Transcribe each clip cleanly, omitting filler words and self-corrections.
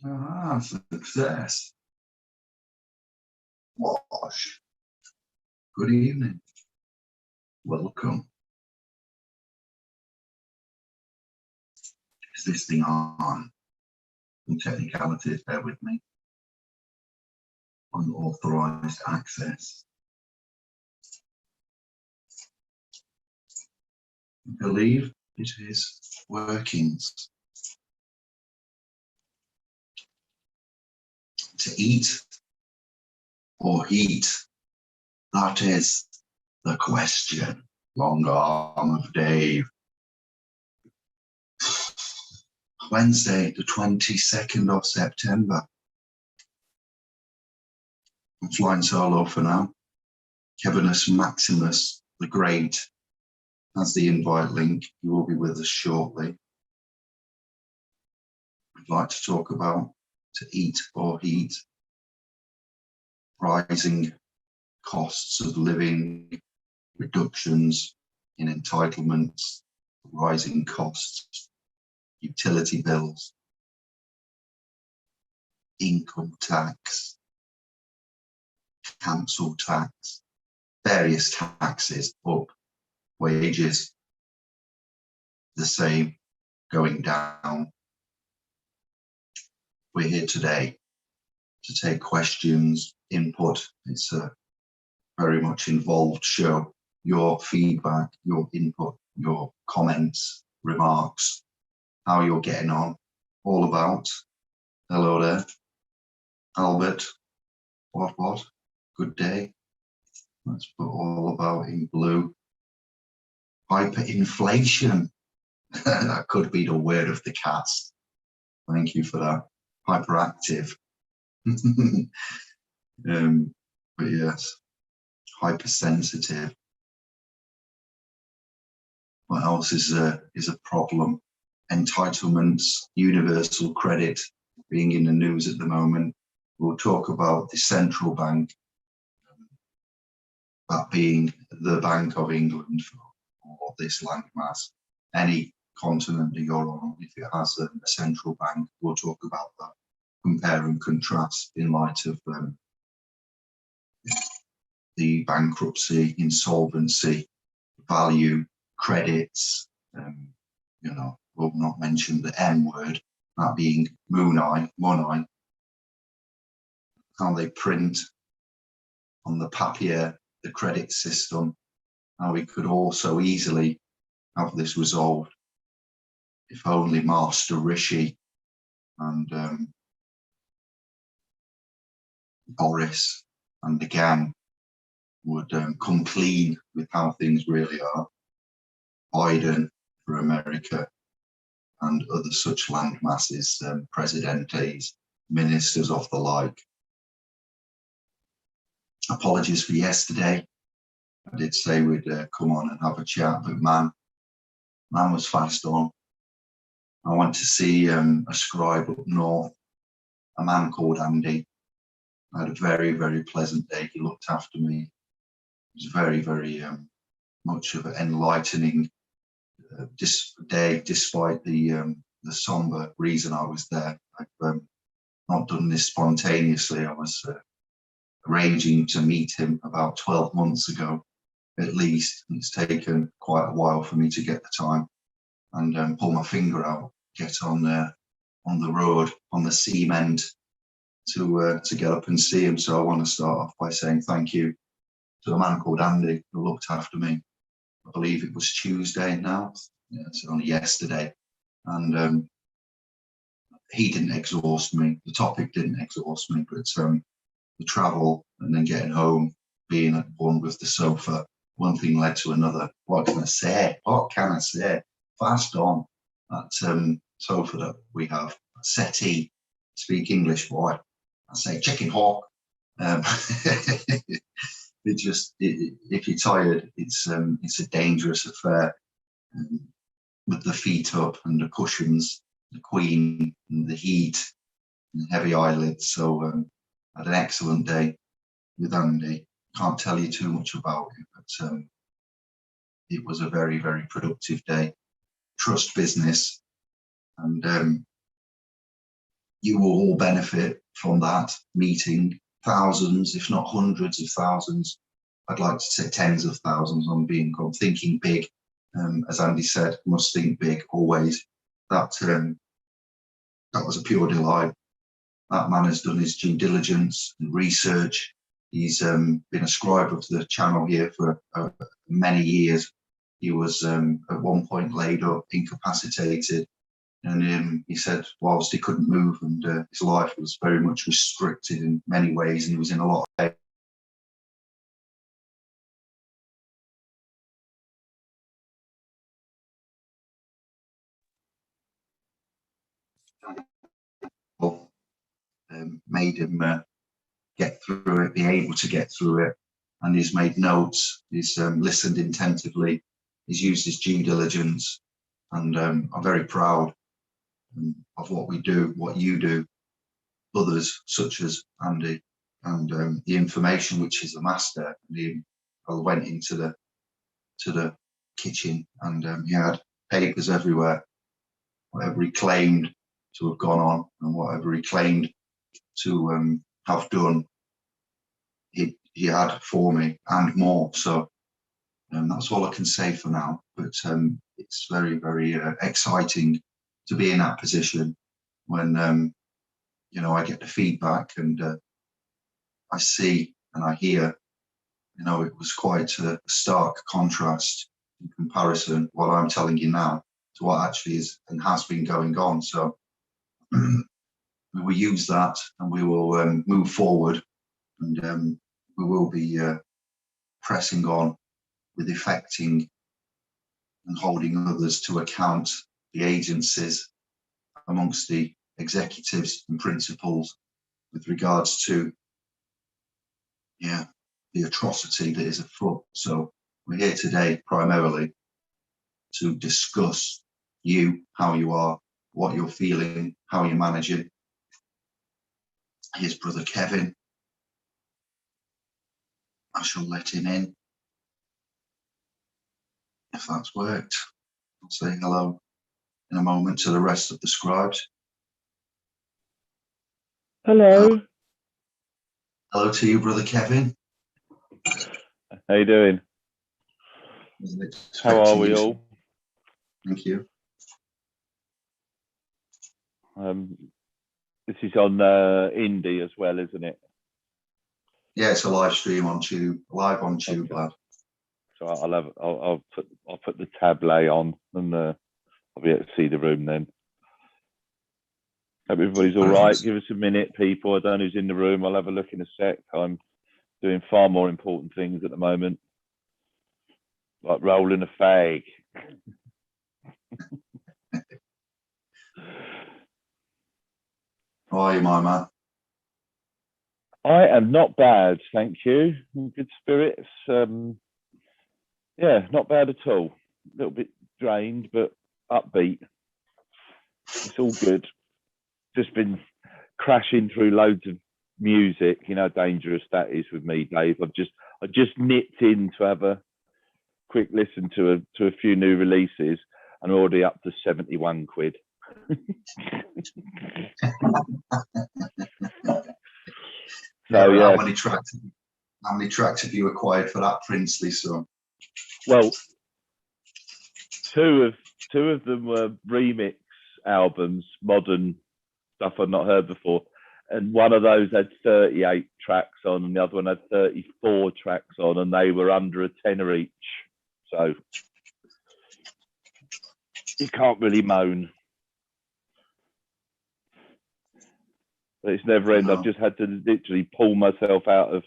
Ah, success. Wash. Good evening. Welcome. Is this thing on? Some technicalities, bear with me. Unauthorized access. I believe it is workings. To eat or heat? That is the question. Long arm of Dave. Wednesday, the 22nd of September. I'm flying solo for now. Kevinus Maximus the Great has the invite link. He will be with us shortly. I'd like to talk about to eat or heat, rising costs of living, reductions in entitlements, rising costs, utility bills, income tax, council tax, various taxes up, wages the same, going down. We're here today to take questions, input. It's a very much involved show. Your feedback, your input, your comments, remarks, how you're getting on, all about. Hello there, Albert. What? Good day. Let's put all about in blue. Hyperinflation. That could be the word of the cast. Thank you for that. Hyperactive. But yes, hypersensitive. What else is a problem? Entitlements, universal credit being in the news at the moment. We'll talk about the central bank, that being the Bank of England for this landmass. Any continent that you're on, if it has a central bank, we'll talk about that. Compare and contrast in light of the bankruptcy, insolvency, value, credits, we'll not mention the M word, that being money, how they print on the papier, the credit system, how we could also easily have this resolved if only Master Rishi and Boris and the gang would come clean with how things really are. Biden for America and other such land masses, presidentes, ministers of the like. Apologies for yesterday. I did say we'd come on and have a chat, but man was fast on. I went to see a scribe up north, a man called Andy. I had a very, very pleasant day. He looked after me. It was very, very much of an enlightening day, despite the somber reason I was there. I've not done this spontaneously. I was arranging to meet him about 12 months ago, at least. It's taken quite a while for me to get the time and pull my finger out, get on the road, on the cement to get up and see him. So I want to start off by saying thank you to a man called Andy who looked after me. I believe it was Tuesday now. Yeah, it's only yesterday. And he didn't exhaust me. The topic didn't exhaust me, but the travel and then getting home, being at one with the sofa, one thing led to another. What can I say? Fast on. That sofa that we have, settee, speak English, boy. I say chicken hawk. If you're tired, it's a dangerous affair. With the feet up and the cushions, the queen, and the heat, and heavy eyelids. So I had an excellent day with Andy. Can't tell you too much about it, but it was a very, very productive day. Trust business, and you will all benefit from that meeting thousands, if not hundreds of thousands. I'd like to say tens of thousands. I'm thinking big. As Andy said, must think big always. That was a pure delight. That man has done his due diligence and research. He's been a scribe of the channel here for many years. He was at one point laid up, incapacitated, and he said whilst he couldn't move and his life was very much restricted in many ways, and he was in a lot of pain. Made him get through it, be able to get through it, and he's made notes, he's listened attentively, he's used his due diligence, and I'm very proud of what we do, what you do, others such as Andy, and the information which is a master. I went into the kitchen, and he had papers everywhere, whatever he claimed to have gone on and whatever he claimed to have done, he had for me and more. So that's all I can say for now. But it's very, very exciting to be in that position when you know, I get the feedback and I see and I hear. You know, it was quite a stark contrast in comparison what I'm telling you now to what actually is and has been going on. So we will use that, and we will move forward, and we will be pressing on with effecting and holding others to account, the agencies amongst the executives and principals, with regards to the atrocity that is afoot. So we're here today primarily to discuss you, how you are, what you're feeling, how you're managing. Here's brother Kevin. I shall let him in. If that's worked, I'll say hello in a moment to the rest of the scribes. Hello. Hello to you, brother Kevin. How you doing? How are we all? Thank you. This is on Indi as well, isn't it? Yeah, it's a live stream on Tube, live on Tube, lad. So I'll put the tablet on, and I'll be able to see the room then. Hope everybody's all right. Give us a minute, people. I don't know who's in the room. I'll have a look in a sec. I'm doing far more important things at the moment, like rolling a fag. How are you, my man? I am not bad, thank you. In good spirits. Yeah, not bad at all. A little bit drained, but upbeat. It's all good. Just been crashing through loads of music. You know how dangerous that is with me, Dave. I just nipped in to have a quick listen to a few new releases, and already up to 71 quid. So yeah. How many tracks have you acquired for that princely song? Well, two of them were remix albums, modern stuff I'd not heard before, and one of those had 38 tracks on, and the other one had 34 tracks on, and they were under a tenner each. So you can't really moan. But it's never end. I've just had to literally pull myself out of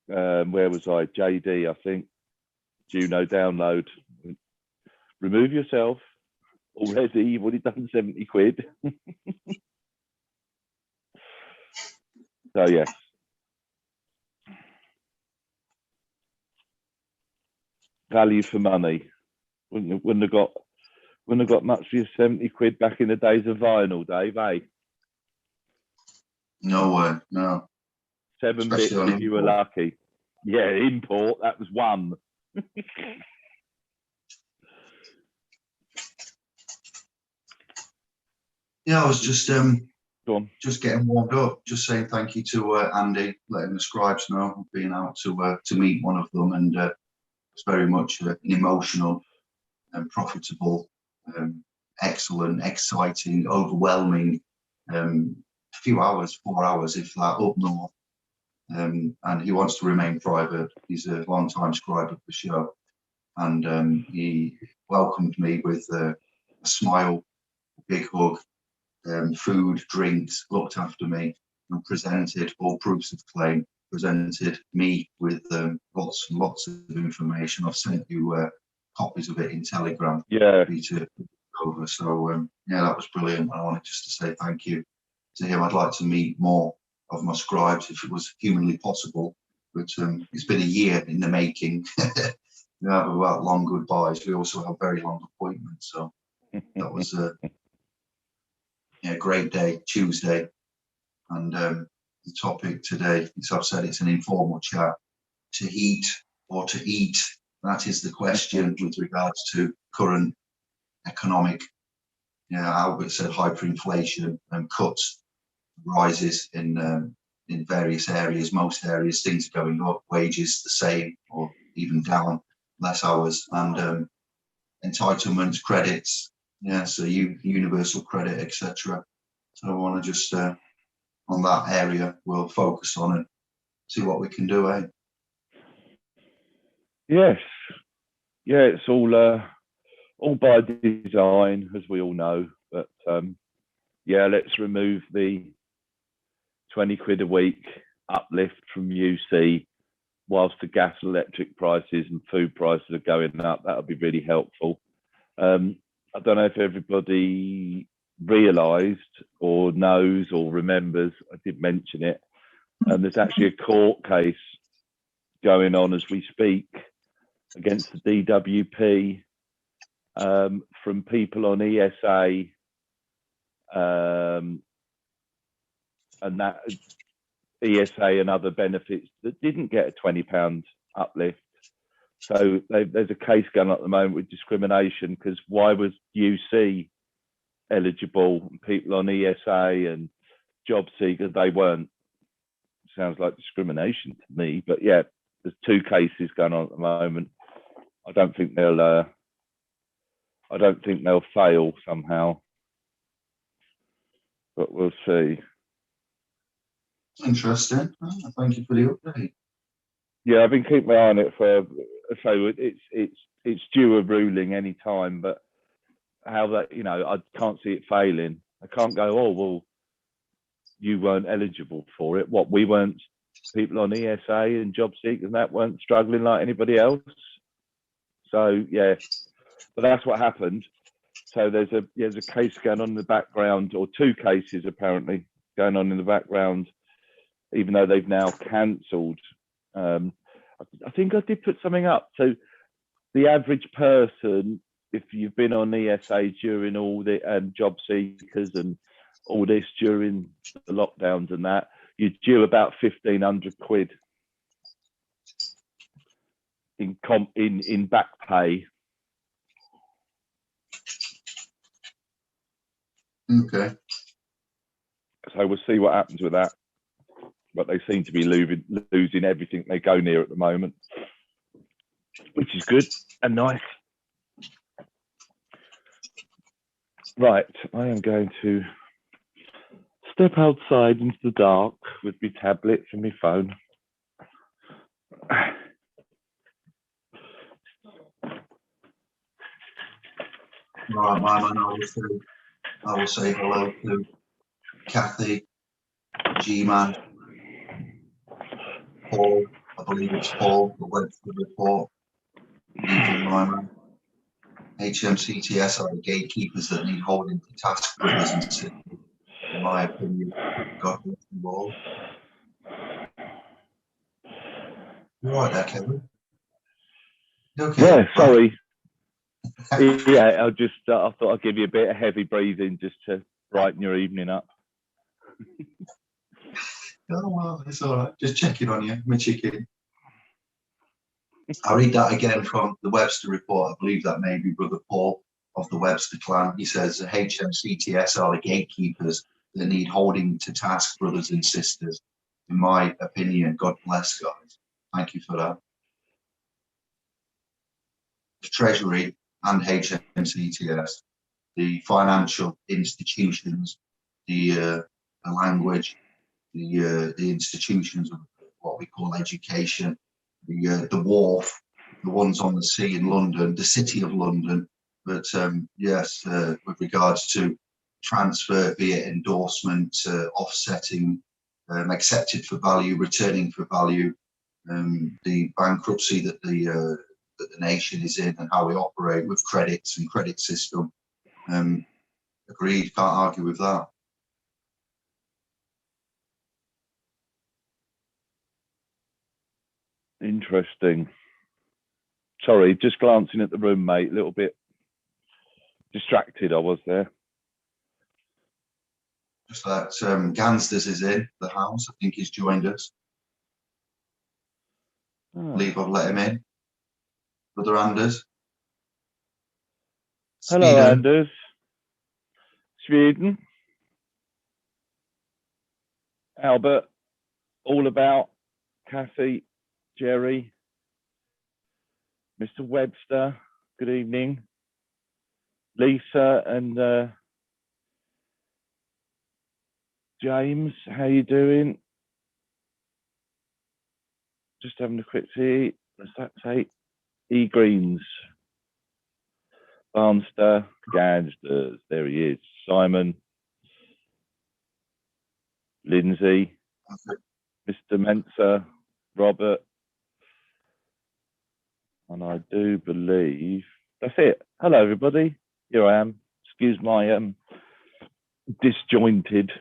where was I? JD, I think. Juno download. Remove yourself. Already, you've already done 70 quid. So yes. Value for money. Wouldn't have got much for your 70 quid back in the days of vinyl, Dave, eh? No way, no. 7 bits if you were lucky. Yeah, import, that was one. Yeah, I was just Go on. just getting warmed up, just saying thank you to Andy, letting the scribes know, being out to meet one of them, and it's very much an emotional and profitable, excellent, exciting, overwhelming few hours, 4 hours, if that, up north. And he wants to remain private. He's a long-time scribe of the show, and he welcomed me with a smile, a big hug, food, drinks, looked after me, and presented all proofs of claim, presented me with lots and lots of information. I've sent you copies of it in Telegram. Yeah. For you to over. So yeah, that was brilliant. I wanted just to say thank you to him. I'd like to meet more of my scribes if it was humanly possible, but it's been a year in the making. We have about long goodbyes. We also have very long appointments. So that was yeah, great day, Tuesday. And the topic today, as I've said, it's an informal chat. To heat or to eat? That is the question with regards to current economic, Albert said hyperinflation and cuts, rises in various areas, most areas, things are going up, wages the same or even down, less hours, and entitlements, credits, so universal credit, etc. So I want to just on that area we'll focus on and see what we can do, eh? Yes. Yeah, it's all by design, as we all know. But yeah, let's remove the 20 quid a week uplift from UC whilst the gas, electric prices and food prices are going up. That would be really helpful. I don't know if everybody realised or knows or remembers, I did mention it, there's actually a court case going on as we speak against the DWP from people on ESA, and that ESA and other benefits that didn't get a £20 uplift. So there's a case going on at the moment with discrimination, because why was UC eligible and people on ESA and job seekers, they weren't? Sounds like discrimination to me. But yeah, there's two cases going on at the moment. I don't think they'll fail somehow, but we'll see. Interesting. Thank you for the update. Yeah, I've been keeping my eye on it so it's due a ruling any time, but how that, I can't see it failing. I can't go, oh well, you weren't eligible for it. What, we weren't, people on ESA and job seekers and that weren't struggling like anybody else? So yeah, but that's what happened. So there's a case going on in the background, or two cases apparently going on in the background, even though they've now cancelled. I think I did put something up. So the average person, if you've been on ESA during all the job seekers and all this during the lockdowns and that, you're due about 1,500 quid in back pay. Okay. So we'll see what happens with that. But they seem to be losing everything they go near at the moment, which is good and nice. Right, I am going to step outside into the dark with my tablets and my phone. Right, my man, I will say hello to Kathy, G-Man, Paul, I believe it's Paul, the Webster report. Evening, my man. HMCTS are the gatekeepers that need holding to task for business. In my opinion, God bless them all. You're right there, Kevin. Okay. Yeah, sorry. Yeah, I thought I'd give you a bit of heavy breathing just to brighten your evening up. Oh, well, it's all right. Just checking on you, my chicken. I'll read that again from the Webster report. I believe that may be Brother Paul. of the Webster clan. He says HMCTS are the gatekeepers that need holding to task, brothers and sisters. In my opinion, God bless, guys. Thank you for that. The Treasury and HMCTS, the financial institutions, the language, the institutions of what we call education, the wharf, the ones on the sea in London, the City of London. But yes, with regards to transfer, be it endorsement, offsetting, accepted for value, returning for value, the bankruptcy that the nation is in and how we operate with credits and credit system. Agreed, can't argue with that. Interesting. Sorry, just glancing at the room, mate. A little bit distracted I was there. Just that Gansters is in the house. I think he's joined us. I believe I've let him in. Brother Anders. Hello, Sweden. Anders. Sweden. Albert. All about. Kathy. Jerry. Mr. Webster. Good evening. Lisa and James, how you doing? Just having a quick see. What's that say? E Greens. Barnster, Gadsters, there he is. Simon, Lindsay, Mr. Mensa, Robert, and I do believe that's it. Hello, everybody. Here I am. Excuse my disjointed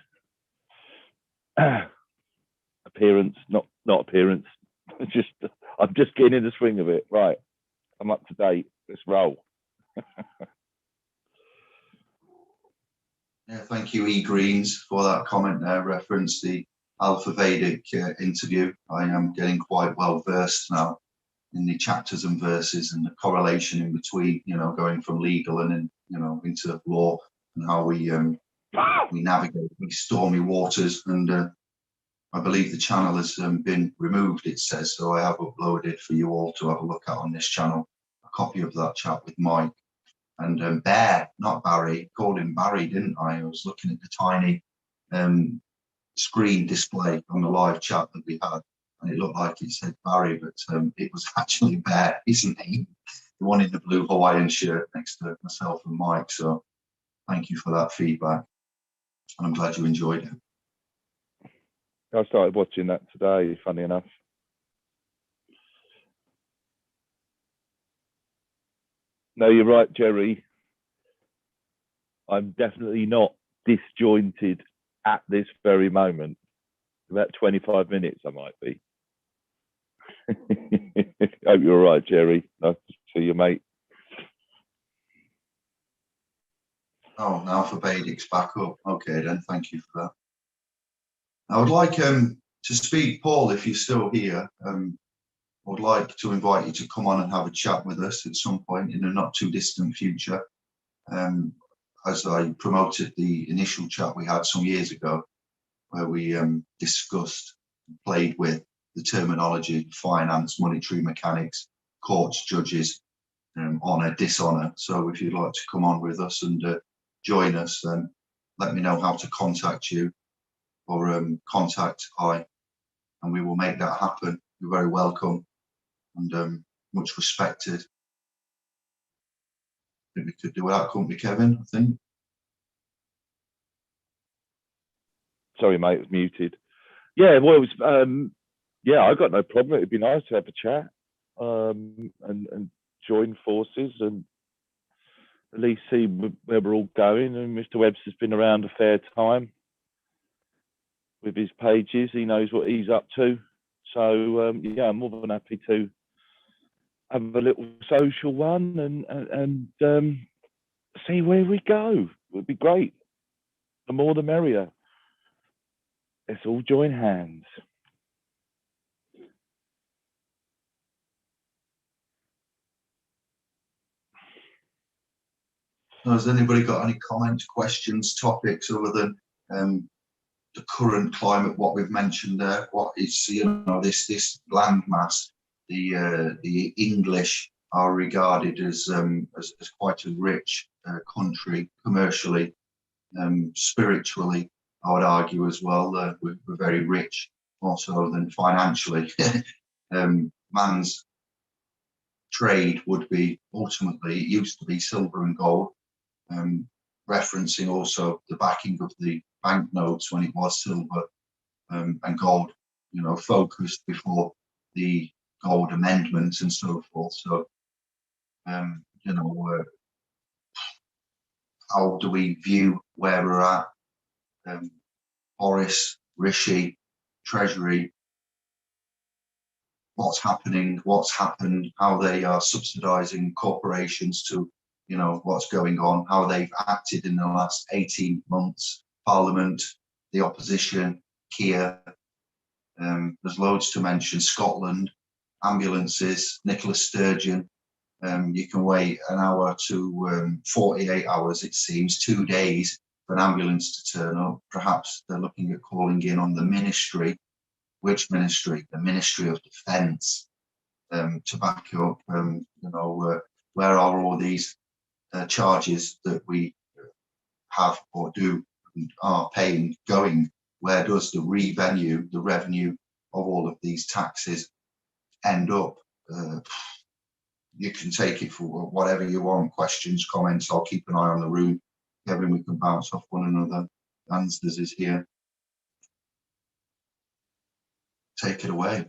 appearance, not appearance. Just I'm just getting in the swing of it. Right, I'm up to date. Let's roll. Yeah, thank you, E Greens, for that comment there. Reference the Alpha Vedic interview. I am getting quite well versed now in the chapters and verses and the correlation in between. You know, going from legal and into law and how we navigate these stormy waters. And I believe the channel has been removed. It says so. I have uploaded for you all to have a look at on this channel a copy of that chat with Mike. And Bear, not Barry, called him Barry, didn't I? I was looking at the tiny screen display on the live chat that we had, and it looked like it said Barry, but it was actually Bear, isn't he? The one in the blue Hawaiian shirt next to myself and Mike. So thank you for that feedback, and I'm glad you enjoyed it. I started watching that today, funny enough. No, you're right, Jerry. I'm definitely not disjointed at this very moment. About 25 minutes, I might be. Hope you're all right, Jerry. Nice to see you, mate. Oh, now Alpha Vedic's back up. Okay, then. Thank you for that. I would like to speak, Paul, if you're still here. I would like to invite you to come on and have a chat with us at some point in the not too distant future. As I promoted the initial chat we had some years ago, where we discussed, played with the terminology, finance, monetary mechanics, courts, judges, honour, dishonour. So if you'd like to come on with us and join us, then let me know how to contact you or contact I, and we will make that happen. You're very welcome and much respected. I think we could do without, couldn't we, Kevin? I think. Sorry, mate, it was muted. Yeah, well, it was. Yeah, I got no problem. It'd be nice to have a chat and join forces and at least see where we're all going. And Mr. Webster's been around a fair time with his pages. He knows what he's up to. So yeah, I'm more than happy to have a little social one and see where we go. It would be great. The more the merrier. Let's all join hands. Has anybody got any comments, questions, topics other than the current climate, what we've mentioned there? What is, you know, this landmass, the English are regarded as quite a rich country commercially, spiritually, I would argue as well. We're very rich, more so than financially. Man's trade would be ultimately, it used to be silver and gold, referencing also the backing of the banknotes when it was silver and gold, you know, focused before the gold amendments and so forth. So, you know, how do we view where we're at? Boris, Rishi, Treasury, what's happening, what's happened, how they are subsidising corporations to, you know, what's going on, how they've acted in the last 18 months, Parliament, the opposition, Kia, there's loads to mention, Scotland, ambulances, Nicola Sturgeon, you can wait an hour to 48 hours, it seems, 2 days for an ambulance to turn up. Perhaps they're looking at calling in on the ministry. Which ministry? The Ministry of Defence, to back up, you know, where are all these charges that we have or do and are paying going? Where does the revenue of all of these taxes end up? You can take it for whatever you want, questions, comments. I'll keep an eye on the room. Kevin, we can bounce off one another. Answers is here. Take it away.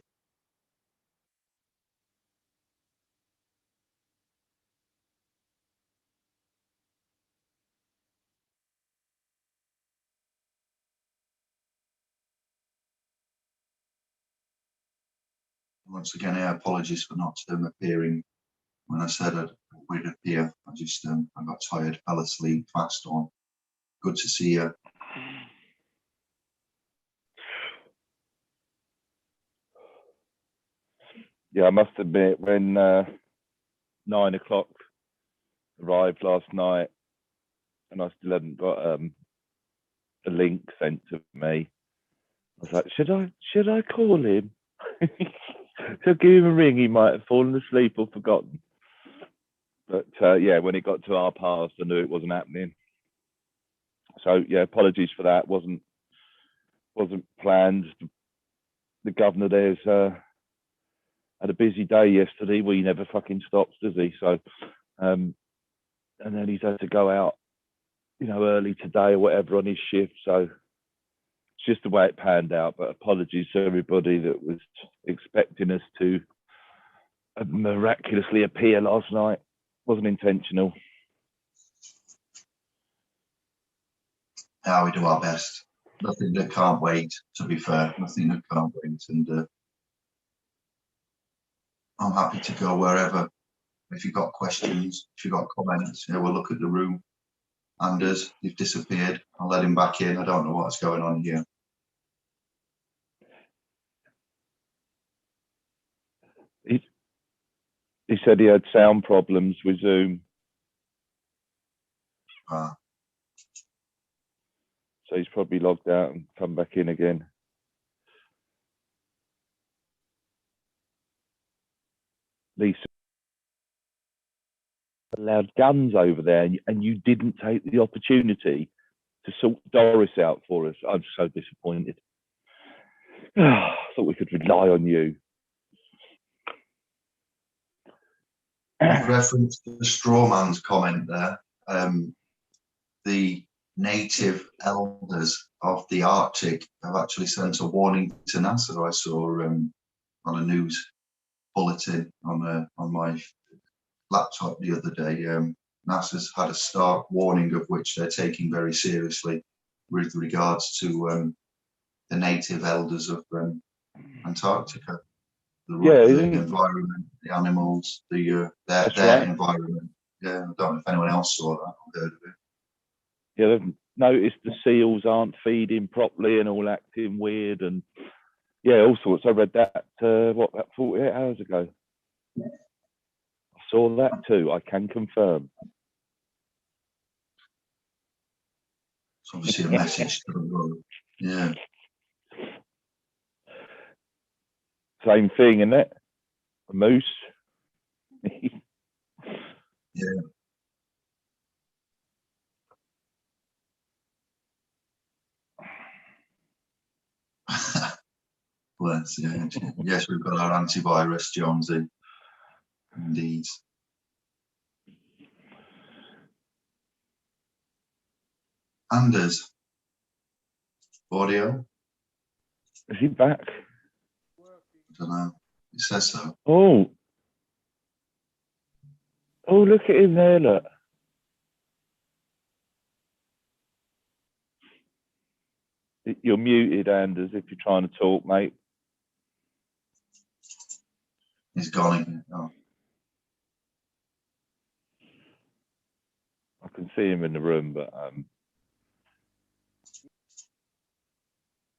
Once again, apologies for not appearing when I said we'd appear. I just I got tired, fell asleep fast on. Good to see you. Yeah, I must admit, when 9 o'clock arrived last night and I still hadn't got a link sent to me, I was like, should I call him? So give him a ring. He might have fallen asleep or forgotten. But yeah, when it got to our past, I knew it wasn't happening. So yeah, apologies for that. Wasn't planned. The governor there's had a busy day yesterday. Well, he never fucking stops, does he? So, and then he's had to go out, you know, early today or whatever on his shift. So it's just the way it panned out. But apologies to everybody that was expecting us to miraculously appear last night. Wasn't intentional. Yeah, we do our best. Nothing that can't wait, to be fair. Nothing that can't wait. And I'm happy to go wherever. If you've got questions, if you've got comments, yeah, we'll look at the room. Anders, you've disappeared. I'll let him back in. I don't know what's going on here. He said he had sound problems with Zoom. Ah. So he's probably logged out and come back in again. Lisa allowed guns over there, and you didn't take the opportunity to sort Doris out for us. I'm so disappointed. I thought we could rely on you. With reference to the straw man's comment there, the native elders of the Arctic have actually sent a warning to NASA. I saw on a news bulletin on my laptop the other day. NASA's had a stark warning of which they're taking very seriously with regards to the native elders of Antarctica. The environment, the animals, their right. Environment. Yeah, I don't know if anyone else saw that or heard of it. Yeah, they've noticed the seals aren't feeding properly and all acting weird, and yeah, all sorts. I read that about 48 hours ago. I saw that too. I can confirm. It's obviously a message to the world. Yeah. Same thing, isn't it? A moose. Yeah. Bless, yeah. Yes, we've got our antivirus, Jonesy. Indeed. Anders, audio? Is he back? I don't know. It says so. Oh. Oh, look at him there, look. You're muted, Anders, if you're trying to talk, mate. He's gone again. Oh. I can see him in the room, but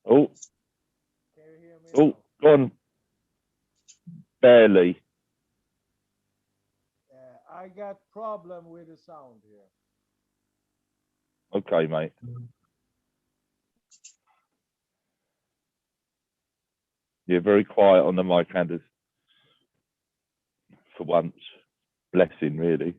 oh, oh, go on. Barely. I got problem with the sound here. Okay, mate. You're very quiet on the mic, Anders. For once. Blessing, really.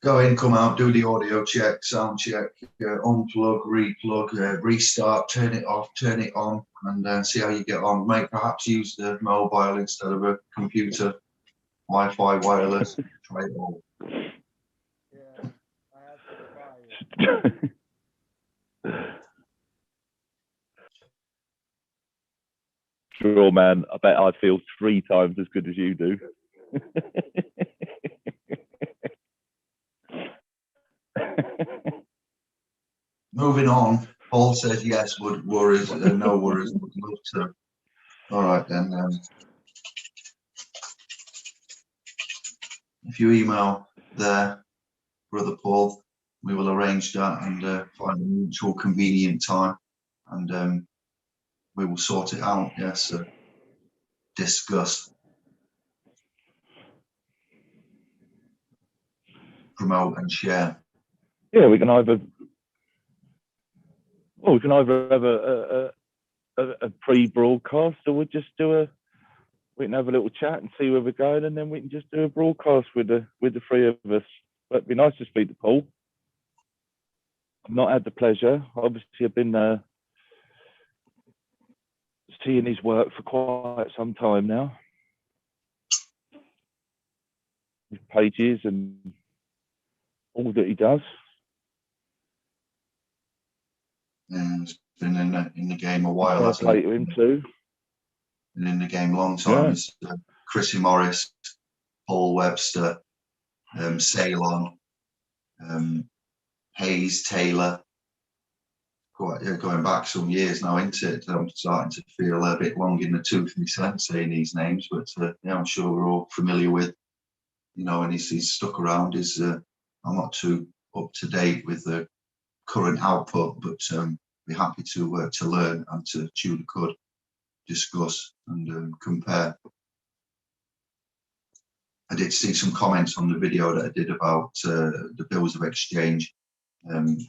Go in, come out, do the audio check, sound check, unplug, replug, restart, turn it off, turn it on, and see how you get on. Mate, perhaps use the mobile instead of a computer, Wi-Fi, wireless. Try it all. Yeah, I have to try it. Sure, man. I bet I feel 3 times as good as you do. Moving on. Paul says yes, worries, no worries. Would love to. All right then. If you email there, Brother Paul, we will arrange that and find a mutual convenient time, and we will sort it out. Yes, discuss, promote, and share. Yeah, we can either have a pre-broadcast, or we'll just we can have a little chat and see where we're going, and then we can just do a broadcast with the 3 of us. But it'd be nice to speak to Paul. I've not had the pleasure. Obviously, I've been seeing his work for quite some time now. His pages and all that he does. And he's been in the game a while. I'll play to him too. Been in the game a long time. It's Chrissy Morris, Paul Webster, Ceylon, Hayes Taylor. Going back some years now into it, I'm starting to feel a bit long in the tooth myself saying these names, but yeah, I'm sure we're all familiar with, and he's stuck around. I'm not too up to date with the current output, but be happy to learn and to chew the cud, discuss and compare. I did see some comments on the video that I did about the bills of exchange and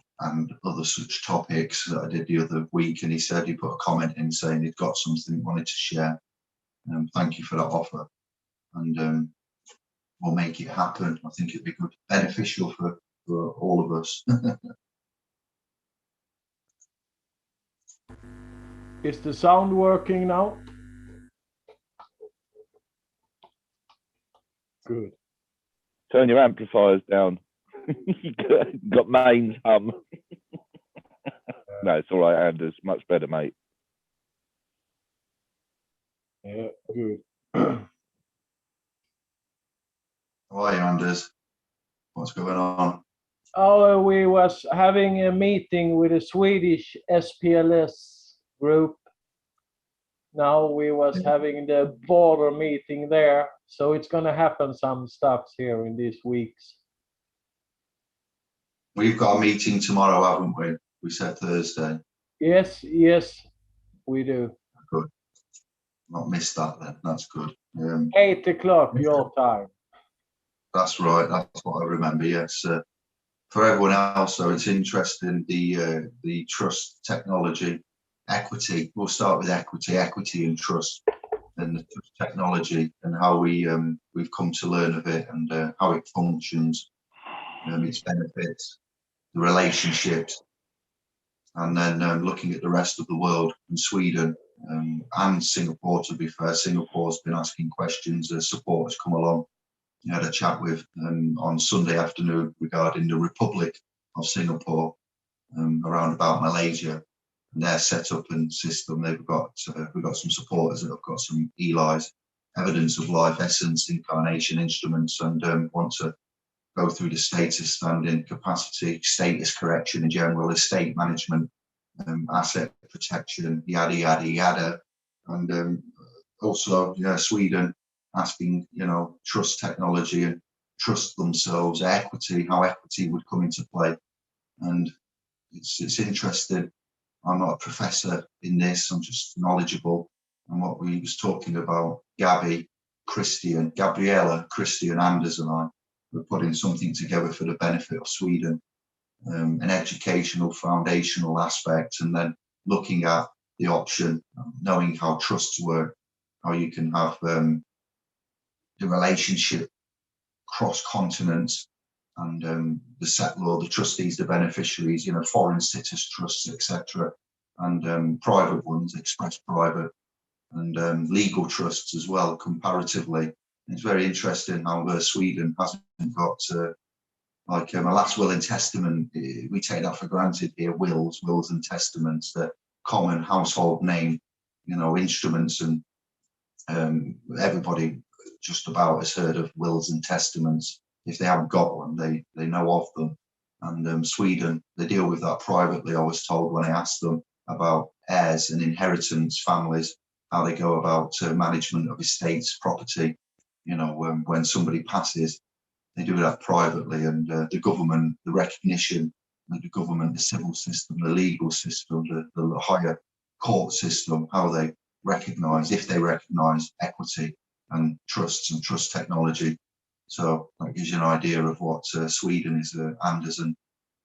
other such topics that I did the other week, and he said he put a comment in saying he'd got something he wanted to share. Thank you for that offer, and we'll make it happen. I think it'd be good, beneficial for all of us. Is the sound working now? Good. Turn your amplifiers down. You got mains hum. No, it's all right, Anders. Much better, mate. Yeah, good. How are you, Anders? What's going on? Oh, we was having a meeting with a Swedish SPLS group. Now we was having the border meeting there, so it's gonna happen some stuff here in these weeks. We've got a meeting tomorrow, haven't we? We said Thursday. Yes, we do. Good. Not missed that then. That's good. 8 o'clock your time. That's right. That's what I remember. Yes. For everyone else, though, it's interesting the trust technology, equity. We'll start with equity and trust, and the trust technology, and how we've come to learn of it, and how it functions, its benefits, the relationships, and then looking at the rest of the world and Sweden and Singapore. To be fair, Singapore's been asking questions as support has come along. I had a chat with on Sunday afternoon regarding the Republic of Singapore, around about Malaysia and their setup and system. We've got some supporters that have got some ELIs, evidence of life, essence, incarnation instruments, and want to go through the status, standing, capacity, status correction in general, estate management, asset protection, yada yada yada, and also Sweden asking trust technology and trust themselves, equity, how equity would come into play. And it's interesting. I'm not a professor in this, I'm just knowledgeable. And what we was talking about, Gabriella, Christian, Anders and I were putting something together for the benefit of Sweden, an educational, foundational aspect, and then looking at the option, knowing how trusts work, how you can have the relationship cross continents, and the settlor, the trustees, the beneficiaries, foreign sitters trusts, etc., and private ones, express private, and legal trusts as well, comparatively. It's very interesting how Sweden hasn't got like a last will and testament. We take that for granted here. Wills and testaments, the common household name, instruments, and everybody just about has heard of wills and testaments. If they haven't got one, they know of them. And Sweden, they deal with that privately. I was told when I asked them about heirs and inheritance, families, how they go about management of estates, property. When somebody passes, they do that privately. And the government, the recognition of the government, the civil system, the legal system, the higher court system, how they recognise, if they recognise equity and trusts and trust technology. So that gives you an idea of what Sweden is, Anders and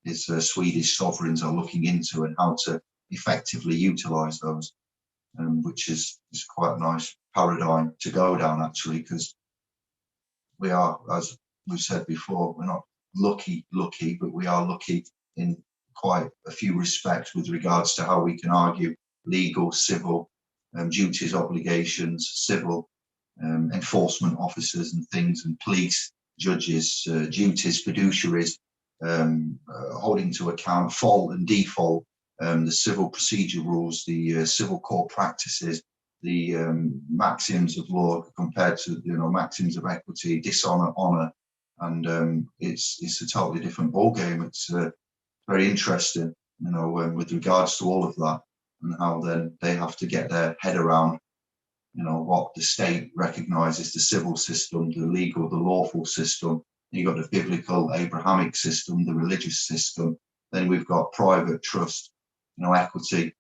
his Swedish sovereigns are looking into, and how to effectively utilise those, which is quite a nice paradigm to go down, actually, because we are, as we've said before, we're not lucky, but we are lucky in quite a few respects with regards to how we can argue legal, civil, duties, obligations, civil, enforcement officers and things, and police, judges, duties, fiduciaries, holding to account, fault and default, the civil procedure rules, the civil court practices, the maxims of law compared to maxims of equity, dishonour, honour, and it's a totally different ballgame. It's very interesting, with regards to all of that, and how then they have to get their head around what the state recognises, the civil system, the legal, the lawful system. You've got the biblical Abrahamic system, the religious system. Then we've got private trust, equity,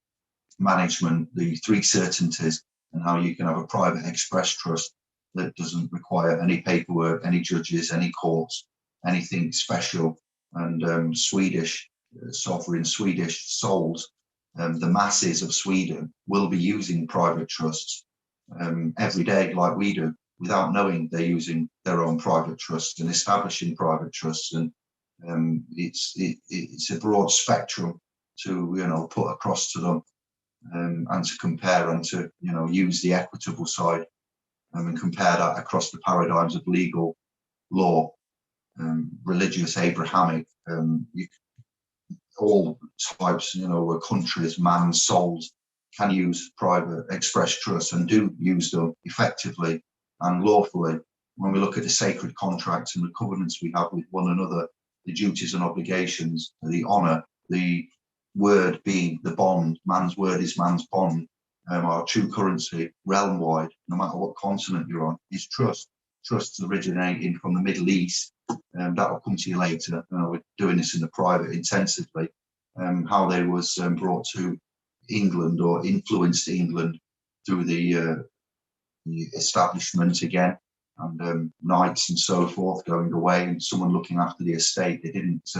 management, the three certainties, and how you can have a private express trust that doesn't require any paperwork, any judges, any courts, anything special. And Swedish sovereign Swedish souls, the masses of Sweden will be using private trusts every day, like we do, without knowing they're using their own private trusts and establishing private trusts. And it's a broad spectrum to put across to them, and to compare, and to use the equitable side, and compare that across the paradigms of legal, law, religious, Abrahamic, all types, countries, man's souls can use private express trusts, and do use them effectively and lawfully. When we look at the sacred contracts and the covenants we have with one another, the duties and obligations, the honour, the word being the bond, man's word is man's bond, our true currency, realm-wide, no matter what continent you're on, is trust. Trusts originating from the Middle East, that'll come to you later. We're doing this in the private intensively, how they was brought to England, or influenced England through the establishment again, and knights and so forth going away, and someone looking after the estate. They didn't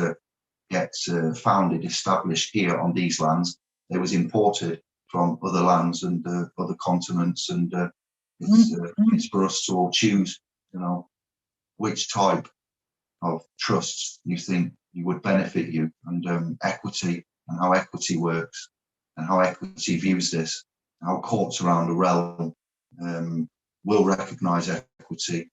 get founded, established here on these lands. They was imported from other lands and other continents, and it's for us to all choose, you know, which type of trusts you think you would benefit you, and equity, and how equity works, and how equity views this, how courts around the realm will recognise equity,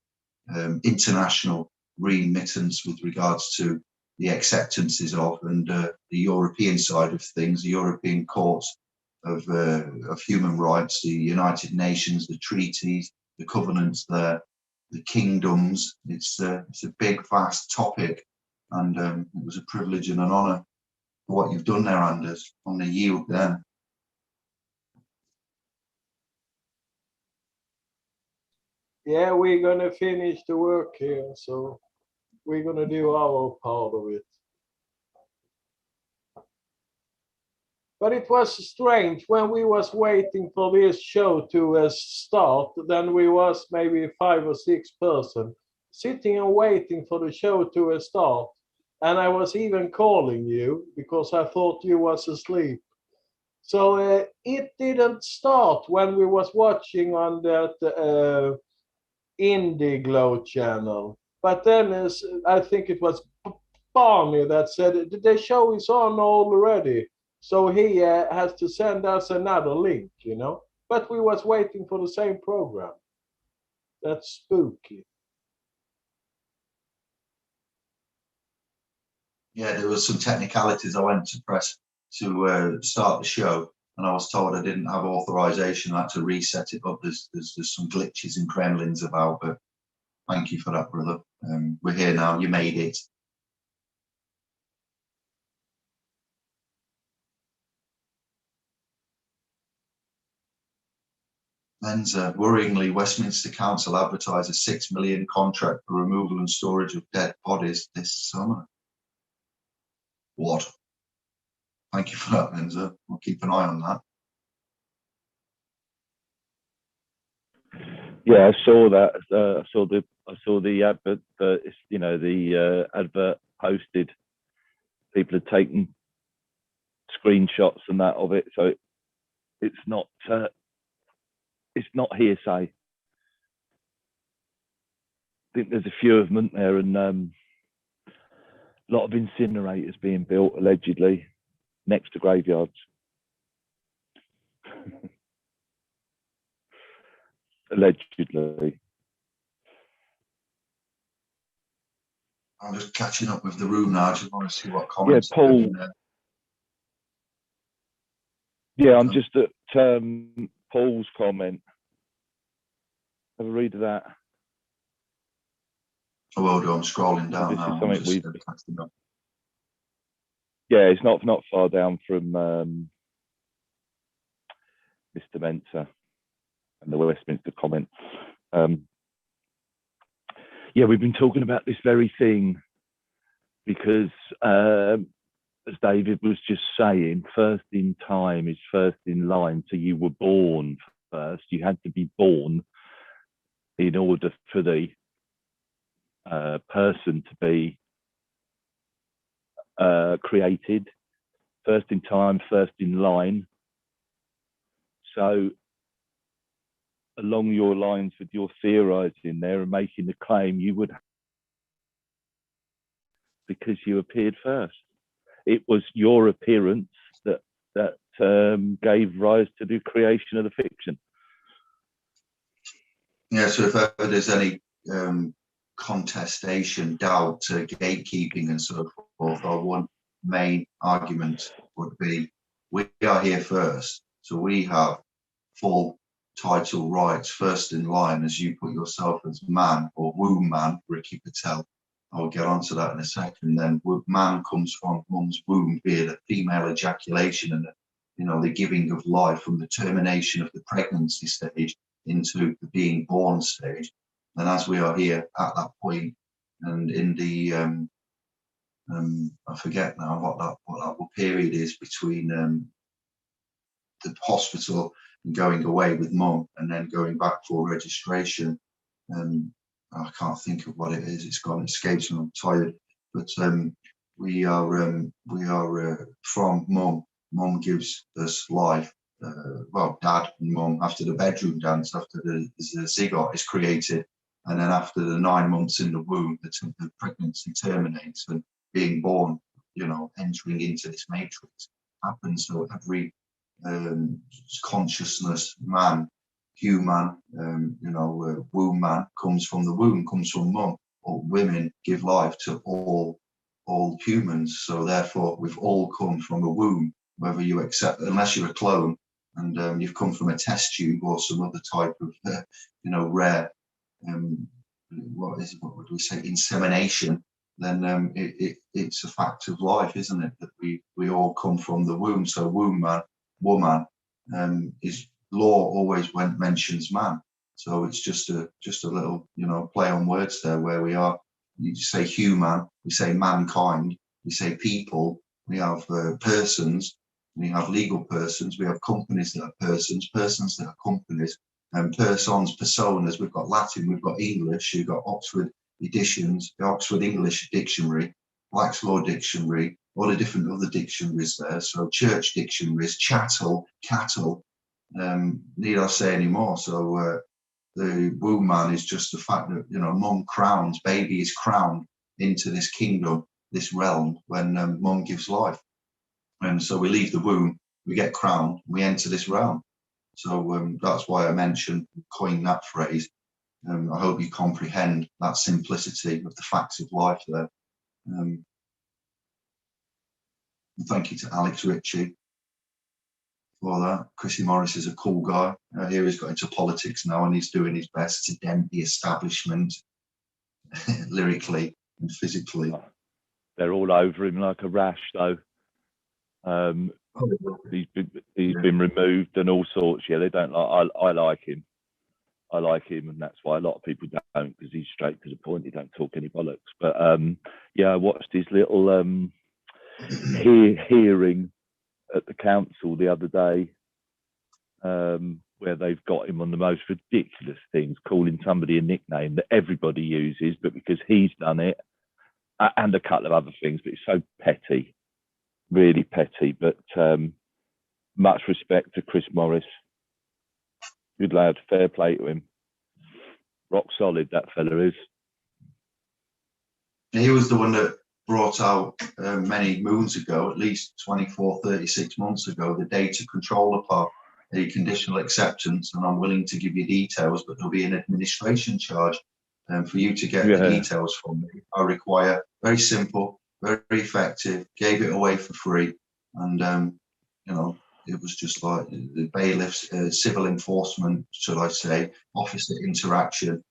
international remittance with regards to the acceptances of, and the European side of things, the European courts of human rights, the United Nations, the treaties, the covenants there, the kingdoms. It's a big, vast topic, and it was a privilege and an honour for what you've done there, Anders, on the yield then. Yeah, we're gonna finish the work here, so we're gonna do our part of it. But it was strange when we was waiting for this show to start. Then we was maybe 5 or 6 person sitting and waiting for the show to start, and I was even calling you because I thought you was asleep. So it didn't start when we was watching on that Indi Glow channel. But then I think it was Barney that said the show is on already. So he has to send us another link, you know. But we was waiting for the same program. That's spooky. Yeah, there was some technicalities. I went to press to start the show, and I was told I didn't have authorization. I had to reset it up. There's some glitches and gremlins about, but thank you for that, brother. We're here now. You made it. Lenza, worryingly, Westminster Council advertised a £6 million contract for removal and storage of dead bodies this summer. What? Thank you for that, Lenza. We'll keep an eye on that. Yeah, I saw that. I saw the advert. You know, the advert posted. People had taken screenshots and that of it, so it's not hearsay. I think there's a few of them there, and a lot of incinerators being built allegedly next to graveyards. Allegedly. I'm just catching up with the room now. I just want to see what comments. Yeah, Paul. Yeah, I'm just at Paul's comment. Have a read of that. Oh, well done. I'm scrolling down This now. is something just, we. Yeah, it's not far down from Mr. Mensa and the Westminster comment. Yeah, we've been talking about this very thing because, as David was just saying, first in time is first in line. So you were born first. You had to be born in order for the person to be created. First in time, first in line. So along your lines with your theorizing there and making the claim, you would, because you appeared first. It was your appearance that gave rise to the creation of the fiction. Yeah, so if ever there's any contestation, doubt, gatekeeping and so forth, our one main argument would be we are here first. So we have full title rights, first in line, as you put yourself as man or womb man, Ricky Patel. I'll get onto that in a second. Then man comes from mum's womb via the female ejaculation and the giving of life, from the termination of the pregnancy stage into the being born stage. And as we are here at that point, and in the I forget now what that period is between the hospital and going away with mum and then going back for registration. I can't think of what it is. It's gone, it escapes me. I'm tired. But we are from mum. Mum gives us life. Well, dad and mum, after the bedroom dance, after the zygote is created, and then after the 9 months in the womb, the pregnancy terminates, and being born, you know, entering into this matrix happens. So every consciousness man, human, you know, womb man comes from the womb, comes from mum. Or women give life to all humans. So therefore, we've all come from a womb, whether you accept, unless you're a clone and you've come from a test tube or some other type of, you know, rare, what would we say, insemination. Then it's a fact of life, isn't it, that we all come from the womb. So womb man, woman, is law always mentions man. So it's just a little, you know, play on words there, where we are. You say human, we say mankind, we say people, we have persons, we have legal persons, we have companies that are persons, persons that are companies, and persons, personas. We've got Latin, we've got English, you've got Oxford editions, the Oxford English Dictionary, Black's Law Dictionary, all the different other dictionaries there. So church dictionaries, chattel, cattle. Need I say any more? So the womb man is just the fact that, you know, mum crowns, baby is crowned into this kingdom, this realm, when mum gives life. And so we leave the womb, we get crowned, we enter this realm. So that's why I mentioned, coined that phrase. I hope you comprehend that simplicity of the facts of life there. And thank you to Alex Ritchie for that. Chrissy Morris is a cool guy. Here he's got into politics now, and he's doing his best to dent the establishment lyrically and physically. They're all over him like a rash, though. He's been removed and all sorts. Yeah, they don't like. I like him. I like him, and that's why a lot of people don't, because he's straight to the point. He don't talk any bollocks. But yeah, I watched his little hearing at the council the other day, where they've got him on the most ridiculous things, calling somebody a nickname that everybody uses, but because he's done it, and a couple of other things. But it's so petty, really petty. But much respect to Chris Morris. Good lad, fair play to him. Rock solid, that fella is. He was the one that brought out many moons ago, at least 24, 36 months ago, the data controller part, the conditional acceptance. And I'm willing to give you details, but there'll be an administration charge. And for you to get the details from me, I require very simple, very effective, gave it away for free. And, you know, it was just like the bailiffs, civil enforcement, should I say, officer interaction,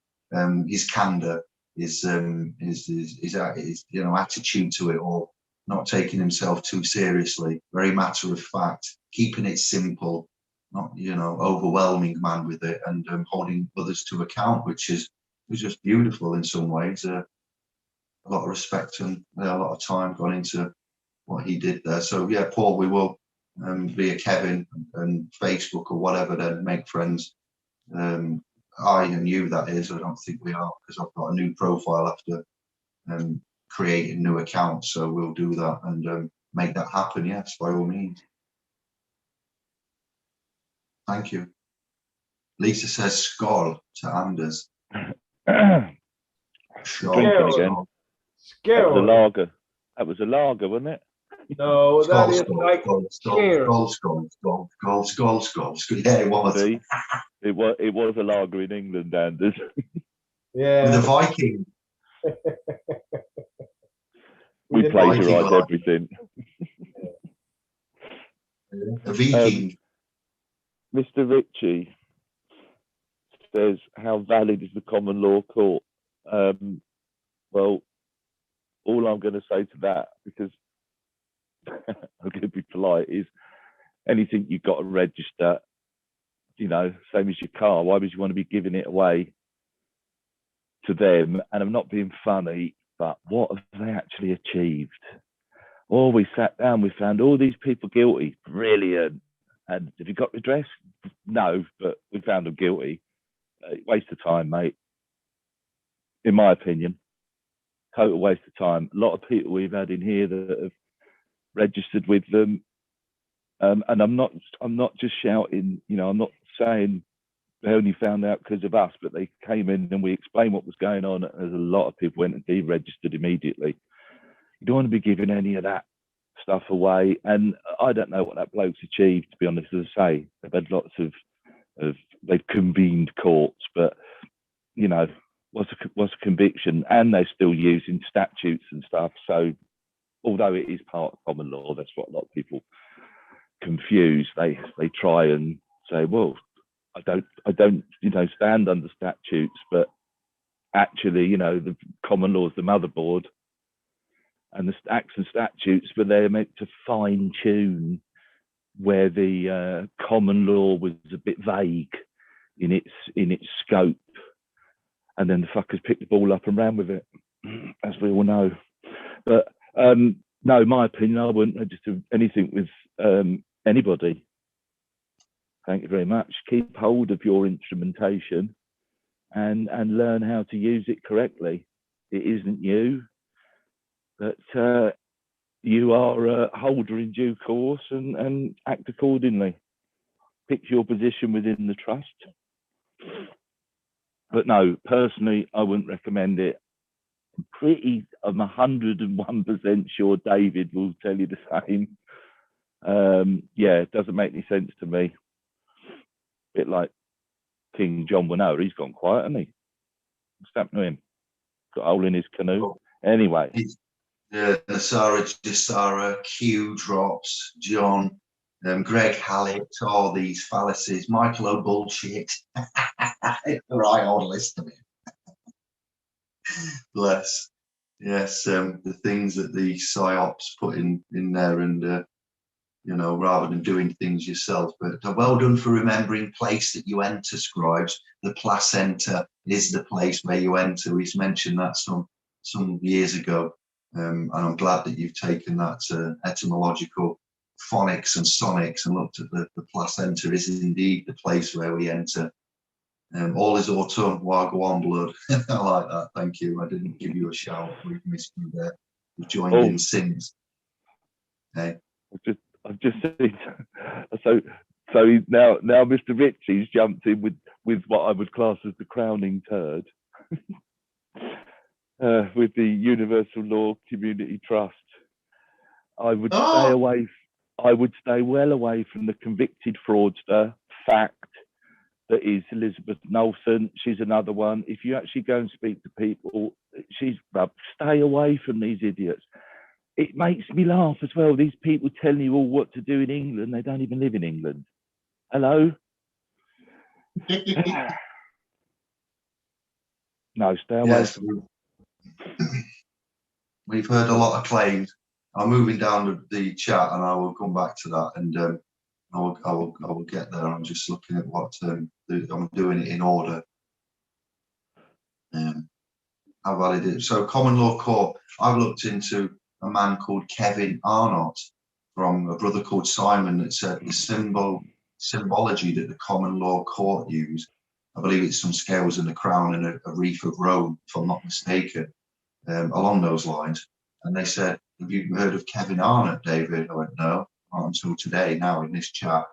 his candor, his you know, attitude to it all, not taking himself too seriously, very matter of fact, keeping it simple, not, you know, overwhelming man with it, and holding others to account, which was just beautiful in some ways. A lot of respect and a lot of time gone into what he did there. So yeah, Paul, we will via Kevin and Facebook or whatever, then make friends. I and you, that is. I don't think we are, because I've got a new profile after creating new accounts. So we'll do that and make that happen. Yes, by all means. Thank you. Lisa says "skål" to Anders. Drinking again. That was a lager. That was a lager, wasn't it? No, that is like cheers. Skål. Yeah, it was. See? It was a lager in England, Anders. Yeah. With the Viking. We plagiarise everything. A Viking. Mr. Ritchie says, how valid is the common law court? Well, all I'm going to say to that, because I'm going to be polite, is anything you've got to register, you know, same as your car. Why would you want to be giving it away to them? And I'm not being funny, but what have they actually achieved? Oh, we sat down, we found all these people guilty. Brilliant. And have you got redress? No, but we found them guilty. Waste of time, mate. in my opinion, total waste of time. A lot of people we've had in here that have registered with them, and I'm not just shouting, you know, I'm not saying they only found out because of us, but they came in and we explained what was going on. There's a lot of people went and deregistered immediately. You don't want to be giving any of that stuff away, and I don't know what that bloke's achieved, to be honest. As I say, they've had lots of they've convened courts, but you know, what's a conviction? And they're still using statutes and stuff. So although it is part of common law, that's what a lot of people confuse. They try and say, well, I don't you know, stand under statutes, but actually, you know, the common law is the motherboard, and the acts and statutes, but they're meant to fine tune where the common law was a bit vague in its scope, and then the fuckers picked the ball up and ran with it, as we all know. But no, my opinion, I wouldn't register anything with anybody. Thank you very much. Keep hold of your instrumentation and learn how to use it correctly. It isn't you, but you are a holder in due course, and act accordingly. Pick your position within the trust. But no, personally, I wouldn't recommend it. I'm 101% sure David will tell you the same. Yeah, it doesn't make any sense to me. Bit like King John Winnow, he's gone quiet, hasn't he? What's happened to him? Got a hole in his canoe. Anyway. Yeah, Sarah, Q drops, John, Greg Hallett, all these fallacies, Michael O'Bullshit. Right on list of it. Bless. Yes, the things that the psyops put in there, and you know, rather than doing things yourself. But well done for remembering place that you enter, scribes. The placenta is the place where you enter. He's mentioned that some years ago. And I'm glad that you've taken that etymological phonics and sonics and looked at the placenta is indeed the place where we enter. All is autumn, wagwan blood. I like that, thank you. I didn't give you a shout, we've missed you there. You've joined in since. Hey. I've just seen, so now Mr. Ritchie's jumped in with what I would class as the crowning turd. With the Universal Law Community Trust. I would stay well away from the convicted fraudster fact that is Elizabeth Knowlson. She's another one. If you actually go and speak to people, stay away from these idiots. It makes me laugh as well. These people telling you all what to do in England, they don't even live in England. Hello? No, stay away from them. We've heard a lot of claims. I'm moving down the chat, and I will come back to that, and I will get there. I'm just looking at what I'm doing it in order. How valid it is. So common law court. I've looked into a man called Kevin Arnott from a brother called Simon that said the symbology that the common law court used. I believe it's some scales in the crown and a wreath of Rome, if I'm not mistaken, along those lines. And they said, have you heard of Kevin Arnott, David? I went, no, not until today, now in this chat.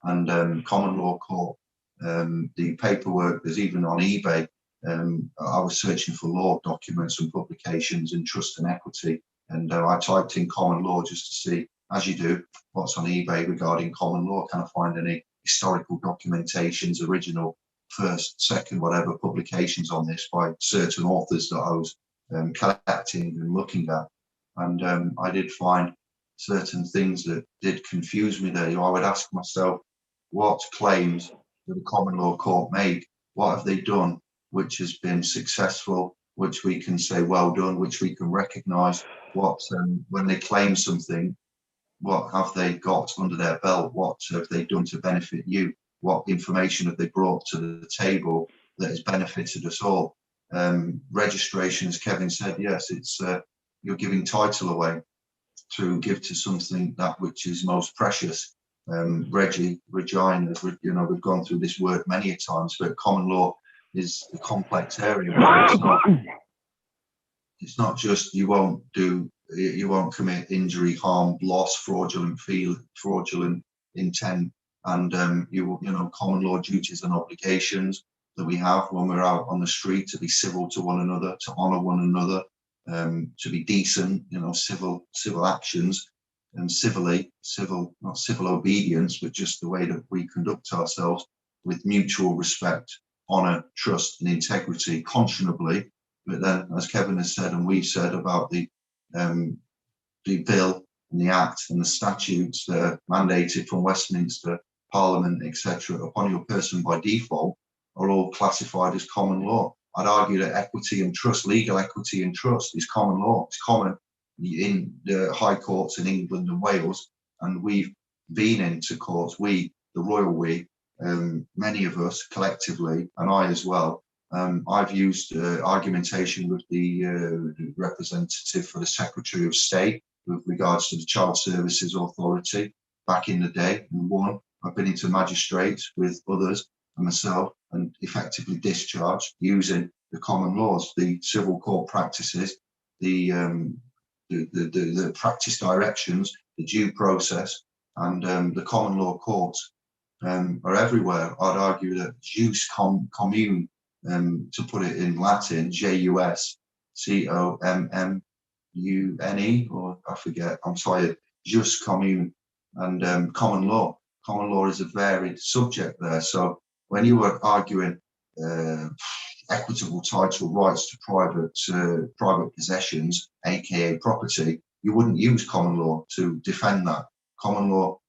And common law court, the paperwork, there's even on eBay. I was searching for law documents and publications in trust and equity. And I typed in common law just to see, as you do, what's on eBay regarding common law. Can I find any historical documentations, original, first, second, whatever publications on this by certain authors that I was collecting and looking at? And I did find certain things that did confuse me there. I would ask myself, what claims do the common law court make? What have they done which has been successful, which we can say well done, which we can recognise? What, when they claim something, what have they got under their belt? What have they done to benefit you? What information have they brought to the table that has benefited us all? Registration, as Kevin said, yes, it's you're giving title away to give to something that which is most precious. Regina, you know, we've gone through this word many a times, but common law is the complex area. Where it's not just you won't commit injury, harm, loss, fraudulent intent, and common law duties and obligations that we have when we're out on the street, to be civil to one another, to honour one another, to be decent, civil actions, and not civil obedience, but just the way that we conduct ourselves with mutual respect, honour, trust, and integrity, conscionably. But then, as Kevin has said and we've said about the bill and the act and the statutes that are mandated from Westminster, Parliament, etc., upon your person by default, are all classified as common law. I'd argue that equity and trust, legal equity and trust, is common law. It's common in the high courts in England and Wales, and we've been into courts, the royal we, many of us collectively, and I as well. I've used argumentation with the representative for the Secretary of State with regards to the Child Services Authority back in the day and won. I've been into magistrates with others and myself and effectively discharged using the common laws, the civil court practices, the practice directions, the due process, and the common law courts are everywhere. I'd argue that jus commune, to put it in Latin, JUS COMMUNE, or I forget, I'm tired, jus commune, and common law. Common law is a varied subject there. So when you were arguing equitable title rights to private possessions, aka property, you wouldn't use common law to defend that. Common law,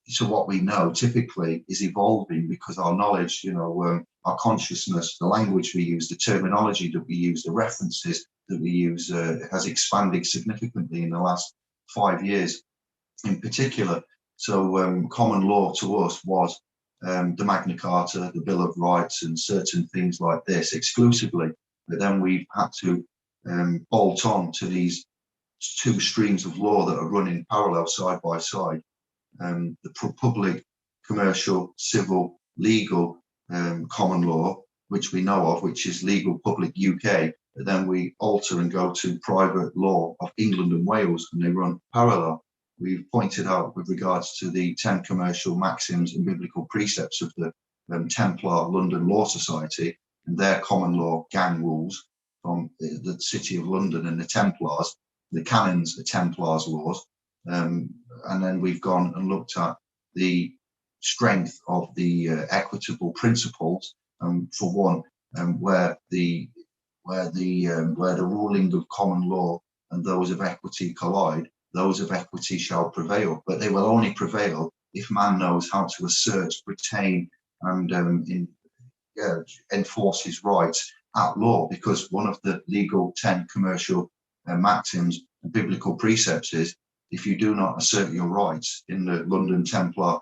so what we know typically is evolving because our knowledge, our consciousness, the language we use, the terminology that we use, the references that we use has expanded significantly in the last 5 years in particular. So common law to us was the Magna Carta, the Bill of Rights, and certain things like this exclusively. But then we've had to bolt on to these two streams of law that are running parallel side by side. The public, commercial, civil, legal common law, which we know of, which is legal public UK, but then we alter and go to private law of England and Wales, and they run parallel. We've pointed out with regards to the 10 commercial maxims and biblical precepts of the Templar London Law Society and their common law gang rules from the City of London and the Templars, the canons of Templars laws. And then we've gone and looked at the strength of the equitable principles, for one, where the ruling of common law and those of equity collide. Those of equity shall prevail, but they will only prevail if man knows how to assert, retain, and enforce his rights at law. Because one of the legal 10 commercial maxims and biblical precepts is, if you do not assert your rights in the London Templar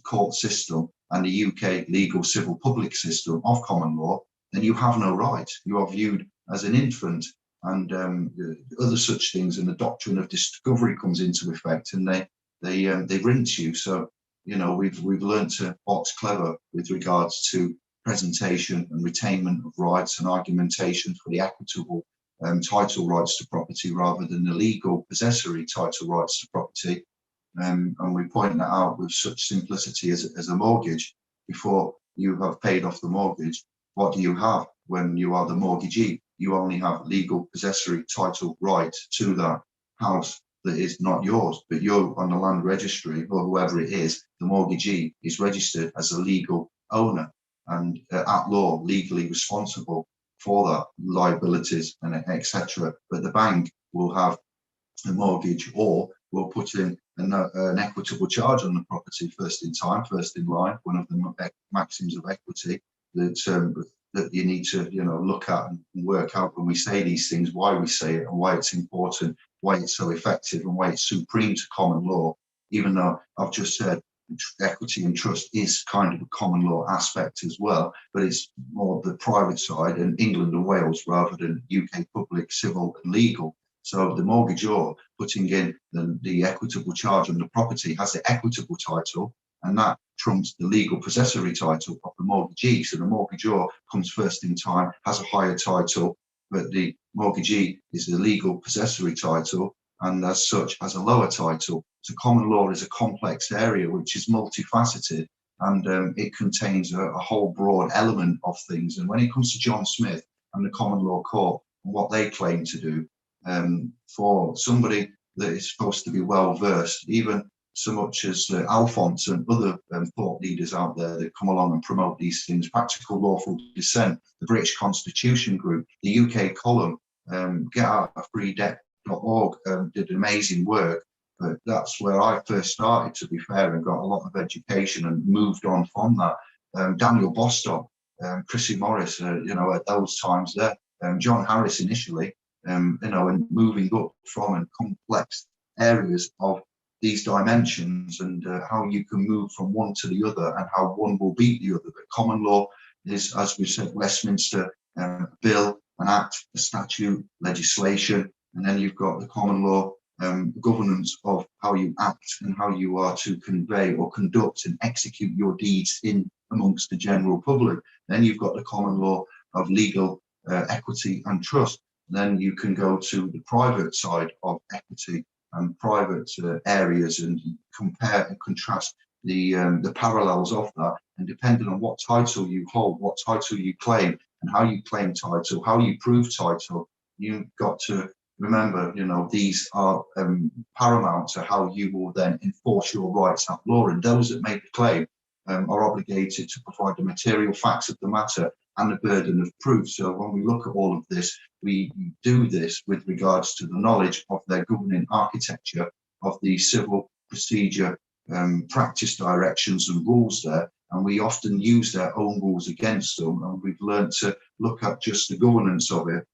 court system and the UK legal civil public system of common law, then you have no right. You are viewed as an infant, and other such things, and the doctrine of discovery comes into effect, and they rinse you. So we've learned to box clever with regards to presentation and retainment of rights and argumentation for the equitable title rights to property rather than the legal possessory title rights to property. And we point that out with such simplicity as a mortgage. Before you have paid off the mortgage, what do you have when you are the mortgagee? You only have legal possessory title right to that house that is not yours, but you're on the land registry, or whoever it is, the mortgagee is registered as a legal owner and at law legally responsible for that liabilities and etc. But the bank will have a mortgage, or will put in an equitable charge on the property first in time, first in line, one of the maxims of equity that you need to look at and work out when we say these things, why we say it and why it's important, why it's so effective and why it's supreme to common law, even though I've just said equity and trust is kind of a common law aspect as well, but it's more the private side in England and Wales rather than UK public, civil and legal. So the mortgagor putting in the equitable charge on the property has the equitable title, and that trumps the legal possessory title of the mortgagee. So the mortgagor comes first in time, has a higher title, but the mortgagee is the legal possessory title, and as such has a lower title. So common law is a complex area which is multifaceted, and it contains a whole broad element of things. And when it comes to John Smith and the common law court and what they claim to do, for somebody that is supposed to be well versed, even so much as Alphonse and other thought leaders out there that come along and promote these things, Practical Lawful Dissent, the British Constitution Group, the UK column, getoutofreedebt.org did amazing work. But that's where I first started, to be fair, and got a lot of education and moved on from that. Daniel Bostock, Chrissy Morris, at those times there, John Harris initially, and moving up from and complex areas of these dimensions, and how you can move from one to the other and how one will beat the other. But common law is, as we've said, Westminster bill, an act, a statute, legislation, and then you've got the common law governance of how you act and how you are to convey or conduct and execute your deeds in amongst the general public. Then you've got the common law of legal equity and trust. Then you can go to the private side of equity and private areas, and compare and contrast the parallels of that. And depending on what title you hold, what title you claim, and how you claim title, how you prove title, you've got to remember, these are paramount to how you will then enforce your rights at law. And those that make the claim are obligated to provide the material facts of the matter and the burden of proof. So when we look at all of this, we do this with regards to the knowledge of their governing architecture, of the civil procedure practice directions and rules there, and we often use their own rules against them, and we've learned to look at just the governance of it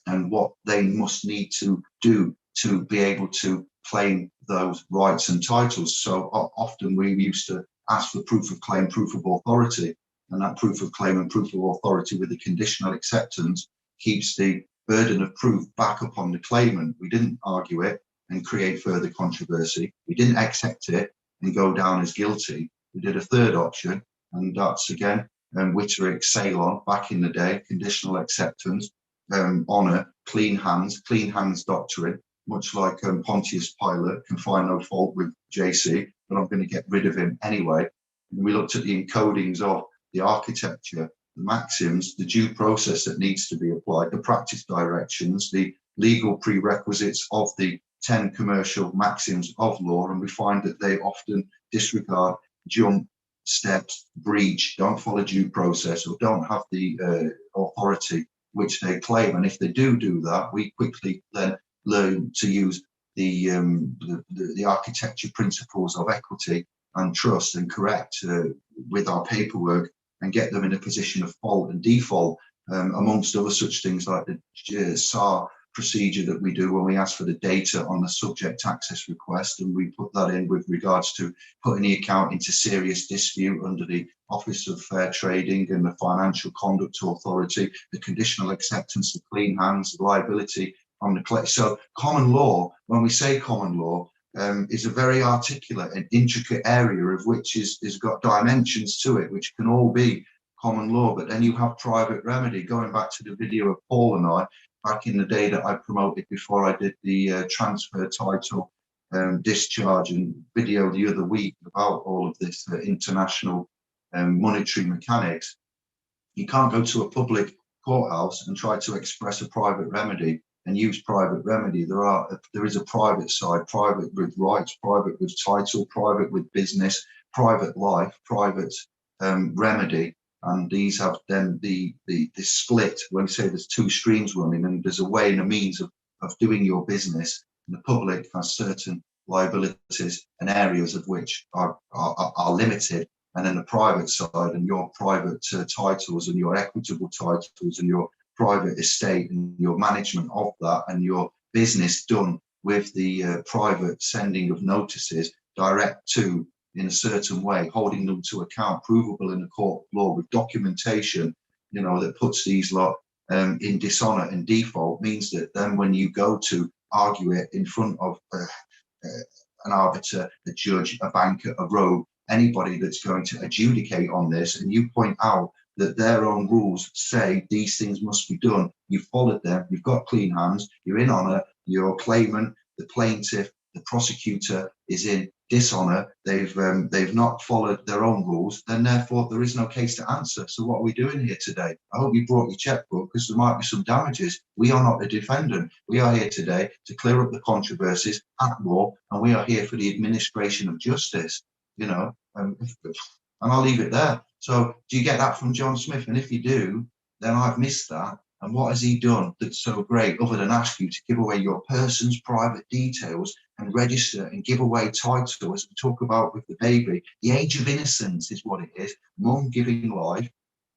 and what they must need to do to be able to claim those rights and titles. So often we used to ask for proof of claim, proof of authority, and that proof of claim and proof of authority with the conditional acceptance keeps the burden of proof back upon the claimant. We didn't argue it and create further controversy. We didn't accept it and go down as guilty. We did a third option, and that's again Witterick, Ceylon, back in the day, conditional acceptance, honour, clean hands doctrine, much like Pontius Pilate can find no fault with JC, but I'm going to get rid of him anyway. And we looked at the encodings of the architecture, the maxims, the due process that needs to be applied, the practice directions, the legal prerequisites of the 10 commercial maxims of law, and we find that they often disregard, jump steps, breach, don't follow due process, or don't have the authority which they claim. And if they do that, we quickly then learn to use the architecture principles of equity and trust and correct with our paperwork and get them in a position of fault and default, amongst other such things like the SAR procedure that we do when we ask for the data on the subject access request, and we put that in with regards to putting the account into serious dispute under the Office of Fair Trading and the Financial Conduct Authority, the conditional acceptance, the clean hands, the liability on the collect. So common law, when we say common law, is a very articulate and intricate area of which is got dimensions to it, which can all be common law. But then you have private remedy. Going back to the video of Paul and I, back in the day that I promoted before I did the transfer title discharge and video the other week about all of this international monetary mechanics, you can't go to a public courthouse and try to express a private remedy and use private remedy. There is a private side, private with rights, private with title, private with business, private life, private remedy. And these have then the split, when we say there's two streams running, and there's a way and a means of doing your business. And the public has certain liabilities and areas of which are limited. And then the private side and your private titles and your equitable titles and your private estate and your management of that and your business done with the private sending of notices direct to, in a certain way, holding them to account, provable in the court of law with documentation, that puts these lot in dishonour and default, means that then when you go to argue it in front of an arbiter, a judge, a banker, a rogue, anybody that's going to adjudicate on this, and you point out that their own rules say these things must be done, you followed them, you've got clean hands, you're in honour, your claimant, the plaintiff, the prosecutor is in dishonour, they've not followed their own rules, then therefore there is no case to answer. So what are we doing here today? I hope you brought your checkbook, because there might be some damages. We are not the defendant. We are here today to clear up the controversies at law, and we are here for the administration of justice, you know, and I'll leave it there. So do you get that from John Smith? And if you do, then I've missed that. And what has he done that's so great, other than ask you to give away your person's private details and register and give away title, as we talk about with the baby? The age of innocence is what it is. Mum giving life,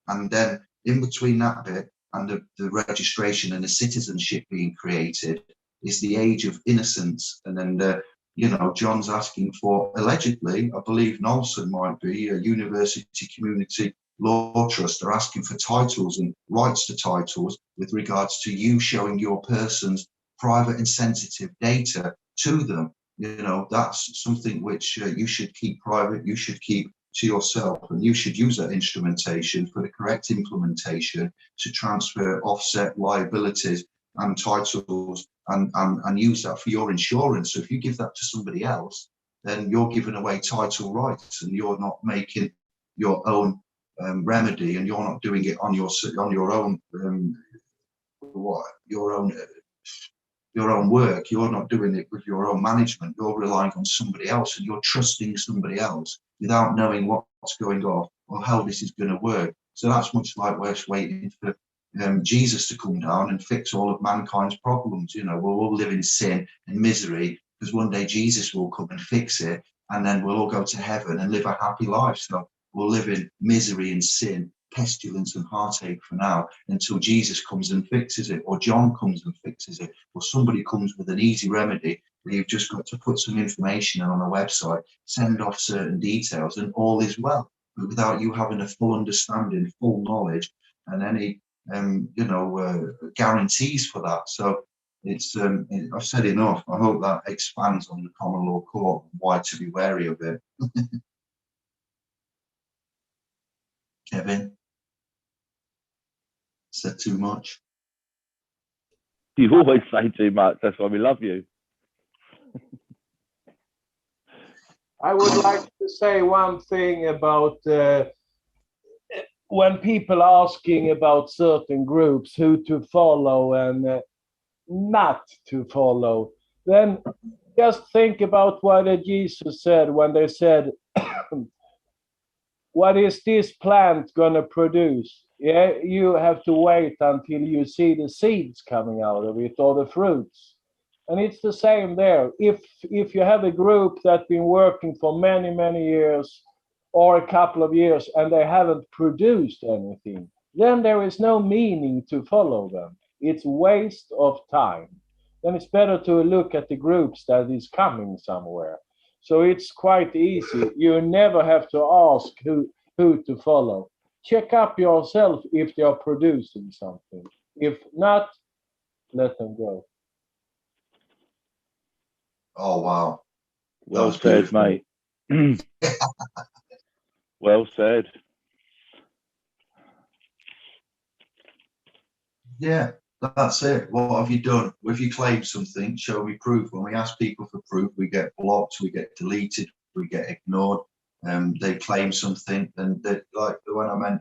and then in between that bit and the registration and the citizenship being created is the age of innocence. And then you know, John's asking for, allegedly, I believe Nolson might be, a university community law trust, are asking for titles and rights to titles with regards to you showing your person's private and sensitive data to them. You know, that's something which you should keep private, you should keep to yourself, and you should use that instrumentation for the correct implementation to transfer, offset liabilities and titles, and use that for your insurance. So if you give that to somebody else, then you're giving away title rights, and you're not making your own remedy, and you're not doing it on your own your own work. You're not doing it with your own management. You're relying on somebody else, and you're trusting somebody else without knowing what's going on or how this is going to work. So that's much like we're waiting for Jesus to come down and fix all of mankind's problems. You know, we'll all live in sin and misery, because one day Jesus will come and fix it, and then we'll all go to heaven and live a happy life. So we'll live in misery and sin, pestilence and heartache for now, until Jesus comes and fixes it, or John comes and fixes it, or somebody comes with an easy remedy where you've just got to put some information on a website, send off certain details, and all is well. But without you having a full understanding, full knowledge, and any you know, guarantees for that. So it's I've said enough. I hope that expands on the common law court, why to be wary of it. Kevin, said too much. You always say too much. That's why we love you. I would like to say one thing about when people are asking about certain groups, who to follow and not to follow, then just think about what Jesus said when they said, what is this plant going to produce? Yeah, you have to wait until you see the seeds coming out of it, or the fruits. And it's the same there. If you have a group that's been working for many years, or a couple of years, and they haven't produced anything, then there is no meaning to follow them. It's waste of time. Then it's better to look at the groups that is coming somewhere. So it's quite easy. You never have to ask who to follow. Check up yourself if they are producing something. If not, let them go. Oh wow. Well said, mate. Well said. Yeah, that's it. What have you done? If you claim something, show me proof. When we ask people for proof, we get blocked, we get deleted, we get ignored. They claim something, and like when I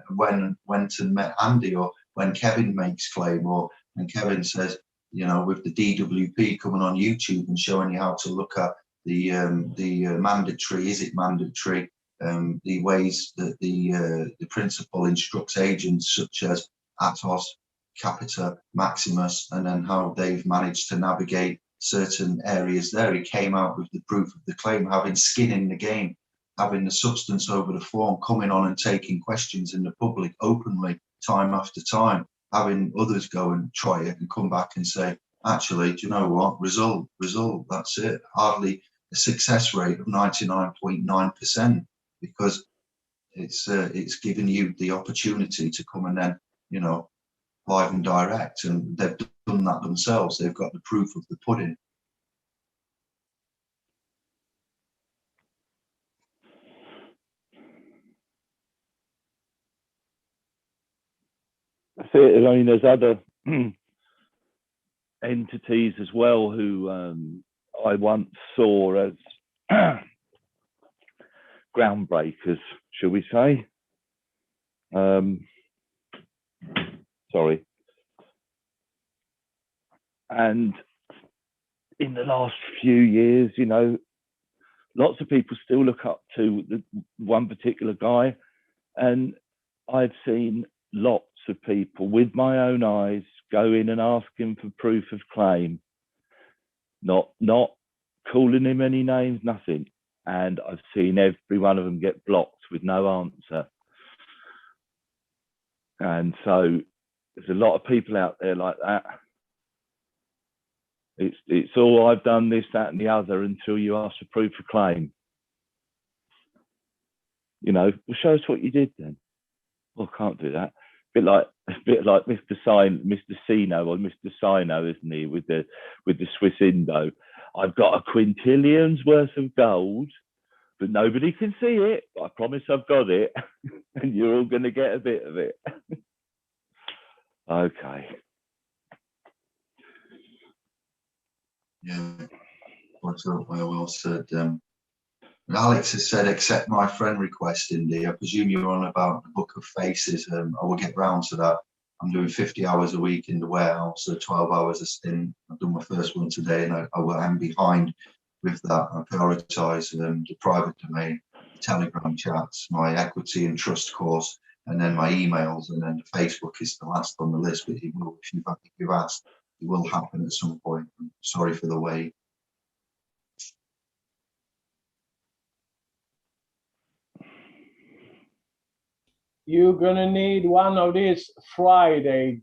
went and met Andy, or when Kevin makes claim, or when Kevin says, you know, with the DWP coming on YouTube and showing you how to look at the mandatory, is it mandatory? The ways that the principal instructs agents such as Atos, Capita, Maximus, and then how they've managed to navigate certain areas there. He came out with the proof of the claim, having skin in the game, having the substance over the form, coming on and taking questions in the public openly, time after time, having others go and try it and come back and say, actually, do you know what? Result, that's it. Hardly a success rate of 99.9%, because it's given you the opportunity to come and then, you know, live and direct, and they've done that themselves. They've got the proof of the pudding. it. I mean, there's other entities as well who I once saw as groundbreakers, shall we say? Sorry. And in the last few years, you know, lots of people still look up to the one particular guy, and I've seen lots of people with my own eyes go in and ask him for proof of claim, not calling him any names, nothing. And I've seen every one of them get blocked with no answer. And so there's a lot of people out there like that. It's all I've done this, that, and the other until you ask for proof of claim. You know, well, show us what you did then. Well, I can't do that. A bit like Mr. Sino or Mr. Sino, isn't he, with the Swiss Indo? I've got a quintillion's worth of gold, but nobody can see it. But I promise I've got it, and you're all going to get a bit of it. Okay. Yeah, well said. Alex has said, accept my friend request, Indy. I presume you're on about the Book of Faces. I will get round to that. I'm doing 50 hours a week in the warehouse, so 12 hours a stint. I've done my first one today, and I am behind with that. I prioritise the private domain, the Telegram chats, my equity and trust course, and then my emails, and then the Facebook is the last on the list. But it will, if you've asked, it will happen at some point. I'm sorry for the wait. You're gonna need one of these Friday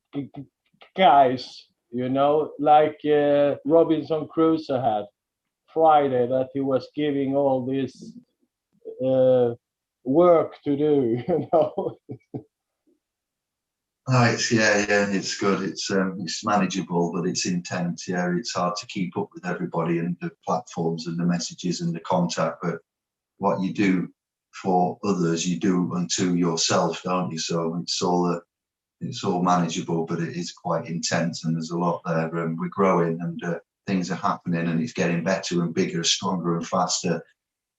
guys, you know, like Robinson Crusoe had Friday, that he was giving all this work to do, you know. No, it's good. It's manageable, but it's intense. Yeah, it's hard to keep up with everybody and the platforms and the messages and the contact. But what you do for others, you do unto yourself, don't you? So it's all manageable, but it is quite intense, and there's a lot there. And we're growing, and things are happening, and it's getting better and bigger, stronger and faster.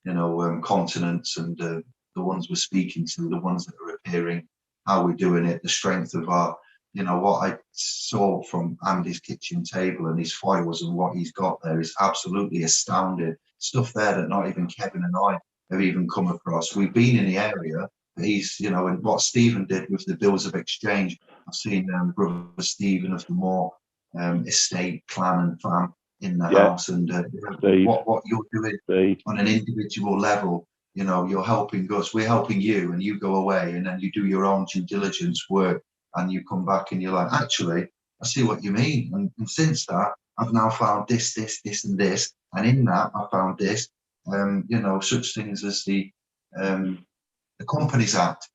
You know, continents and the ones we're speaking to, the ones that are appearing, how we're doing it, the strength of our, you know, what I saw from Andy's kitchen table and his foils and what he's got there is absolutely astounding. Stuff there that not even Kevin and I have even come across. We've been in the area, but he's, you know, and what Stephen did with the bills of exchange. I've seen brother Stephen of the Moore estate, clan and fam in the house, and what you're doing on an individual level. You know, you're helping us, we're helping you, and you go away and then you do your own due diligence work, and you come back and you're like, actually, I see what you mean. And since that, I've now found this, and this, and in that I found this. You know, such things as the Companies Act,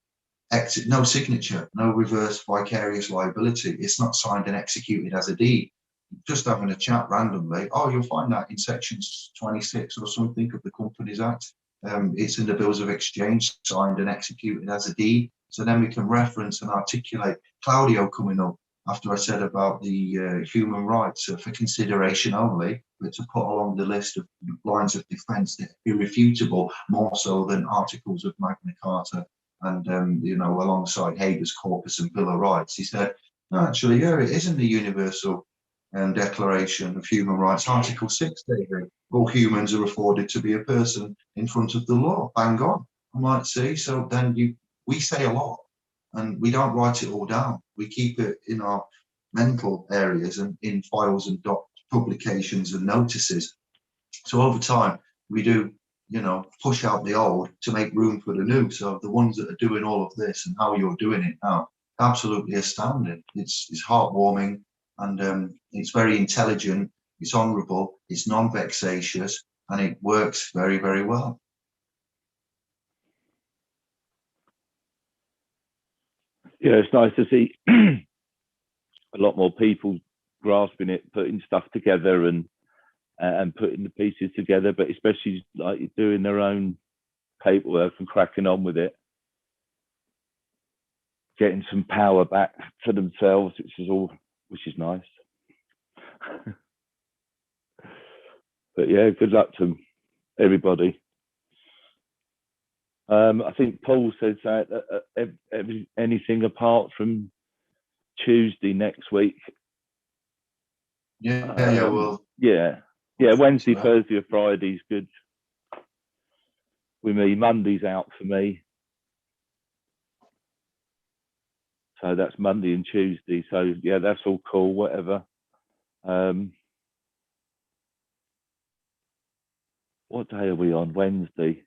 exit, no signature, no reverse vicarious liability. It's not signed and executed as a deed. Just having a chat randomly. Oh, you'll find that in sections 26 or something of the Companies Act. It's in the bills of exchange, signed and executed as a deed. So then we can reference and articulate. Claudio coming up after I said about the human rights for consideration only, but to put along the list of lines of defence that are irrefutable, more so than articles of Magna Carta and, you know, alongside habeas corpus and Bill of Rights. He said, no, actually, yeah, it is in the Universal Declaration of Human Rights, Article 6, David. All humans are afforded to be a person in front of the law. Bang on. I might see. So then we say a lot, and we don't write it all down. We keep it in our mental areas and in files and publications and notices. So over time, we do, you know, push out the old to make room for the new. So the ones that are doing all of this and how you're doing it now, absolutely astounding. It's heartwarming, and it's very intelligent. It's honourable. It's non-vexatious, and it works very, very well. Yeah, it's nice to see a lot more people grasping it, putting stuff together and putting the pieces together, but especially like doing their own paperwork and cracking on with it. getting some power back for themselves, which is nice. But yeah, good luck to everybody. I think Paul says that anything apart from Tuesday next week. Yeah, well. Yeah, Wednesday, Thursday, or Friday's good with me. Monday's out for me. So that's Monday and Tuesday. So yeah, that's all cool, whatever. What day are we on? Wednesday.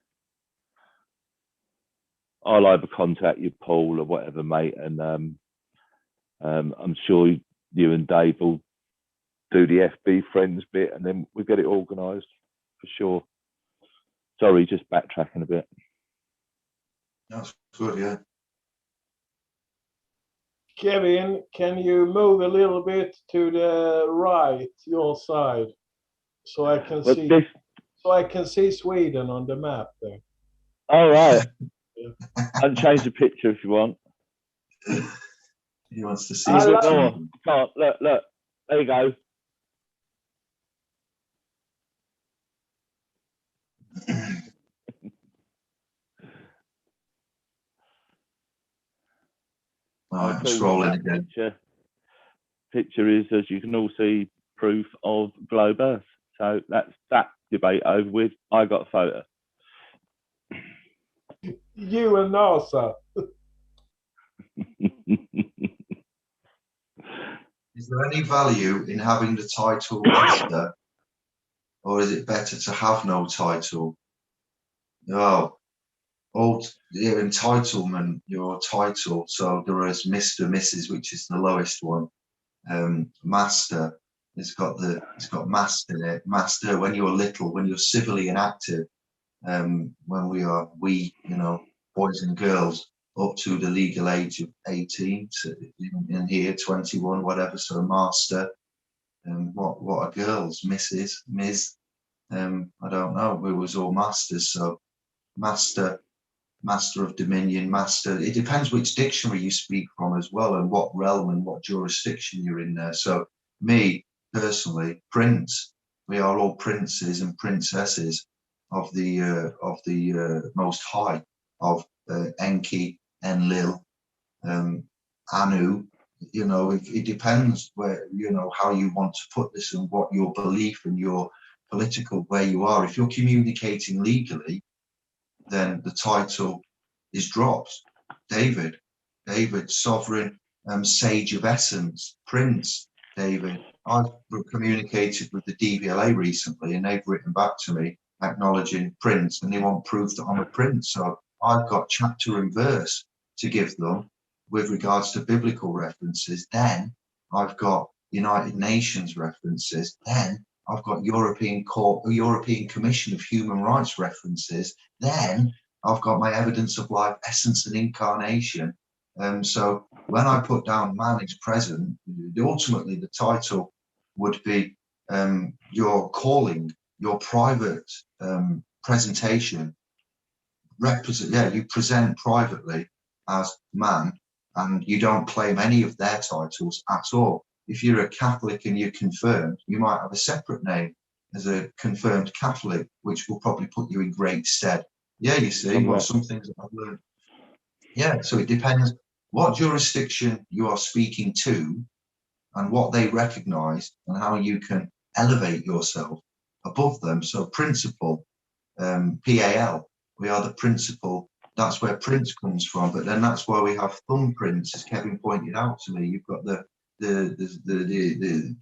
I'll either contact you, Paul, or whatever, mate, and I'm sure you and Dave will do the FB friends bit, and then we get it organised for sure. Sorry, just backtracking a bit. That's good, yeah. Kevin, can you move a little bit to the right, your side, so I can see so I can see Sweden on the map there. All right. And change the picture if you want. He wants to see. Come on, look. There you go. I'm scrolling again. Picture is, as you can all see, proof of globe Earth. So that's that debate over with. I got a photo. You and NASA. Is there any value in having the title master, or is it better to have no title? No. Your entitlement, your title. So there is Mr., Mrs., which is the lowest one. Master. It's got master in it. Master when you're little, when you're civilly inactive. When we, boys and girls up to the legal age of 18, so in here 21, whatever. So master. What are girls? Mrs., Ms. I don't know. We was all masters. So master of dominion, master. It depends which dictionary you speak from as well, and what realm and what jurisdiction you're in there. So me personally, prince. We are all princes and princesses of the Most High, of Enki, Enlil, Anu. It depends where, how you want to put this and what your belief and your political, where you are. If you're communicating legally, then the title is dropped. David, sovereign, sage of essence, prince, David. I've communicated with the DVLA recently, and they've written back to me acknowledging prince, and they want proof that I'm a prince. So I've got chapter and verse to give them with regards to biblical references. Then I've got United Nations references. Then I've got European Commission of Human Rights references. Then I've got my evidence of life, essence, and incarnation. So when I put down man is present, ultimately the title would be your calling, your private presentation. You present privately as man, and you don't claim any of their titles at all. If you're a Catholic and you're confirmed, you might have a separate name as a confirmed Catholic, which will probably put you in great stead. Yeah, you see, some things that I've learned. Yeah, so it depends what jurisdiction you are speaking to and what they recognize and how you can elevate yourself above them. So principle, PAL, we are the principle. That's where prince comes from, but then that's why we have thumbprints, as Kevin pointed out to me. You've got the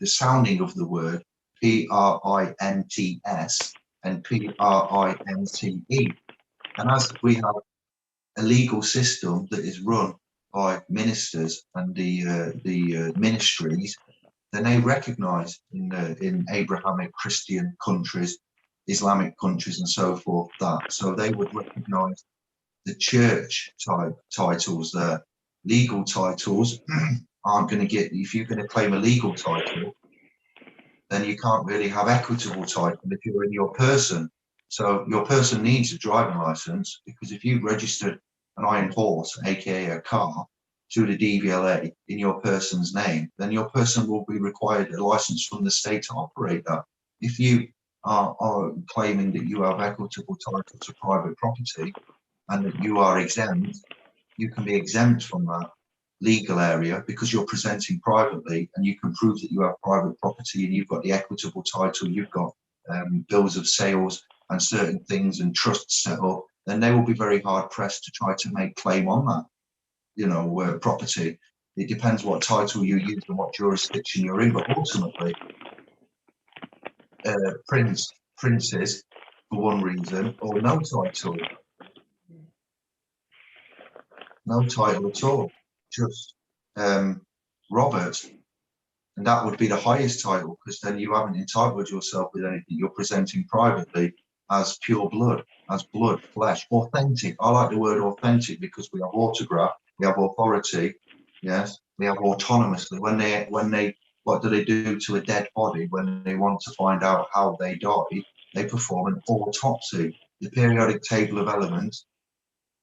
sounding of the word PRINTS and PRINTE. And as we have a legal system that is run by ministers and the ministries, then they recognise in Abrahamic Christian countries, Islamic countries, and so forth that. So they would recognise the church type titles there. Legal titles aren't going to get, if you're going to claim a legal title, then you can't really have equitable title if you're in your person. So your person needs a driving license, because if you've registered an iron horse, aka a car, to the DVLA in your person's name, then your person will be required a license from the state to operate that. If you are claiming that you have equitable title to private property and that you are exempt, you can be exempt from that legal area because you're presenting privately and you can prove that you have private property and you've got the equitable title, you've got bills of sales and certain things and trusts set up, then they will be very hard pressed to try to make claim on that, you know, property. It depends what title you use and what jurisdiction you're in, but ultimately, princes, for one reason, or no title at all, just Robert, and that would be the highest title because then you haven't entitled yourself with anything. You're presenting privately as pure blood, as blood, flesh, authentic. I like the word authentic because we have autograph, we have authority, yes, we have autonomously. When they, what do they do to a dead body when they want to find out how they died? They perform an autopsy. The periodic table of elements,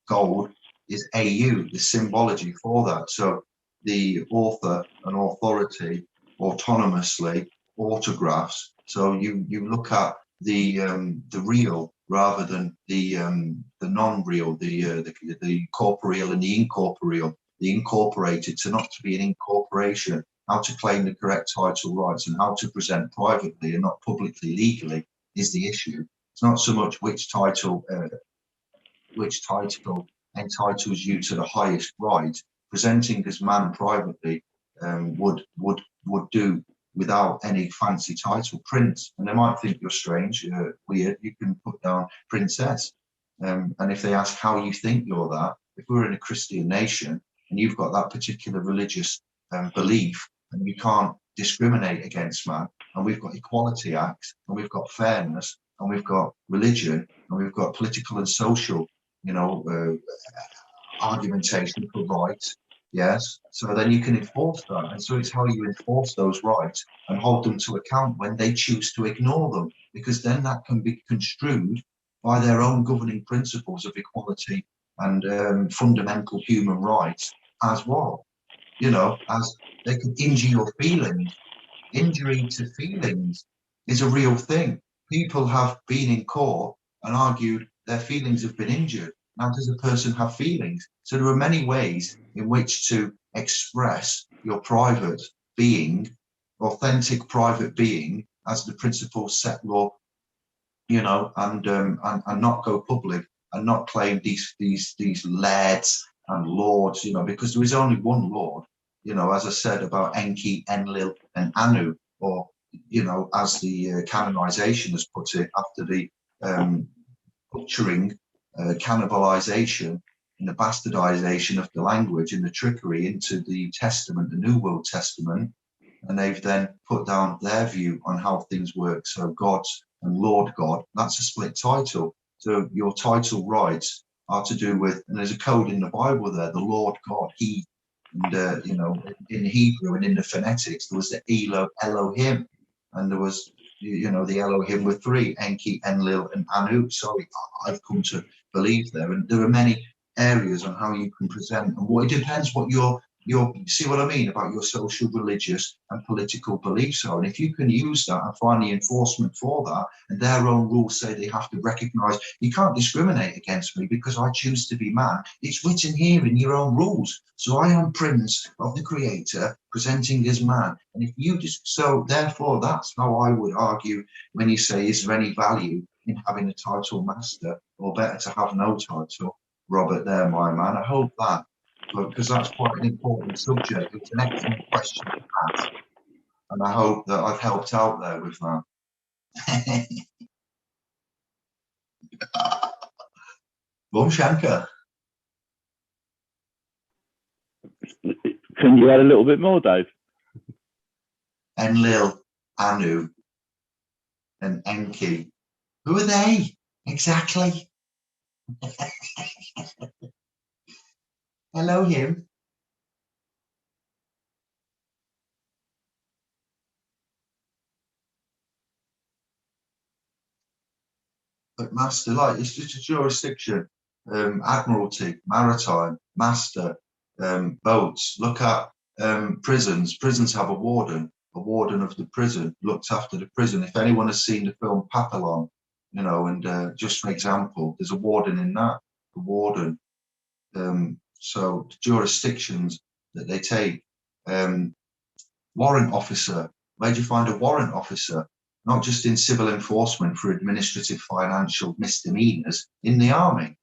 gold, is AU, the symbology for that. So the author and authority autonomously autographs. So you look at the real rather than the non-real, the corporeal and the incorporeal, the incorporated, so not to be an incorporation, how to claim the correct title rights and how to present privately and not publicly legally is the issue. It's not so much which title entitles you to the highest right. Presenting as man privately would do without any fancy title. Prince, and they might think you're strange, weird. You can put down princess, and if they ask how you think you're that, if we're in a Christian nation and you've got that particular religious belief, and you can't discriminate against man, and we've got equality acts, and we've got fairness, and we've got religion, and we've got political and social, you know, argumentation for rights, yes, so then you can enforce that. And so it's how you enforce those rights and hold them to account when they choose to ignore them, because then that can be construed by their own governing principles of equality and fundamental human rights as well. You know, as they could injure your feelings. Injury to feelings is a real thing. People have been in court and argued their feelings have been injured. Now, does a person have feelings? So there are many ways in which to express your private being, authentic private being, as the principles set law, you know, and not go public and not claim these lairds and lords, you know, because there is only one Lord, you know, as I said about Enki, Enlil, and Anu, or, you know, as the canonization has put it after the butchering, cannibalization, and the bastardization of the language and the trickery into the Testament, the New World Testament, and they've then put down their view on how things work. So God's and Lord God, that's a split title. So your title rights are to do with, and there's a code in the Bible there, the Lord God, He, and you know, in Hebrew and in the phonetics, there was the Elohim, and there was, you know, the Elohim were three, Enki, Enlil, and Anu. Sorry, I've come to believe there. And there are many areas on how you can present, and what it depends what your see what I mean about your social, religious, and political beliefs are. And if you can use that and find the enforcement for that, and their own rules say they have to recognize, you can't discriminate against me because I choose to be man. It's written here in your own rules. So I am Prince of the Creator, presenting as man. And if you just, so therefore, that's how I would argue when you say, is there any value in having a title master, or better to have no title? Robert, there, my man. I hope that, because that's quite an important subject. It's an excellent question to ask, and I hope that I've helped out there with that. Boom Shankar. Can you add a little bit more, Dave? Enlil, Anu, and Enki. Who are they exactly? Elohim. But master, like, it's just a jurisdiction, admiralty, maritime, master, boats. Look at prisons. Prisons have a warden. A warden of the prison looks after the prison. If anyone has seen the film Papillon, you know, and just for example, there's a warden in that. A warden. So the jurisdictions that they take. Warrant officer. Where do you find a warrant officer? Not just in civil enforcement for administrative financial misdemeanors, in the army.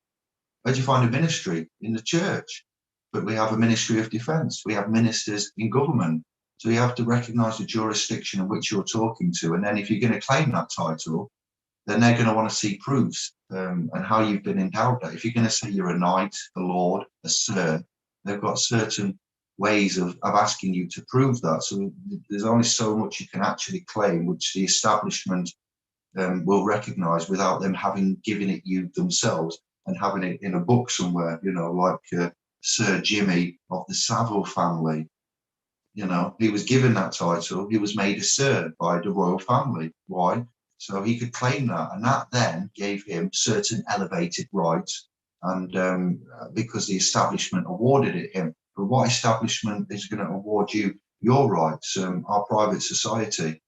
Where do you find a ministry? In the church. But we have a ministry of defence. We have ministers in government. So you have to recognise the jurisdiction in which you're talking to. And then if you're going to claim that title, then they're going to want to see proofs and how you've been endowed that. If you're going to say you're a knight, a lord, a sir, they've got certain ways of asking you to prove that. So there's only so much you can actually claim, which the establishment will recognise without them having given it you themselves and having it in a book somewhere, you know, like Sir Jimmy of the Savile family. You know, he was given that title. He was made a Sir by the royal family. Why? So he could claim that. And that then gave him certain elevated rights. And because the establishment awarded it him. But what establishment is going to award you your rights? Our private society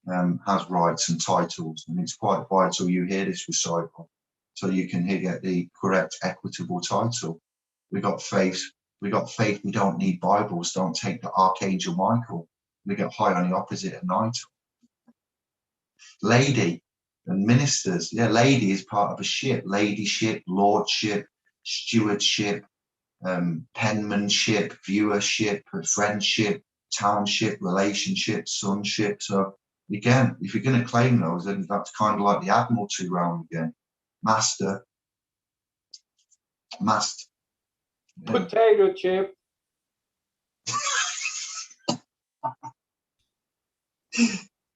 has rights and titles. And it's quite vital you hear this recital so you can get the correct equitable title. We got faith. We got faith. We don't need Bibles. Don't take the Archangel Michael. We get high on the opposite at night. Lady and ministers. Yeah, lady is part of a ship. Ladyship, lordship, stewardship, penmanship, viewership, friendship, township, relationship, sonship. So again, if you're going to claim those, then that's kind of like the Admiralty round again. Master. Yeah. Potato chip.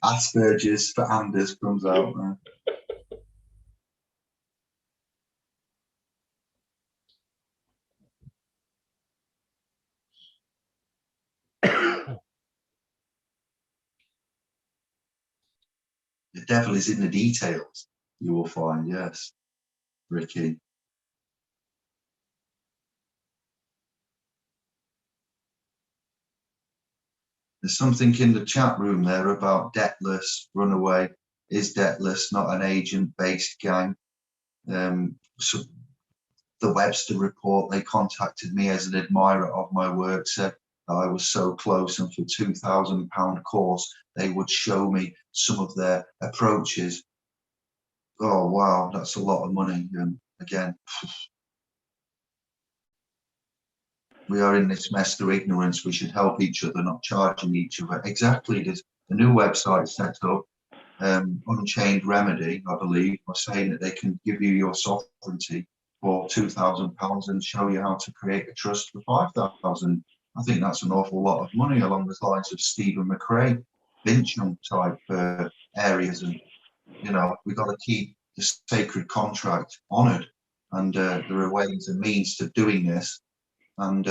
Asperger's for Anders comes out there. The devil is in the details, you will find, yes, Ricky. There's something in the chat room there about Debtless, Runaway, is Debtless not an agent-based gang? So the Webster report, they contacted me as an admirer of my work, said that I was so close, and for £2,000 course, they would show me some of their approaches. Oh, wow, that's a lot of money. Again, we are in this mess through ignorance. We should help each other, not charging each other. Exactly. There's a new website set up, Unchained Remedy, I believe, are saying that they can give you your sovereignty for £2,000 and show you how to create a trust for 5,000. I think that's an awful lot of money along the lines of Stephen McRae, Bincham type areas. And, you know, we've got to keep the sacred contract honoured. And there are ways and means to doing this. And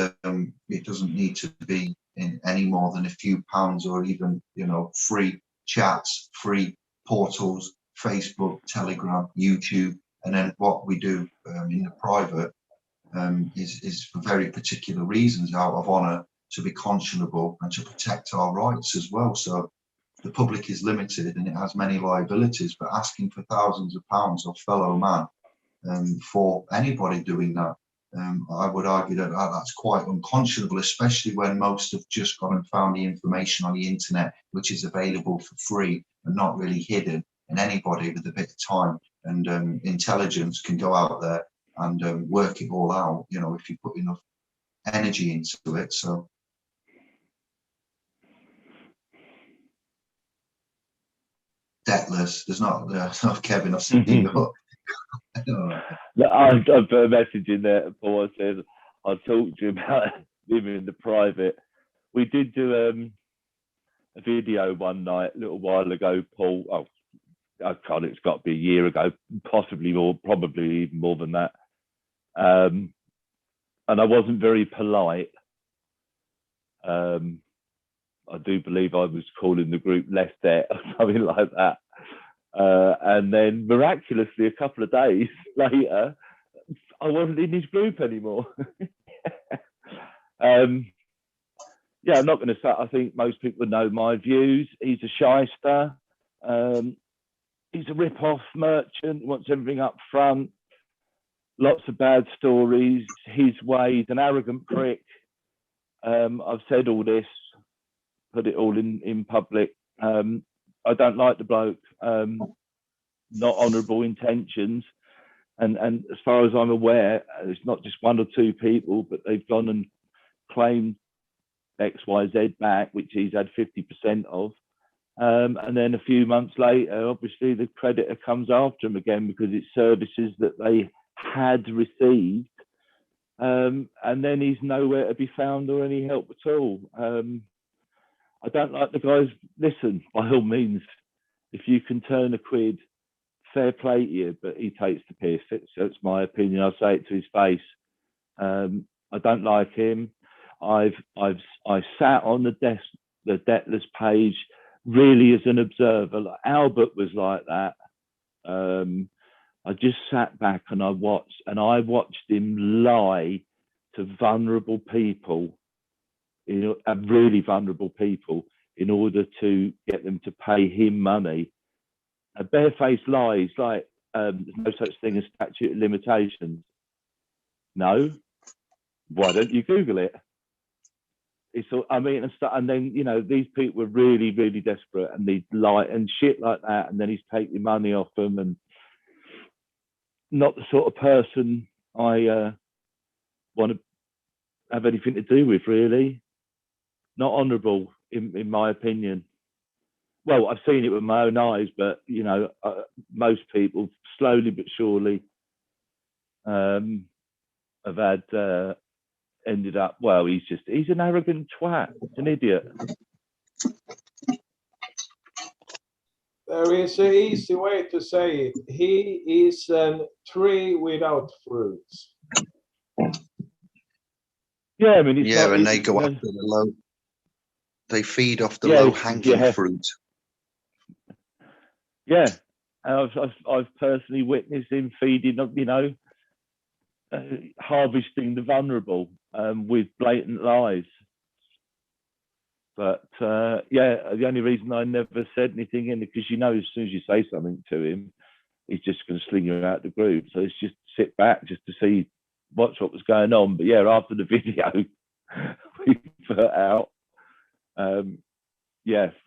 it doesn't need to be in any more than a few pounds, or even, you know, free chats, free portals, Facebook, Telegram, YouTube. And then what we do in the private is for very particular reasons, out of honour, to be conscionable and to protect our rights as well. So the public is limited and it has many liabilities, but asking for thousands of pounds of fellow man for anybody doing that, I would argue that that's quite unconscionable, especially when most have just gone and found the information on the internet, which is available for free and not really hidden. And anybody with a bit of time and intelligence can go out there and work it all out, you know, if you put enough energy into it. So Debtless, there's not Kevin, I've seen you. I put a message in there. Paul says I'll talk to you about living in the private. We did do a video one night a little while ago, Paul. Oh, I can't. It's got to be a year ago, possibly more, probably even more than that. And I wasn't very polite. I do believe I was calling the group less debt or something like that. And then miraculously, a couple of days later, I wasn't in his group anymore. Yeah, I'm not going to say. I think most people know my views. He's a shyster. He's a rip-off merchant. Wants everything up front. Lots of bad stories. His way. He's an arrogant prick. I've said all this. Put it all in public. I don't like the bloke. Not honourable intentions. And as far as I'm aware, it's not just one or two people, but they've gone and claimed XYZ back, which he's had 50% of. And then a few months later, obviously the creditor comes after him again because it's services that they had received. And then he's nowhere to be found or any help at all. I don't like the guys. Listen, by all means, if you can turn a quid, fair play to you, but he takes the piss. It's my opinion. I'll say it to his face. I don't like him. I sat on the debtless page really as an observer. Like Albert was like that. I just sat back and I watched him lie to vulnerable people, really vulnerable people, in order to get them to pay him money. A barefaced lie is like there's no such thing as statute of limitations. No, why don't you Google it? It's all, I mean, and then these people were really, really desperate, and they'd lie and shit like that, and then he's taking money off them, and not the sort of person I want to have anything to do with, really. Not honourable, in my opinion. Well, I've seen it with my own eyes, but most people slowly but surely have had ended up. Well, he's an arrogant twat. He's an idiot. There is an easy way to say it. He is a tree without fruits. Yeah, I mean, and they go after the low. They feed off the low-hanging fruit. Yeah, and I've personally witnessed him feeding, harvesting the vulnerable with blatant lies. But the only reason I never said anything in it, because as soon as you say something to him, he's just going to sling you out the group. So it's just sit back just to see what was going on. But yeah, after the video we put out, a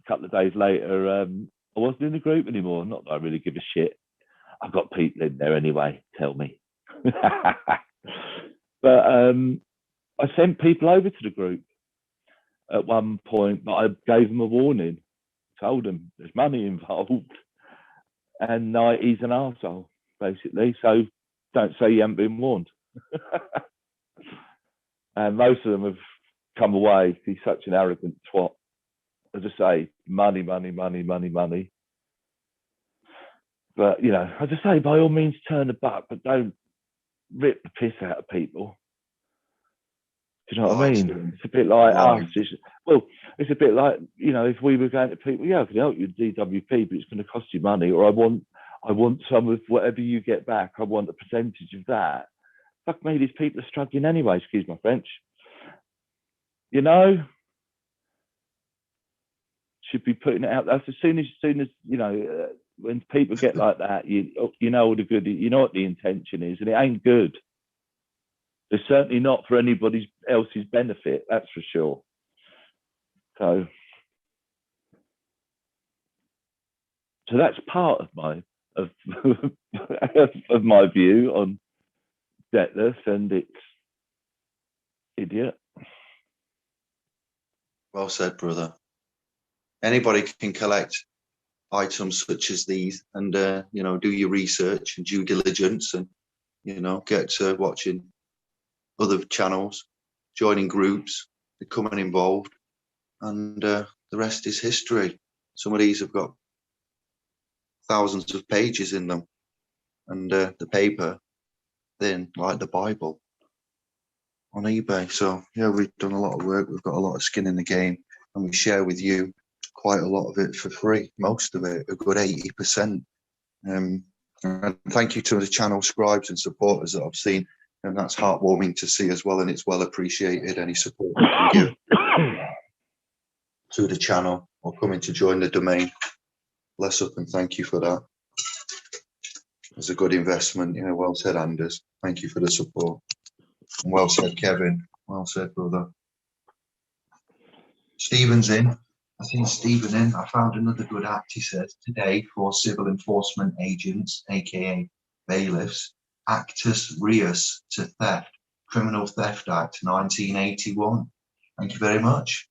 couple of days later, I wasn't in the group anymore. Not that I really give a shit. I've got people in there anyway. Tell me. But I sent people over to the group at one point, but I gave them a warning. Told them there's money involved, and he's an arsehole, basically. So don't say you haven't been warned. And most of them have come away. He's such an arrogant twat. As I say, money. But, as I say, by all means, turn the buck, but don't rip the piss out of people. Do you know what I mean? It's a bit like us. It's a bit like, if we were going to people, I can help you with DWP, but it's going to cost you money, or I want some of whatever you get back. I want a percentage of that. Fuck me, these people are struggling anyway, excuse my French. Should be putting it out. That's as soon as when people get like that, all the good, what the intention is, and it ain't good. It's certainly not for anybody else's benefit, that's for sure. So that's part of my of my view on Debtless and its idiot. Well said, brother. Anybody can collect items such as these and, do your research and due diligence and, get to watching other channels, joining groups, becoming involved, and the rest is history. Some of these have got thousands of pages in them, and the paper thin like the Bible on eBay. So, we've done a lot of work. We've got a lot of skin in the game, and we share with you quite a lot of it for free, most of it, a good 80%. And thank you to the channel scribes and supporters that I've seen And that's heartwarming to see as well, and it's well appreciated, any support you can give to the channel or coming to join the domain. Bless up and thank you for that. It's a good investment. Yeah, well said, Anders. Thank you for the support. And well said, Kevin. Well said, brother. Stephen's in. I seen Stephen in. I found another good act, he said, today for civil enforcement agents, aka bailiffs, actus reus to theft, Criminal Theft Act 1981. Thank you very much.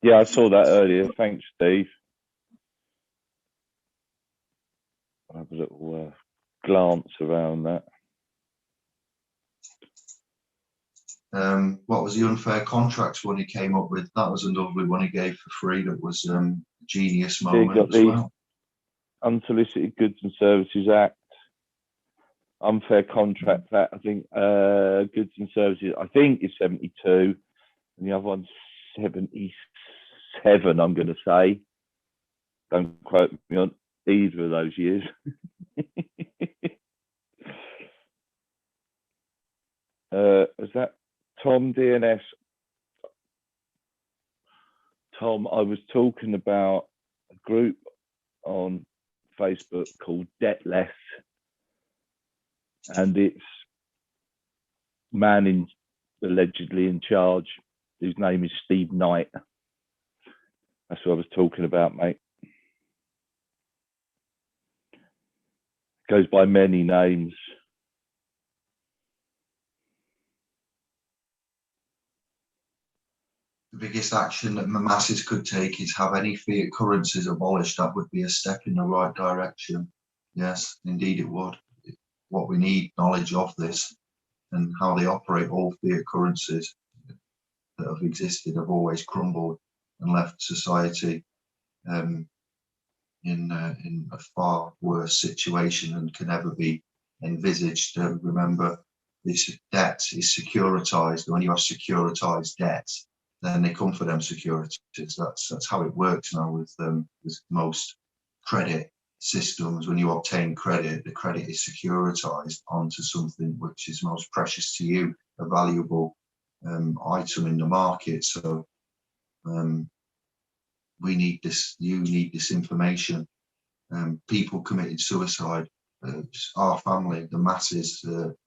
Yeah, I saw that earlier. Thanks, Steve. I'll have a little glance around that. What was the unfair contracts one he came up with? That was a lovely one he gave for free. That was a genius moment got as the well. Unsolicited Goods and Services Act, Unfair Contract Act, I think, Goods and Services, I think is 72, and the other one's 77, I'm going to say. Don't quote me on either of those years. Is that Tom DNS? Tom, I was talking about a group on Facebook called Debtless, and it's man allegedly in charge, whose name is Steve Knight. That's what I was talking about, mate. Goes by many names. The biggest action that the masses could take is have any fiat currencies abolished. That would be a step in the right direction. Yes, indeed it would. What we need knowledge of this and how they operate. All fiat currencies that have existed have always crumbled and left society in a far worse situation and can never be envisaged. Remember, this debt is securitized. When you have securitized debt, then they come for them securities. That's how it works now with most credit systems. When you obtain credit, the credit is securitized onto something which is most precious to you, a valuable item in the market. So we need this. You need this information. People committed suicide. Our family, the masses,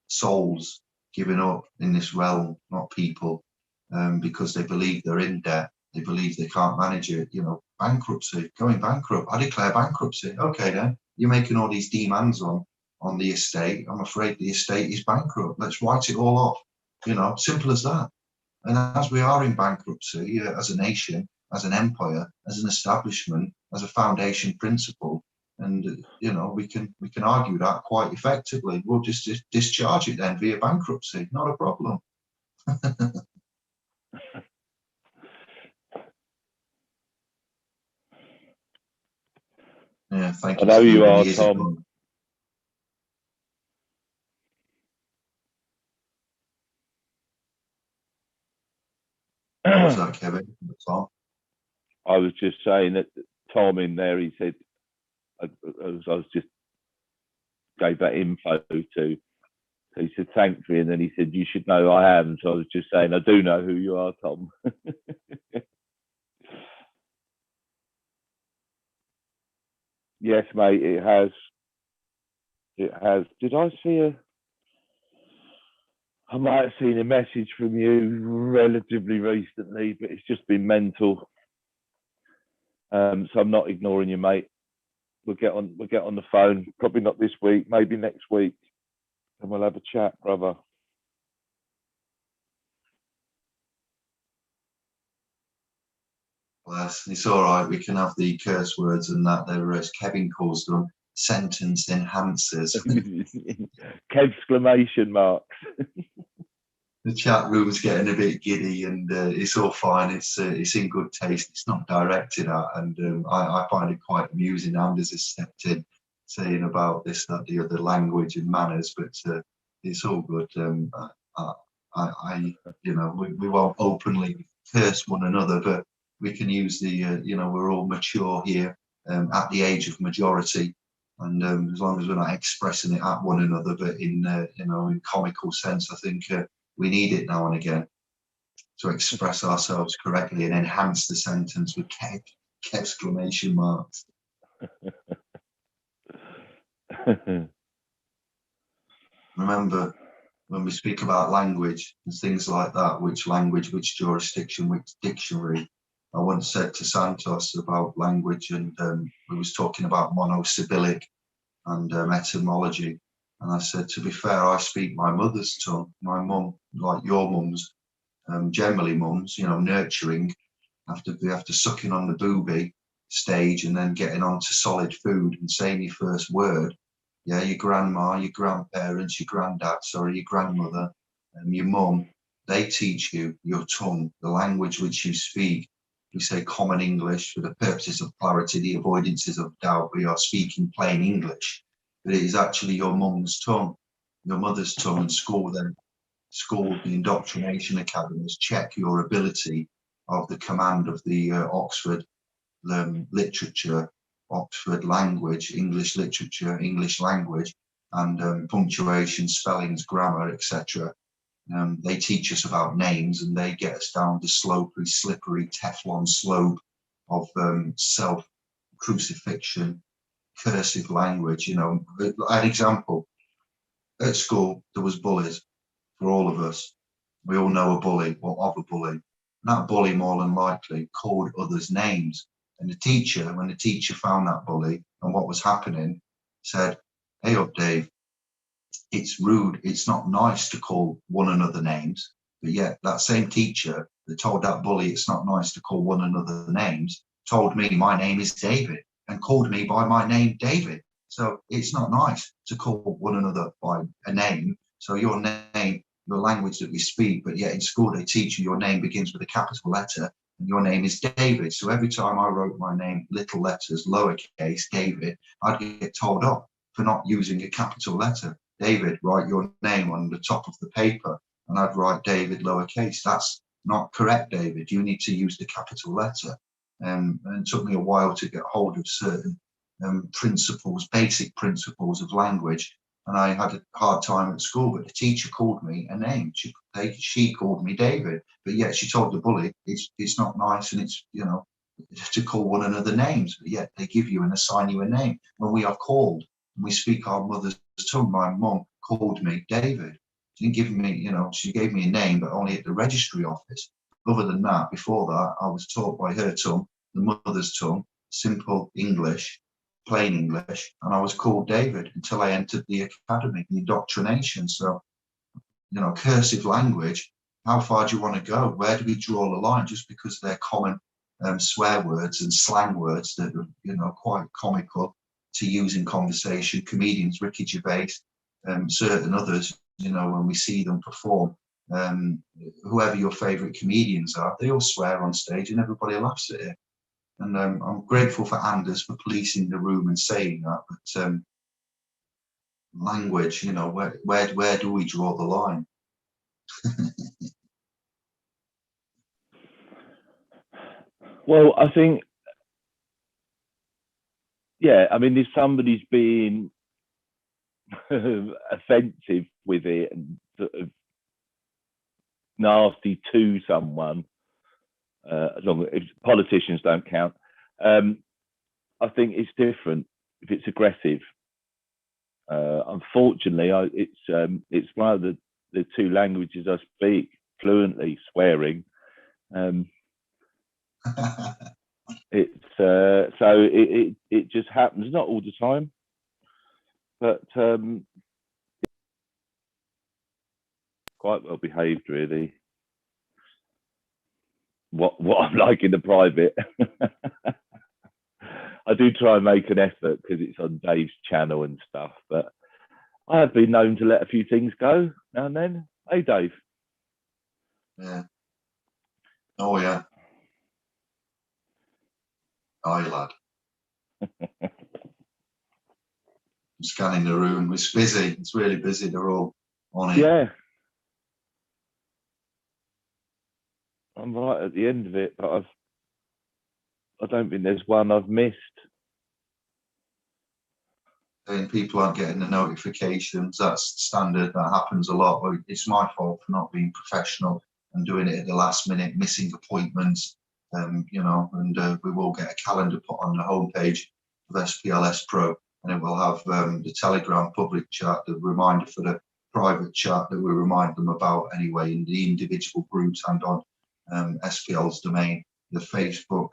souls giving up in this realm, not people. Because they believe they're in debt, they believe they can't manage it. You know, bankruptcy, going bankrupt. I declare bankruptcy. Okay, then you're making all these demands on the estate. I'm afraid the estate is bankrupt. Let's write it all off. You know, simple as that. And as we are in bankruptcy, as a nation, as an empire, as an establishment, as a foundation principle, and you know, we can argue that quite effectively. We'll just discharge it then via bankruptcy. Not a problem. Yeah, thank you. I know you are, Years Tom. ago. What was that, Kevin? Tom? I was just saying that Tom in there, he said, I was just gave that info to. So he said, thank you. And then he said, you should know I am. So I was just saying, I do know who you are, Tom. Yes, mate, it has. It has. Did I see I might have seen a message from you relatively recently, but it's just been mental. So I'm not ignoring you, mate. We'll get on the phone. Probably not this week, maybe next week, and we'll have a chat, brother. Bless. It's all right. We can have the curse words and that. There, as Kevin calls them, sentence enhancers. Exclamation marks. The chat room's getting a bit giddy, and it's all fine. It's in good taste. It's not directed at, and I find it quite amusing. Anders has stepped in, saying about this, that, the other, language and manners, but it's all good. You know, we won't openly curse one another, but we can use the, you know, we're all mature here, at the age of majority, And as long as we're not expressing it at one another, but in in comical sense, I think we need it now and again to express ourselves correctly and enhance the sentence with exclamation marks. Remember, when we speak about language and things like that, which language, which jurisdiction, which dictionary, I once said to Santos about language, and we was talking about monosyllabic and etymology. And I said, to be fair, I speak my mother's tongue. My mum, like your mums, generally mums, nurturing, after sucking on the booby stage and then getting on to solid food and saying your first word. Yeah, your grandma, your grandparents, your granddad, sorry, your grandmother, your mum, they teach you your tongue, the language which you speak. We say common English for the purposes of clarity, the avoidances of doubt. We are speaking plain English, but it is actually your mum's tongue, your mother's tongue. In school, then school, the indoctrination academies check your ability of the command of the Oxford literature, Oxford language, English literature, English language, and punctuation, spellings, grammar, etc. They teach us about names, and they get us down the slippery Teflon slope of self-crucifixion, cursive language. An example, at school, there was bullies for all of us. We all know a bully or of a bully. And that bully, more than likely, called others names. And the teacher, when the teacher found that bully and what was happening, said, "Hey up, Dave, it's rude. It's not nice to call one another names." But yet that same teacher that told that bully it's not nice to call one another names told me my name is David and called me by my name, David. So it's not nice to call one another by a name. So your name, your language that we speak, but yet in school they teach you your name begins with a capital letter and your name is David. So every time I wrote my name, little letters, lowercase, David, I'd get told off for not using a capital letter. David, write your name on the top of the paper. And I'd write David lowercase. That's not correct, David. You need to use the capital letter. And it took me a while to get hold of certain principles, basic principles of language. And I had a hard time at school, but the teacher called me a name. She called me David, but yet she told the bully it's not nice and it's, to call one another names, but yet they give you and assign you a name. When we are called, we speak our mother's tongue. My mum called me David. She didn't give me, she gave me a name, but only at the registry office. Other than that, before that, I was taught by her tongue, the mother's tongue, simple English, plain English, and I was called David until I entered the academy, the indoctrination. So, cursive language, how far do you want to go? Where do we draw the line? Just because they're common swear words and slang words that are, quite comical to use in conversation. Comedians, Ricky Gervais, certain others, when we see them perform, whoever your favorite comedians are, they all swear on stage and everybody laughs at it. And I'm grateful for Anders for policing the room and saying that. But language, where do we draw the line? Well, I think, if somebody's being offensive with it and sort of nasty to someone, as long as politicians don't count, I think it's different if it's aggressive. Unfortunately, it's one of the two languages I speak fluently, swearing. It's so it just happens, not all the time, but quite well behaved, really. What I'm like in the private. I do try and make an effort because it's on Dave's channel and stuff, but I have been known to let a few things go now and then. Hey, Dave. Yeah. Oh, yeah. Aye, lad. I'm scanning the room. It's busy. It's really busy. They're all on it. Yeah. I'm right at the end of it, but I don't think there's one I've missed. and people aren't getting the notifications. That's standard. That happens a lot. But it's my fault for not being professional and doing it at the last minute, missing appointments. You know, and we will get a calendar put on the homepage of SPLS Pro, and it will have the Telegram public chat, the reminder for the private chat that we remind them about anyway in the individual groups and on SPL's domain. The Facebook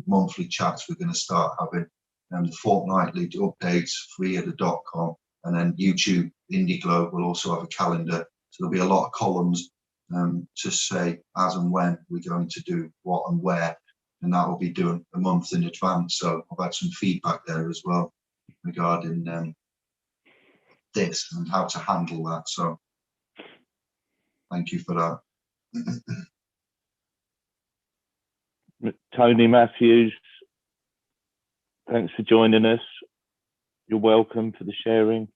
monthly chats we're going to start having, the fortnightly updates via the .com, and then YouTube Indi Glow will also have a calendar. So there'll be a lot of columns to say as and when we're going to do what and where, and that will be done a month in advance. So I've had some feedback there as well regarding this and how to handle that. So thank you for that. Tony Matthews, thanks for joining us. You're welcome for the sharing.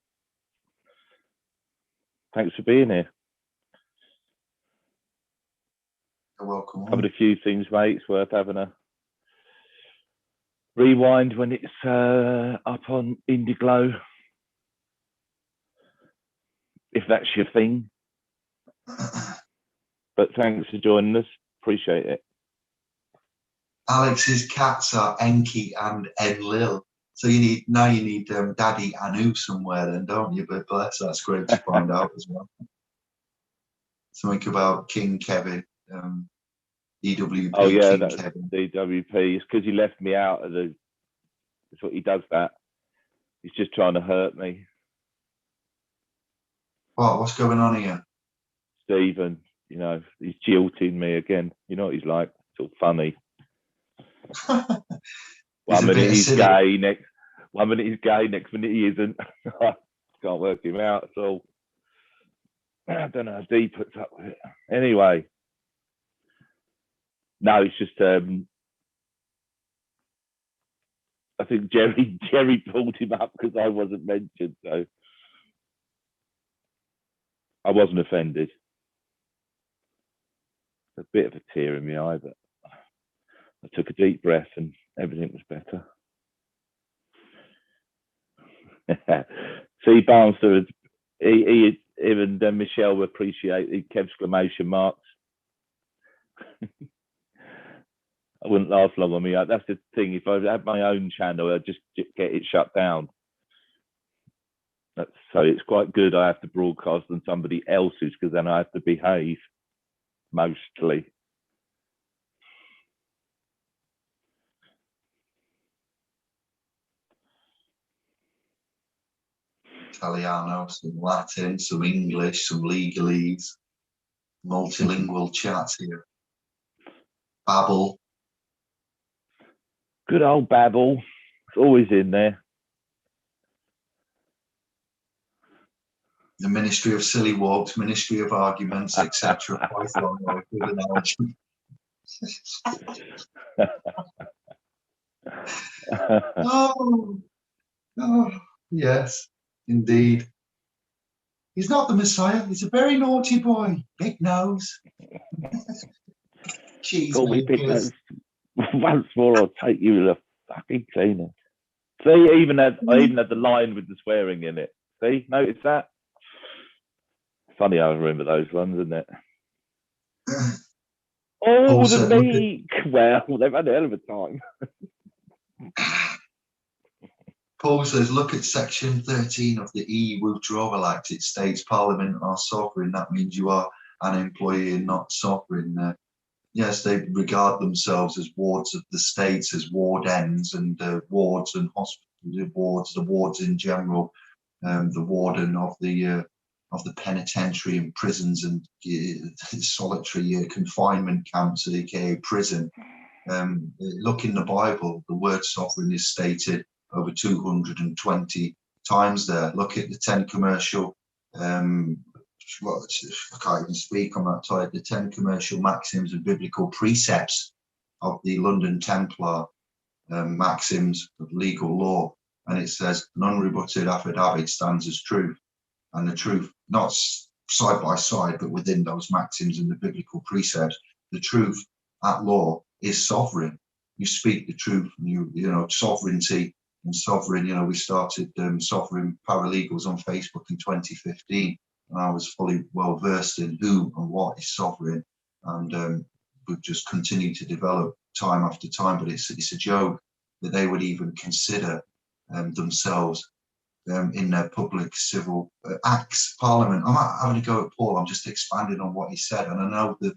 Thanks for being here. You're welcome. Covered a few things, mate. It's worth having a rewind when it's up on Indi Glow, if that's your thing. But thanks for joining us. Appreciate it. Alex's cats are Enki and Enlil. So you need Daddy Anu somewhere then, don't you? But that's great to find out as well. Something about King Kevin, EWP. Oh yeah, King that's Kevin. DWP. It's because he left me out of the. That's what he does. That he's just trying to hurt me. What's going on here? Stephen, you know, he's jilting me again. You know what he's like. It's all funny. One minute he's gay, next minute he isn't. Can't work him out at all. I don't know how D puts up with it. Anyway, no, it's just I think Jerry pulled him up because I wasn't mentioned, so I wasn't offended. A bit of a tear in my eye, but I took a deep breath and everything was better. See, Barnster, he even Michelle appreciate the exclamation marks. I wouldn't last long on me. That's the thing. If I had my own channel, I'd just get it shut down. So it's quite good I have to broadcast on somebody else's, because then I have to behave mostly. Italiano, some Latin, some English, some legalese, multilingual chats here. Babble. Good old babble. It's always in there. The Ministry of Silly Walks, Ministry of Arguments, etc. Oh, yes, indeed. He's not the Messiah. He's a very naughty boy. Big nose. Call me big nose. Once more, I'll take you to the fucking cleaner. See, I even had the line with the swearing in it. See, notice that? Funny, I remember those ones, isn't it? Oh, Also, the meek. Well, they've had a hell of a time. Paul says, look at section 13 of the EU Withdrawal Act. It states Parliament are sovereign. That means you are an employee and not sovereign. Yes, they regard themselves as wards of the states, as wardens, and wards and hospital wards, the wards in general, the warden of the penitentiary and prisons and solitary confinement camps, aka prison. Look in the Bible, the word sovereign is stated over 220 times there. Look at the 10 commercial, I can't even speak, I'm not tired, the 10 commercial maxims and biblical precepts of the London Templar maxims of legal law. And it says, an unrebutted affidavit stands as truth. And the truth, not side by side, but within those maxims and the biblical precepts, the truth at law is sovereign. You speak the truth, and you know, sovereignty And sovereign, you know, we started sovereign paralegals on Facebook in 2015, and I was fully well versed in who and what is sovereign, and we've just continued to develop time after time. But it's a joke that they would even consider themselves in their public civil acts, Parliament. I'm not having a go at Paul. I'm just expanding on what he said, and I know the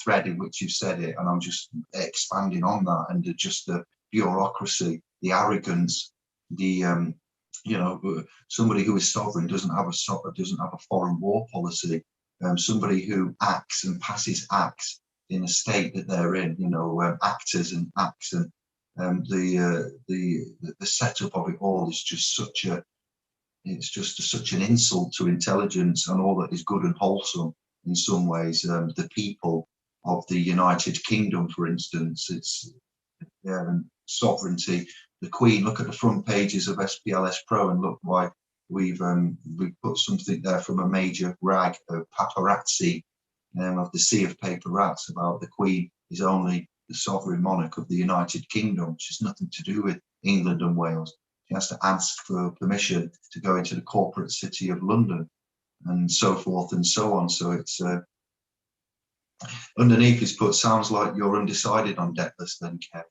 thread in which you've said it, and I'm just expanding on that, and just the bureaucracy, the arrogance, the you know, somebody who is sovereign doesn't have a foreign war policy. Somebody who acts and passes acts in a state that they're in, you know, actors and acts, and the setup of it all is just such an insult to intelligence and all that is good and wholesome in some ways. The people of the United Kingdom, for instance, it's and sovereignty. The Queen, look at the front pages of SPLS Pro and look why we've put something there from a major rag of paparazzi of the Sea of Paper Rats about the Queen is only the sovereign monarch of the United Kingdom, which has nothing to do with England and Wales. She has to ask for permission to go into the corporate city of London, and so forth and so on. So it's underneath is put, sounds like you're undecided on debtless then, Kev.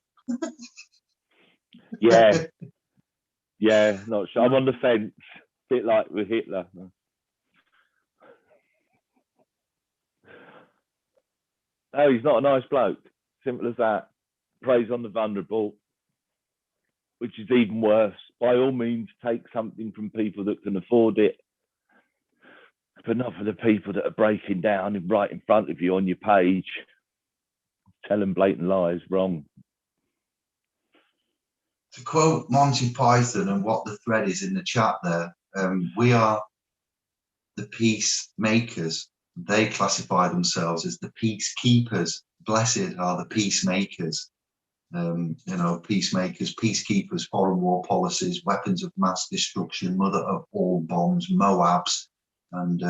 Yeah, not sure. I'm on the fence, a bit like with Hitler. No, he's not a nice bloke. Simple as that. Preys on the vulnerable, which is even worse. By all means, take something from people that can afford it, but not for the people that are breaking down right in front of you on your page, telling blatant lies. Wrong. To quote Monty Python and what the thread is in the chat there, we are the peacemakers. They classify themselves as the peacekeepers. Blessed are the peacemakers. You know, peacemakers, peacekeepers, foreign war policies, weapons of mass destruction, mother of all bombs, Moabs, and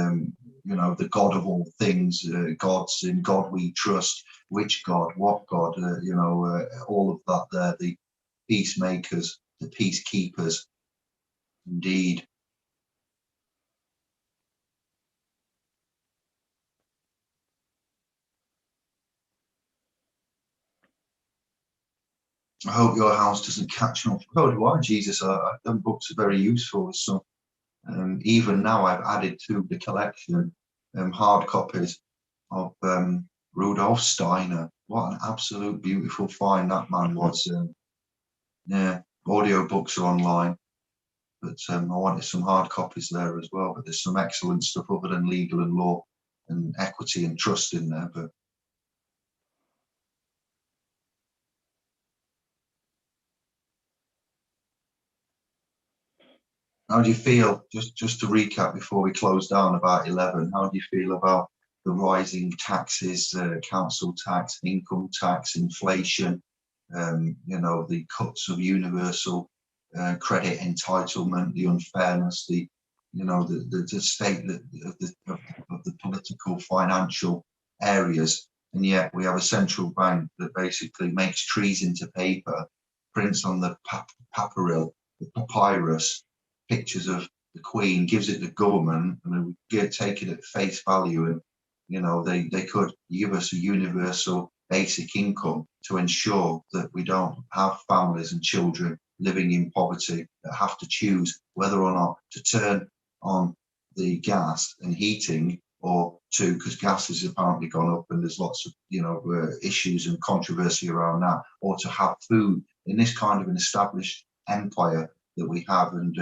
you know, the God of all things, gods, in God we trust, which God, what God, you know, all of that there, the peacemakers, the peacekeepers, indeed. I hope your house doesn't catch on. Oh, do I, Jesus? Them books are very useful. So even now I've added to the collection hard copies of Rudolf Steiner. What an absolute beautiful find that man was. Yeah, audio books are online, but I wanted some hard copies there as well. But there's some excellent stuff other than legal and law and equity and trust in there. But how do you feel, just to recap before we close down, about 11, how do you feel about the rising taxes, council tax, income tax, inflation, you know, the cuts of universal credit entitlement, the unfairness, the, you know, the state of the political, financial areas, and yet we have a central bank that basically makes trees into paper, prints on the papyrus, pictures of the Queen, gives it the government, and we take it at face value. And you know, they could give us a universal basic income to ensure that we don't have families and children living in poverty that have to choose whether or not to turn on the gas and heating, or to, because gas has apparently gone up and there's lots of, you know, issues and controversy around that, or to have food in this kind of an established empire that we have, and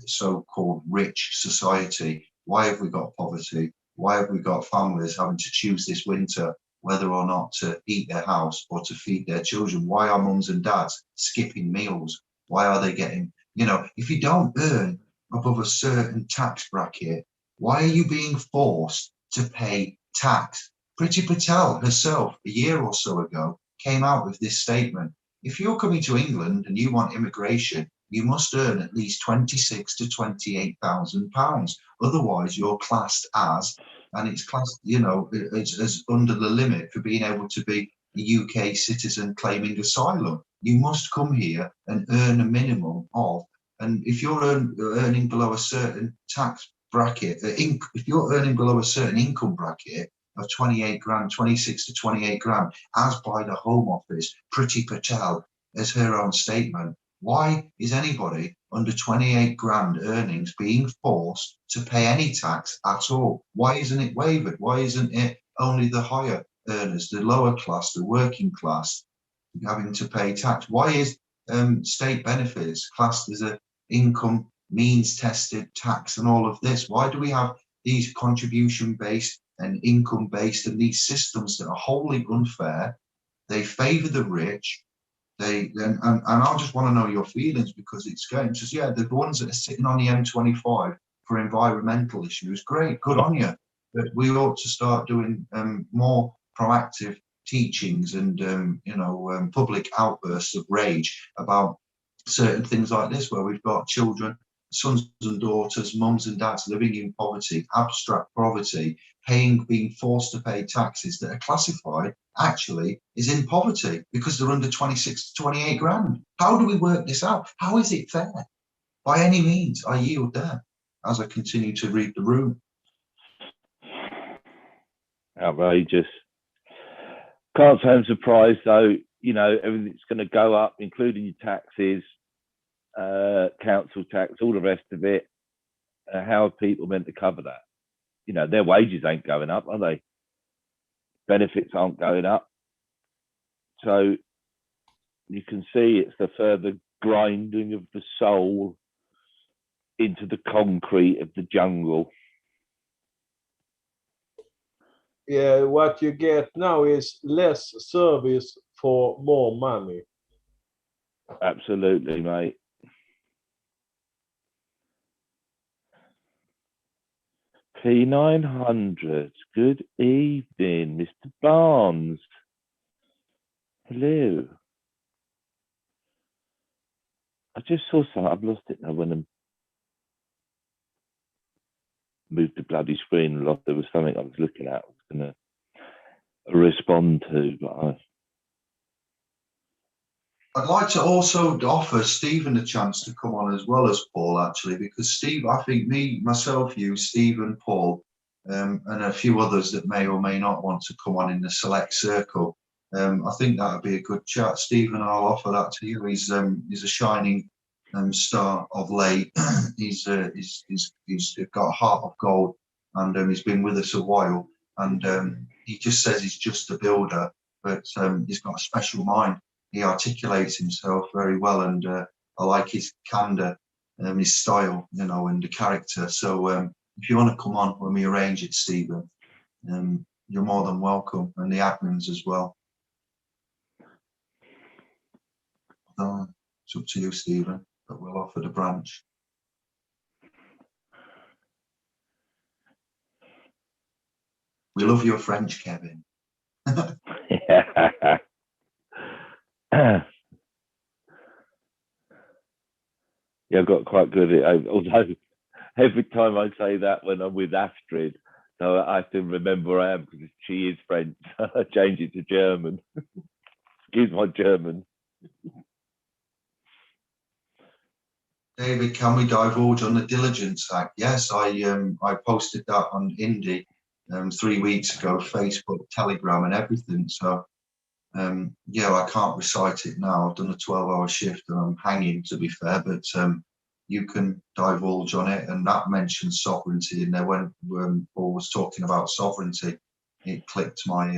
so-called rich society. Why have we got poverty? Why have we got families having to choose this winter whether or not to heat their house or to feed their children? Why are mums and dads skipping meals? Why are they getting, you know, if you don't earn above a certain tax bracket, why are you being forced to pay tax? Priti Patel herself, a year or so ago, came out with this statement. If you're coming to England and you want immigration, you must earn at least £26,000 to £28,000. Otherwise, you're classed as, and it's classed, you know, as under the limit for being able to be UK citizen claiming asylum. You must come here and earn a minimum of, and if you're earning below a certain tax bracket, if you're earning below a certain income bracket of 28 grand, 26 to 28 grand, as by the Home Office, Priti Patel, as her own statement, why is anybody under 28 grand earnings being forced to pay any tax at all? Why isn't it waived? Why isn't it only the higher earners, the lower class, the working class, having to pay tax? Why is state benefits classed as a income means tested tax and all of this? Why do we have these contribution based and income based and these systems that are wholly unfair? They favor the rich. And I just want to know your feelings, because it's going to, yeah, the ones that are sitting on the M25 for environmental issues, great, good on you. But we ought to start doing more proactive teachings and public outbursts of rage about certain things like this, where we've got children, sons and daughters, mums and dads living in poverty, abstract poverty, being forced to pay taxes that are classified actually is in poverty because they're under 26 to 28 grand. How do we work this out? How is it fair? By any means, I yield there as I continue to read the room. Outrageous. Can't say I'm surprised though. You know, everything's going to go up, including your taxes, council tax, all the rest of it. How are people meant to cover that? You know, their wages ain't going up, are they? Benefits aren't going up. So you can see it's the further grinding of the soul into the concrete of the jungle. Yeah, what you get now is less service for more money. Absolutely, mate. P900, good evening, Mr. Barnes. Hello. I just saw something, I've lost it now when I moved the bloody screen a lot. There was something I was looking at, I was going to respond to, but I'd like to also offer Stephen a chance to come on as well as Paul, actually, because Steve, I think myself, you, Stephen, Paul, and a few others that may or may not want to come on in the select circle. I think that would be a good chat. Stephen, I'll offer that to you. He's a shining star of late. He's got a heart of gold, and he's been with us a while. And he just says he's just a builder, but he's got a special mind. He articulates himself very well, and I like his candor, his style, you know, and the character. So if you want to come on when we arrange it, Stephen, you're more than welcome, and the admins as well. It's up to you, Stephen, but we'll offer the branch. We love your French, Kevin. Yeah, I got quite good at it, although every time I say that when I'm with Astrid, so I have to remember where I am because she is French. I change it to German. Excuse my German. David, can we divulge on the Diligence Act? Yes, I posted that on Indi 3 weeks ago, Facebook, Telegram, and everything. So yeah, I can't recite it now. I've done a 12-hour shift and I'm hanging, to be fair, but you can divulge on it. And that mentions sovereignty in there. When Paul was talking about sovereignty, it clicked my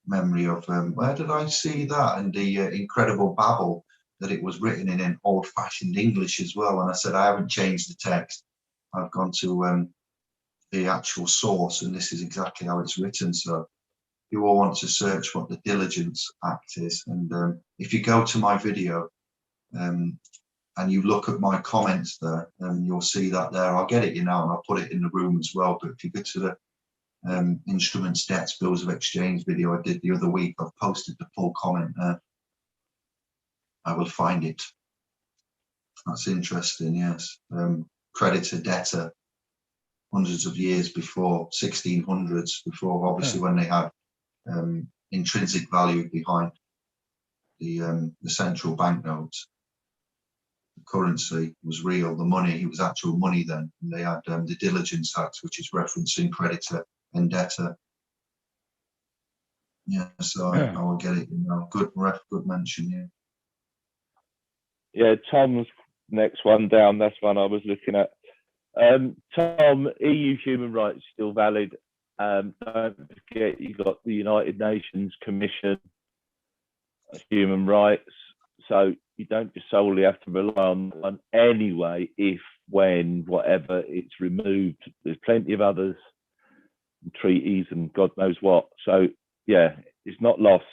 memory of where did I see that? And the incredible babble that it was written in old-fashioned English as well. And I said, I haven't changed the text. I've gone to the actual source, and this is exactly how it's written. So you all want to search what the Diligence Act is. And if you go to my video and you look at my comments there, you'll see that there. I'll get it you now, and I'll put it in the room as well. But if you go to the Instruments, Debts, Bills of Exchange video I did the other week, I've posted the full comment there. I will find it. That's interesting, yes. Creditor, debtor, hundreds of years before, 1600s, before obviously when they had intrinsic value behind the central banknotes. The currency was real, the money, it was actual money then. And they had the Diligence Act, which is referencing creditor and debtor. Yeah, so I will get it. You know, good mention. Yeah. Yeah, Tom's next one down. That's one I was looking at. Tom, EU human rights still valid. Don't forget, you got the United Nations Commission of Human Rights, so you don't just solely have to rely on one anyway. If, when, whatever it's removed, there's plenty of others, treaties, and God knows what. So yeah, it's not lost.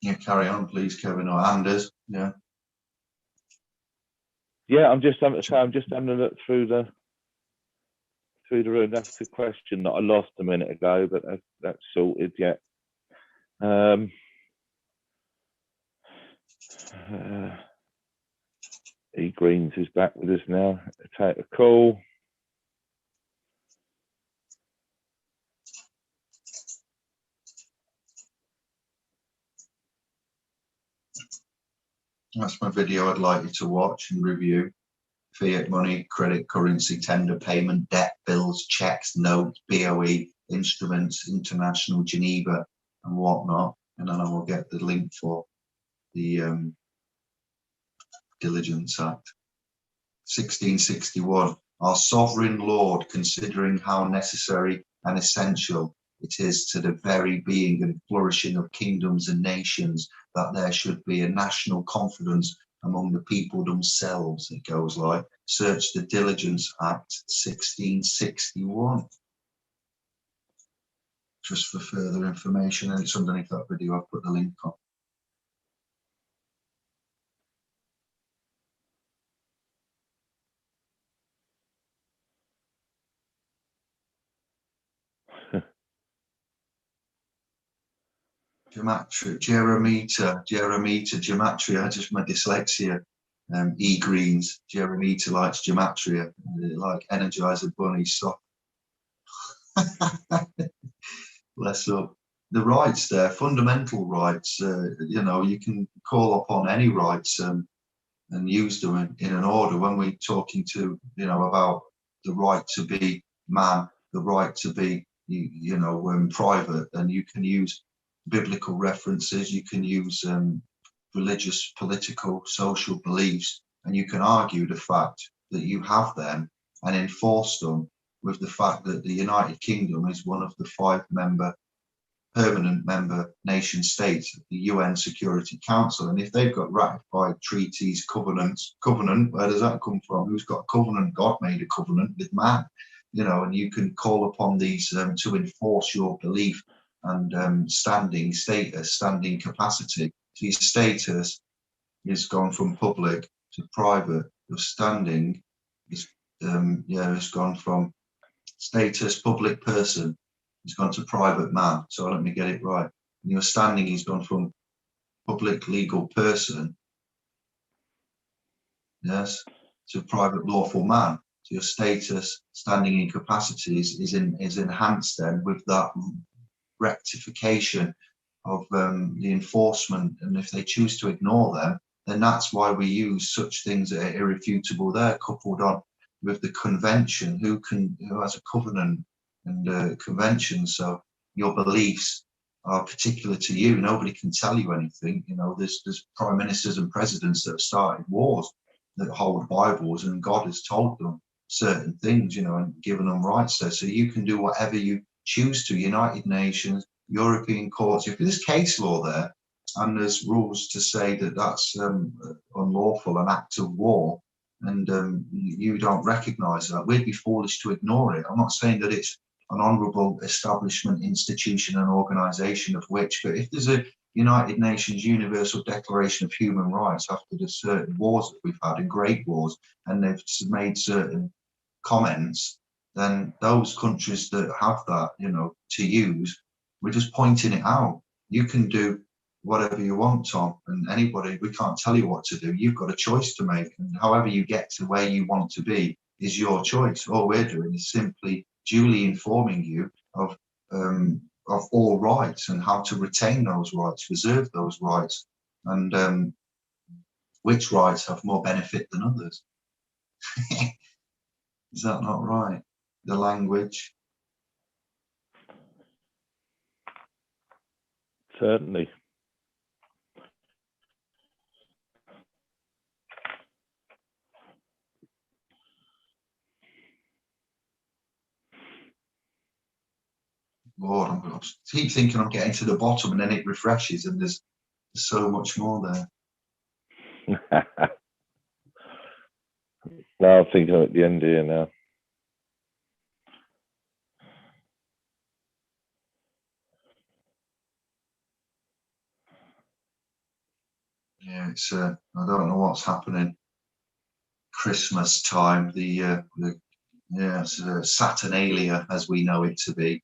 Yeah, carry on, please, Kevin or Anders. Yeah. Yeah, I'm just having a look through the room. That's the question that I lost a minute ago, but that's sorted. Yeah. E Greens is back with us now. Take a call. That's my video I'd like you to watch and review. Fiat money, credit currency, tender payment, debt, bills, checks, notes, BOE, instruments, international, Geneva, and whatnot. And then I will get the link for the Diligence Act. 1661. Our sovereign Lord, considering how necessary and essential it is to the very being and flourishing of kingdoms and nations that there should be a national confidence among the people themselves, it goes like, search the Diligence Act 1661. Just for further information, and it's underneath that video, I've put the link on. Gematria, just my dyslexia. E Greens, Jeremita likes gematria, like Energizer Bunny stuff. Bless up. The rights there, fundamental rights, you know, you can call upon any rights and use them in an order. When we're talking to, you know, about the right to be man, the right to be, you know, private, and you can use biblical references, you can use religious, political, social beliefs, and you can argue the fact that you have them and enforce them with the fact that the United Kingdom is one of the 5 permanent member nation states of the UN Security Council. And if they've got ratified treaties, covenant, where does that come from? Who's got a covenant? God made a covenant with man, you know, and you can call upon these to enforce your belief and standing status, standing capacity. So your status is gone from public to private. Your standing is, it's gone from status, public person, it's gone to private man. So let me get it right. And your standing is gone from public legal person, yes, to private lawful man. So your status, standing, and capacities is enhanced then with that rectification of the enforcement. And if they choose to ignore them, then that's why we use such things that are irrefutable there, coupled on with the convention, who has a covenant and convention. So your beliefs are particular to you. Nobody can tell you anything. You know, there's prime ministers and presidents that have started wars that hold Bibles, and God has told them certain things, you know, and given them rights there. So you can do whatever you choose to. United Nations, European courts, if there's case law there and there's rules to say that that's unlawful, an act of war, and you don't recognise that, we'd be foolish to ignore it. I'm not saying that it's an honourable establishment, institution and organisation of which, but if there's a United Nations Universal Declaration of Human Rights after the certain wars that we've had, and great wars, and they've made certain comments, then those countries that have that, you know, to use, we're just pointing it out. You can do whatever you want, Tom, and anybody. We can't tell you what to do. You've got a choice to make, and however you get to where you want to be is your choice. All we're doing is simply duly informing you of all rights and how to retain those rights, reserve those rights, and which rights have more benefit than others. Is that not right? The language. Certainly. Lord, I'm going to keep thinking I'm getting to the bottom, and then it refreshes, and there's so much more there. Now I'm thinking I'm at the end here now. Yeah, it's I don't know what's happening. Christmas time, the Saturnalia as we know it to be,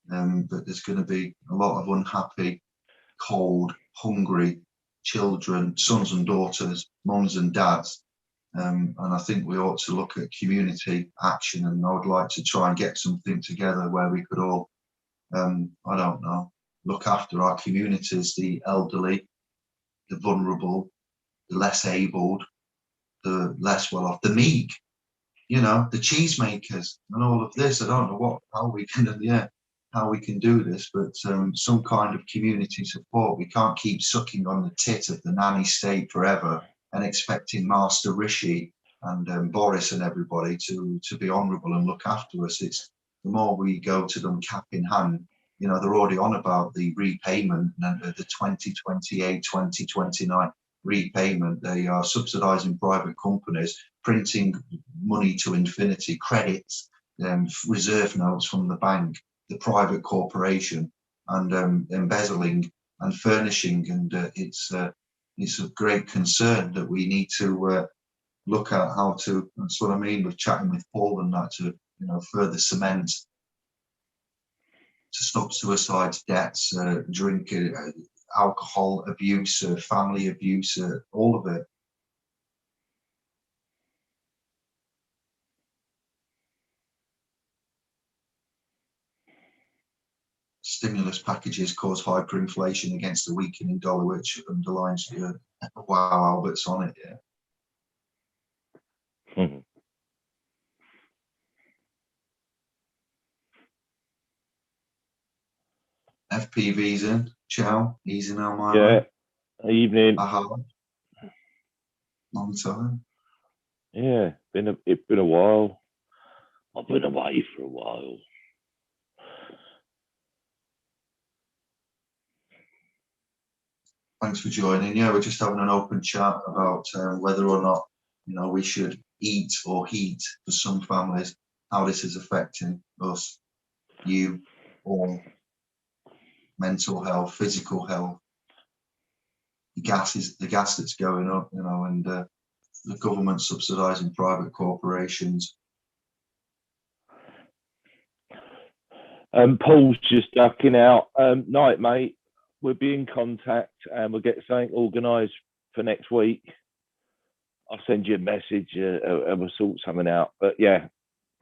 but there's going to be a lot of unhappy, cold, hungry children, sons and daughters, mums and dads, and I think we ought to look at community action, and I would like to try and get something together where we could all, I don't know, look after our communities, the elderly, the vulnerable, the less abled, the less well off, the meek, you know, the cheesemakers, and all of this. I don't know how we can do this, but some kind of community support. We can't keep sucking on the tit of the nanny state forever and expecting Master Rishi and Boris and everybody to be honourable and look after us. It's the more we go to them cap in hand. You know, they're already on about the repayment and the 2028, 2029 repayment. They are subsidising private companies, printing money to infinity, credits, reserve notes from the bank, the private corporation, and embezzling and furnishing. And it's of great concern that we need to look at how to. That's what I mean with chatting with Paul and that, to further cement, to stop suicides, debts, drink, alcohol abuse, family abuse, all of it. Stimulus packages cause hyperinflation against a weakening dollar, which underlines wow, Albert's on it, yeah. FPV's in. Ciao, easy now, my man. Evening. Long time. Yeah, it's been a while. I've been away for a while. Thanks for joining. Yeah, we're just having an open chat about whether or not we should eat or heat for some families. How this is affecting us, you, all. Mental health, physical health. The gas that's going up, and the government subsidising private corporations. Paul's just ducking out. Night, mate. We'll be in contact and we'll get something organised for next week. I'll send you a message and we'll sort something out. But yeah,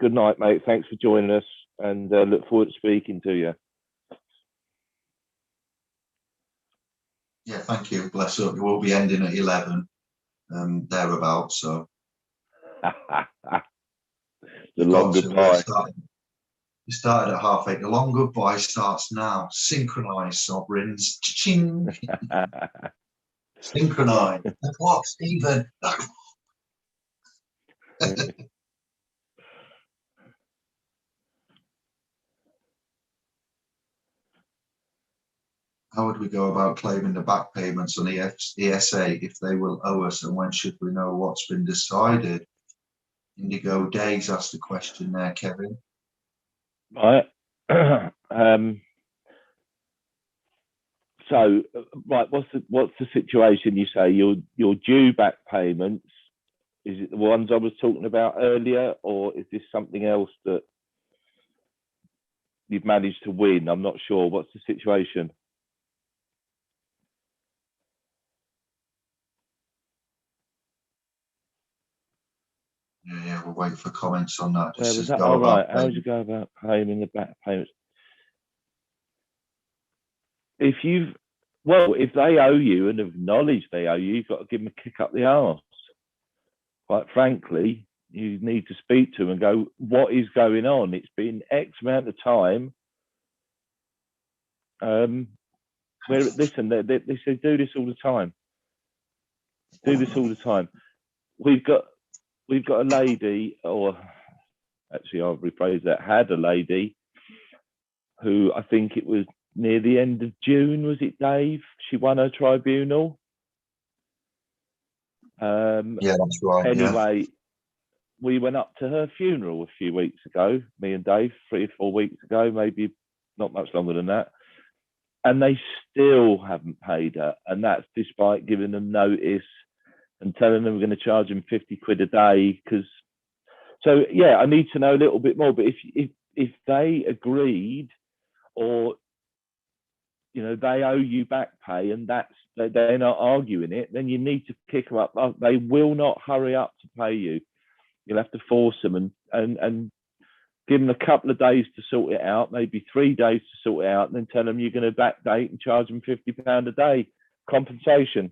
good night, mate. Thanks for joining us, and look forward to speaking to you. Yeah, thank you. Bless up. We'll be ending at 11, thereabouts. So the long goodbye. We started at 8:30. The long goodbye starts now. Synchronise, sovereigns. Ching. Synchronise. The clock, Stephen. How would we go about claiming the back payments on ESA if they will owe us, and when should we know what's been decided? Indigo Days asked the question there, Kevin. Right. So, right, what's the situation? You say you're due back payments. Is it the ones I was talking about earlier, or is this something else that you've managed to win? I'm not sure. What's the situation? Yeah, we'll wait for comments on that. Where Just was to that? go All right. about How would you payment. go about claiming the back payments? If they owe you and acknowledge they owe you, you've got to give them a kick up the arse. Quite frankly, you need to speak to them and go, what is going on? It's been X amount of time. Listen, they say do this all the time. Do this all the time. We've got a lady, or actually I'll rephrase that, had a lady who I think it was near the end of June, was it, Dave? She won her tribunal. Yeah, that's right. Anyway, yeah. We went up to her funeral a few weeks ago, me and Dave, 3 or 4 weeks ago, maybe not much longer than that. And they still haven't paid her. And that's despite giving them notice and telling them we're going to charge them 50 quid a day. So yeah, I need to know a little bit more. But if they agreed, or they owe you back pay, and they're not arguing it, then you need to kick them up. They will not hurry up to pay you. You'll have to force them and give them a couple of days to sort it out, maybe 3 days to sort it out, and then tell them you're going to backdate and charge them £50 a day compensation.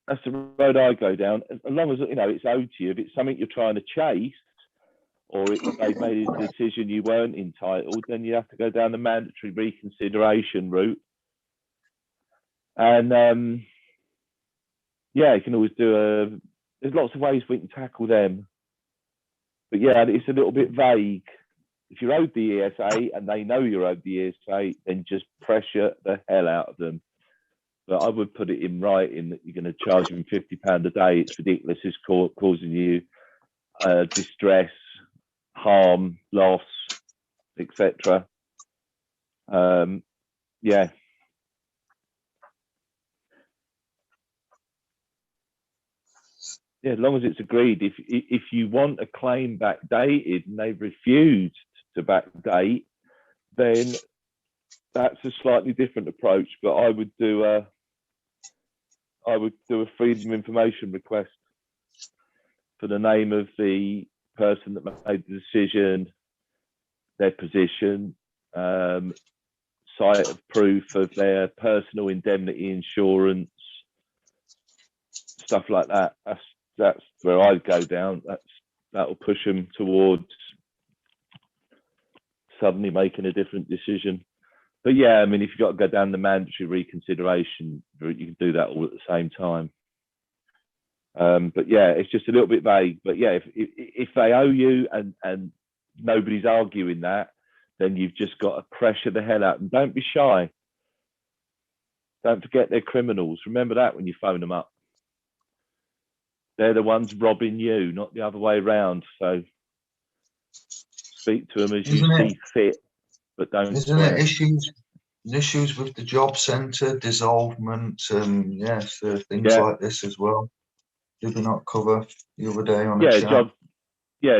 That's the road I go down. As long as it's owed to you. If it's something you're trying to chase, or they've made a decision you weren't entitled, then you have to go down the mandatory reconsideration route. And you can always there's lots of ways we can tackle them. But yeah, it's a little bit vague. If you're owed the ESA and they know you're owed the ESA, then just pressure the hell out of them. But I would put it in writing that you're going to charge them £50 a day. It's ridiculous. It's causing you distress, harm, loss, etc. Yeah. Yeah, as long as it's agreed. If you want a claim backdated and they've refused to backdate, then that's a slightly different approach. But I would do a freedom of information request for the name of the person that made the decision, their position, site of proof of their personal indemnity insurance, stuff like that. That's where I'd go down. That'll push them towards suddenly making a different decision. But yeah, I mean, if you've got to go down the mandatory reconsideration route, you can do that all at the same time. But yeah, it's just a little bit vague. But yeah, if they owe you and nobody's arguing that, then you've just got to pressure the hell out, and don't be shy. Don't forget they're criminals. Remember that when you phone them up. They're the ones robbing you, not the other way around. So speak to them as you see fit, but don't swear. Issues with the job centre, dissolvement, things like this as well? Did we not cover the other day on a chat?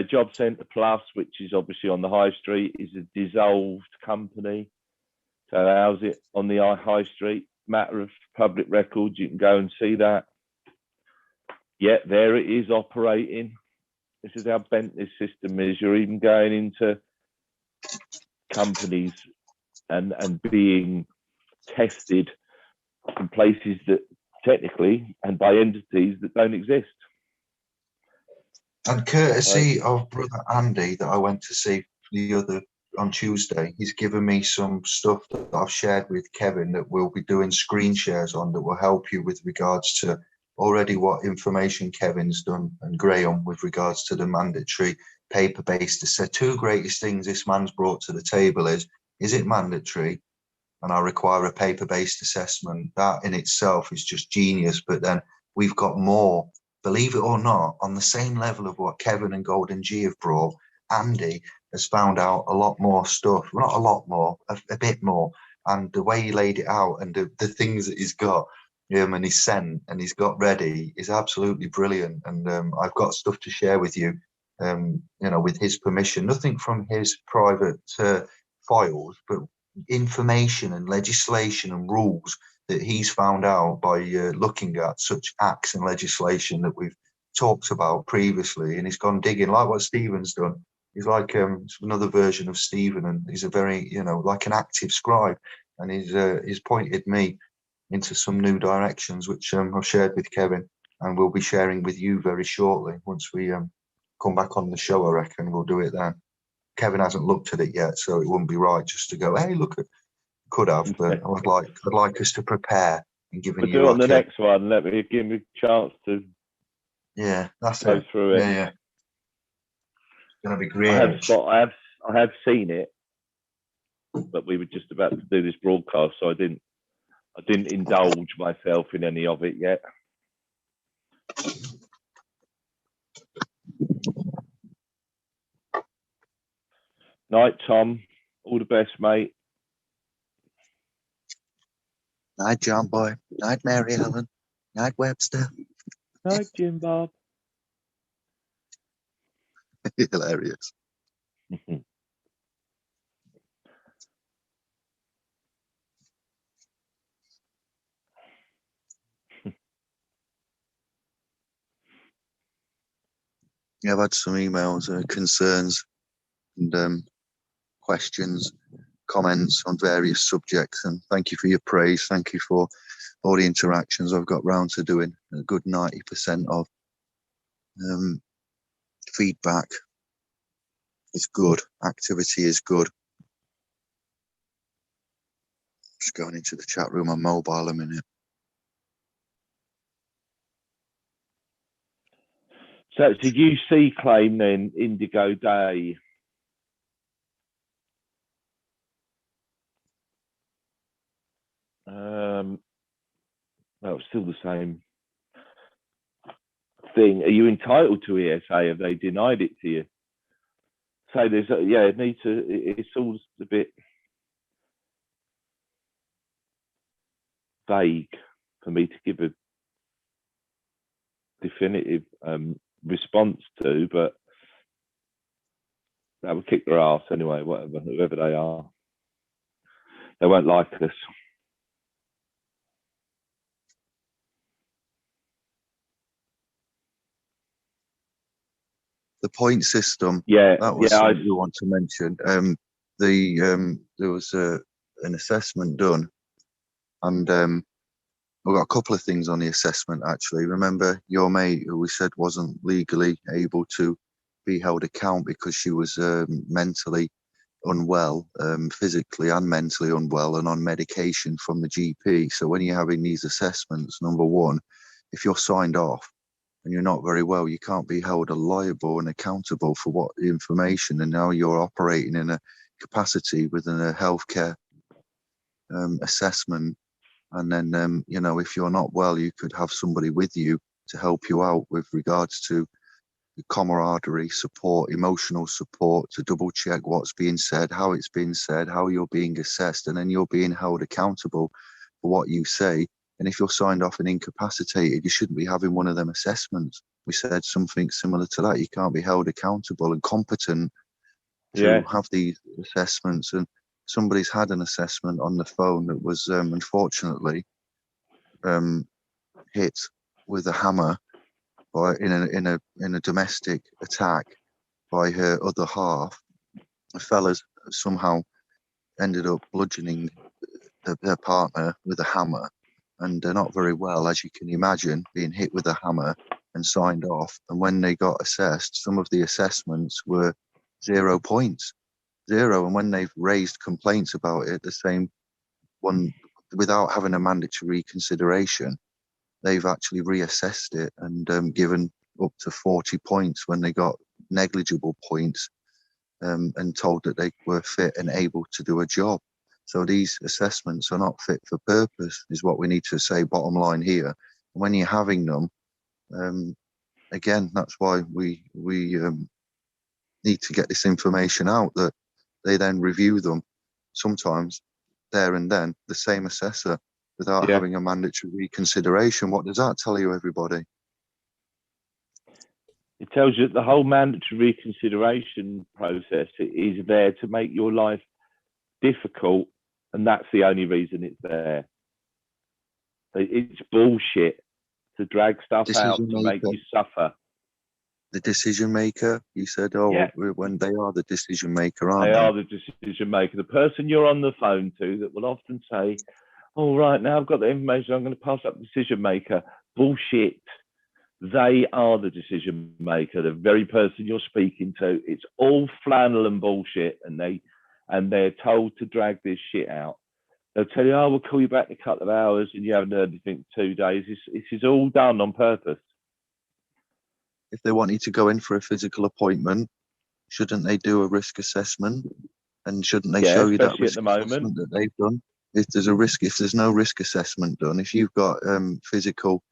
Job Centre Plus, which is obviously on the high street, is a dissolved company. So how's it on the high street? Matter of public records, you can go and see that. Yeah, there it is operating. This is how bent this system is. You're even going into companies and being tested in places that technically and by entities that don't exist. And courtesy of brother Andy that I went to see on Tuesday, he's given me some stuff that I've shared with Kevin that we'll be doing screen shares on that will help you with regards to already what information Kevin's done and Graham with regards to the mandatory paper-based. The two greatest things this man's brought to the table is it mandatory? And I require a paper-based assessment. That in itself is just genius. But then we've got more, believe it or not, on the same level of what Kevin and Golden G have brought. Andy has found out a lot more stuff. Well, not a lot more, a bit more. And the way he laid it out and the things that he's got, and he's sent and he's got ready is absolutely brilliant. And I've got stuff to share with you, with his permission. Nothing from his private files, but information and legislation and rules that he's found out by looking at such acts and legislation that we've talked about previously, and he's gone digging like what Stephen's done. He's like another version of Stephen, and he's a very, you know, like an active scribe, and he's pointed me into some new directions, which I've shared with Kevin, and we'll be sharing with you very shortly. Once we come back on the show, I reckon we'll do it then. Kevin hasn't looked at it yet, so it wouldn't be right just to go, hey, look, could have, but I'd like us to prepare and give We'll you do it on the like next one. Give me a chance to that's go it. through it. Yeah. It's gonna be great. I have seen it, but we were just about to do this broadcast, so I didn't indulge myself in any of it yet. Night, Tom. All the best, mate. Night, John Boy. Night, Mary Ellen. Night, Webster. Night, Jim Bob. Hilarious. Yeah, I've had some emails, concerns, and questions, comments on various subjects, and thank you for your praise. Thank you for all the interactions I've got round to doing. A good 90% of feedback is good. Activity is good. Just going into the chat room on mobile a minute. So it's a UC claim then, Indigo Day. Well, it's still the same thing. Are you entitled to ESA? Have they denied it to you? So it needs to. It's all a bit vague for me to give a definitive response to, but that would kick their ass anyway. Whoever they are, they won't like us. The point system. Yeah, that was something you want to mention. There was an assessment done, and we've got a couple of things on the assessment actually. Remember your mate who we said wasn't legally able to be held account because she was mentally unwell, physically and mentally unwell, and on medication from the GP. So when you're having these assessments, number one, if you're signed off and you're not very well, you can't be held liable and accountable for what information, and now you're operating in a capacity within a healthcare assessment. And then, you know, if you're not well, you could have somebody with you to help you out with regards to camaraderie, support, emotional support, to double check what's being said, how it's being said, how you're being assessed, and then you're being held accountable for what you say. And if you're signed off and incapacitated, you shouldn't be having one of them assessments. We said something similar to that. You can't be held accountable and competent to have these assessments. And somebody's had an assessment on the phone that was unfortunately hit with a hammer by in a domestic attack by her other half. The fellas somehow ended up bludgeoning their partner with a hammer, and they're not very well, as you can imagine, being hit with a hammer and signed off. And when they got assessed, some of the assessments were 0 points, 0. And when they've raised complaints about it, the same one, without having a mandatory consideration, they've actually reassessed it and given up to 40 points when they got negligible points, and told that they were fit and able to do a job. So these assessments are not fit for purpose, is what we need to say, bottom line here. When you're having them, again, that's why we need to get this information out, that they then review them sometimes there and then, the same assessor, without having a mandatory reconsideration. What does that tell you, everybody? It tells you that the whole mandatory reconsideration process is there to make your life difficult, and that's the only reason it's there. It's bullshit to drag stuff out Decision to make maker. you suffer. The decision maker. You said, oh, Yeah. when they are the decision maker, aren't They they? are the decision maker. The person you're on the phone to that will often say, "Oh, right, now I've got the information, I'm going to pass up the decision maker." Bullshit. They are the decision maker, the very person you're speaking to. It's all flannel and bullshit, and they're told to drag this shit out. They'll tell you, "Oh, we'll call you back in a couple of hours," and you haven't heard anything for 2 days. This is all done on purpose. If they want you to go in for a physical appointment, shouldn't they do a risk assessment? And shouldn't they show you that especially at risk the moment. assessment that they've done? If there's no risk assessment done, if you've got physical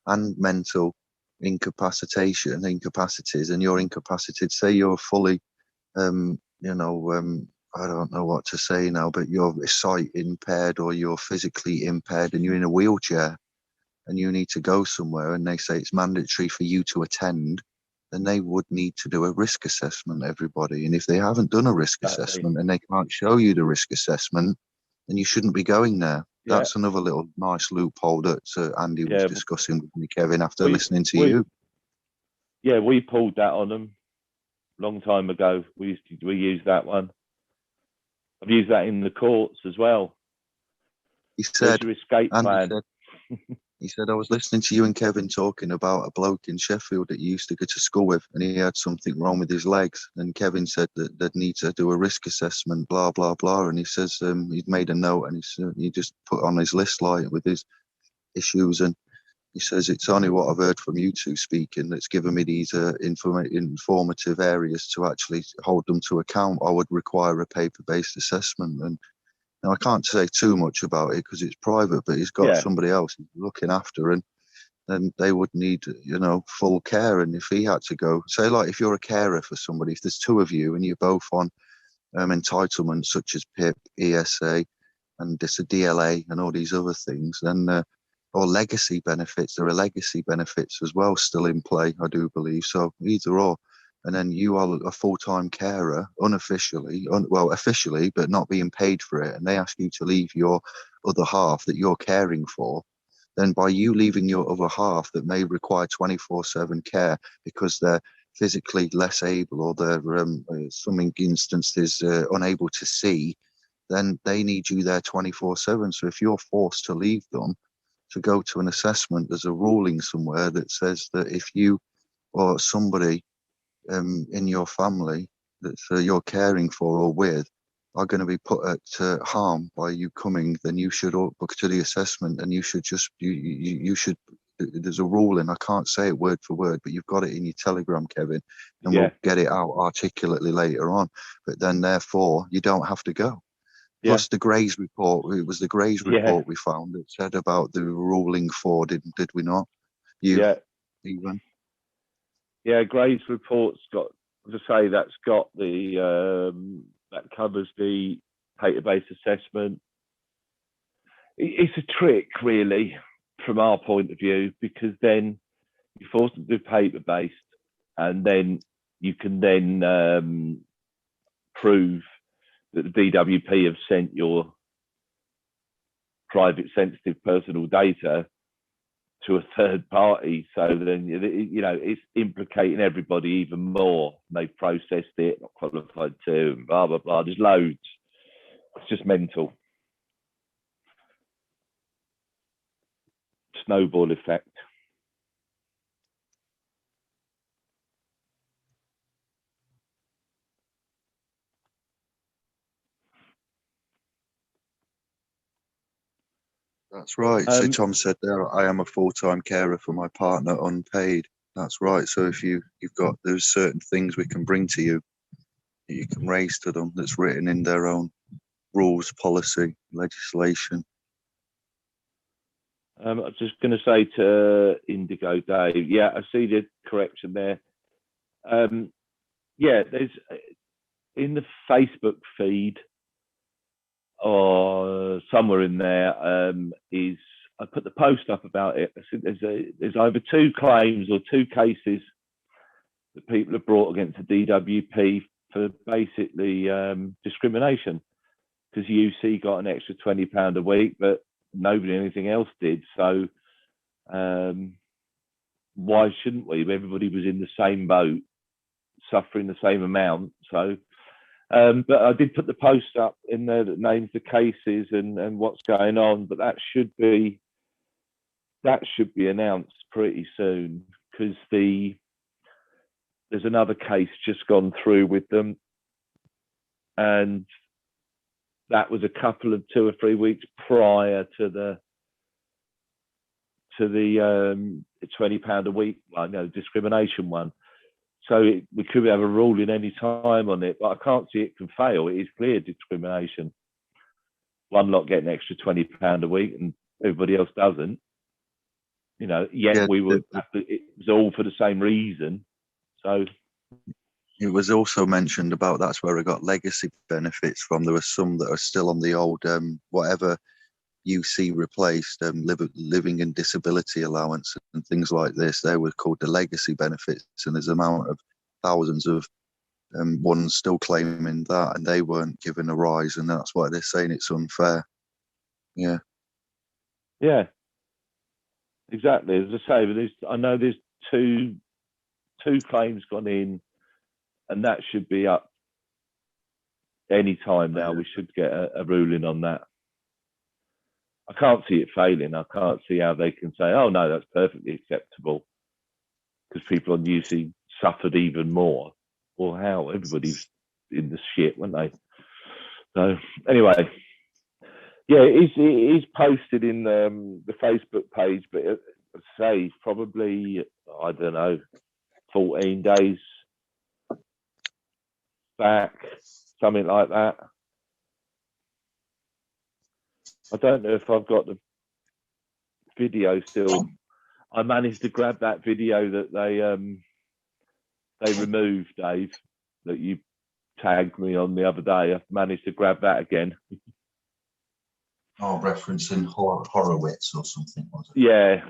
and mental incapacities, and you're incapacitated, say you're fully, I don't know what to say now, but you're sight impaired or you're physically impaired and you're in a wheelchair and you need to go somewhere and they say it's mandatory for you to attend, then they would need to do a risk assessment, everybody. And if they haven't done a risk assessment and they can't show you the risk assessment, then you shouldn't be going there. Yeah. That's another little nice loophole that Andy was discussing with me, Kevin, after listening to we- you. Yeah, we pulled that on them a long time ago. We used that one. I've used that in the courts as well. He said, There's your escape plan. He said, I was listening to you and Kevin talking about a bloke in Sheffield that you used to go to school with, and he had something wrong with his legs. And Kevin said that they'd need to do a risk assessment, blah, blah, blah. And he says he'd made a note and he just put on his list like with his issues. And he says, it's only what I've heard from you two speaking that's given me these informative areas to actually hold them to account. I would require a paper-based assessment. And now, I can't say too much about it because it's private, but he's got somebody else he's looking after, and then they would need, full care. And if he had to go, say, like if you're a carer for somebody, if there's two of you and you're both on entitlements such as PIP, ESA, and this a DLA and all these other things, then or legacy benefits, there are legacy benefits as well still in play, I do believe. So either or. And then you are a full-time carer, unofficially, officially, but not being paid for it. And they ask you to leave your other half that you're caring for. Then by you leaving your other half that may require 24/7 care because they're physically less able or they're, some instances, unable to see, then they need you there 24/7. So if you're forced to leave them to go to an assessment, there's a ruling somewhere that says that if you or somebody in your family that you're caring for or with are going to be put at harm by you coming, then you should book to the assessment, and you should just you should. There's a ruling. I can't say it word for word, but you've got it in your Telegram, Kevin, and we'll get it out articulately later on. But then, therefore, you don't have to go. Plus, the Gray's report. It was the Gray's report we found that said about the ruling for. Did we not? Even. Yeah, Gray's report's got, as I say, that's got the that covers the database assessment. It's a trick, really, from our point of view, because then you force them to do paper-based, and then you can then prove that the DWP have sent your private, sensitive, personal data to a third party. So then, it's implicating everybody even more. They've processed it, not qualified to, and blah, blah, blah. There's loads. It's just mental. Snowball effect. That's right. So Tom said there, I am a full-time carer for my partner, unpaid. That's right. So if there's certain things we can bring to you that you can raise to them that's written in their own rules, policy, legislation. I was just going to say to Indigo Dave, I see the correction there. There's in the Facebook feed or somewhere in there I put the post up about it. I think there's over 2 claims or 2 cases that people have brought against the DWP for basically discrimination, because UC got an extra £20 a week, but nobody anything else did. So why shouldn't we? Everybody was in the same boat, suffering the same amount. So, but I did put the post up in there that names the cases and what's going on. But that should be announced pretty soon, because there's another case just gone through with them, and that was a couple of 2 or 3 weeks prior to the £20 a week, discrimination one. So we could have a ruling any time on it, but I can't see it can fail. It is clear discrimination. One lot get an extra £20 a week, and everybody else doesn't. Yet Yeah, it was all for the same reason. So it was also mentioned about that's where I got legacy benefits from. There were some that are still on the old whatever UC replaced, living and disability allowance and things like this. They were called the legacy benefits, and there's an amount of thousands of ones still claiming that, and they weren't given a rise, and that's why they're saying it's unfair. Yeah, exactly. As I say, I know there's two claims gone in, and that should be up any time now. We should get a ruling on that. I can't see it failing. I can't see how they can say, oh no, that's perfectly acceptable, because people on UC suffered even more. Well, how? Everybody's in the shit, weren't they? So anyway, yeah, it is posted in the Facebook page, but I'd say probably, I don't know, 14 days back, something like that. I don't know if I've got the video still. I managed to grab that video that they removed, Dave, that you tagged me on the other day. I've managed to grab that again. Oh, referencing Horowitz or something, was it? Yeah.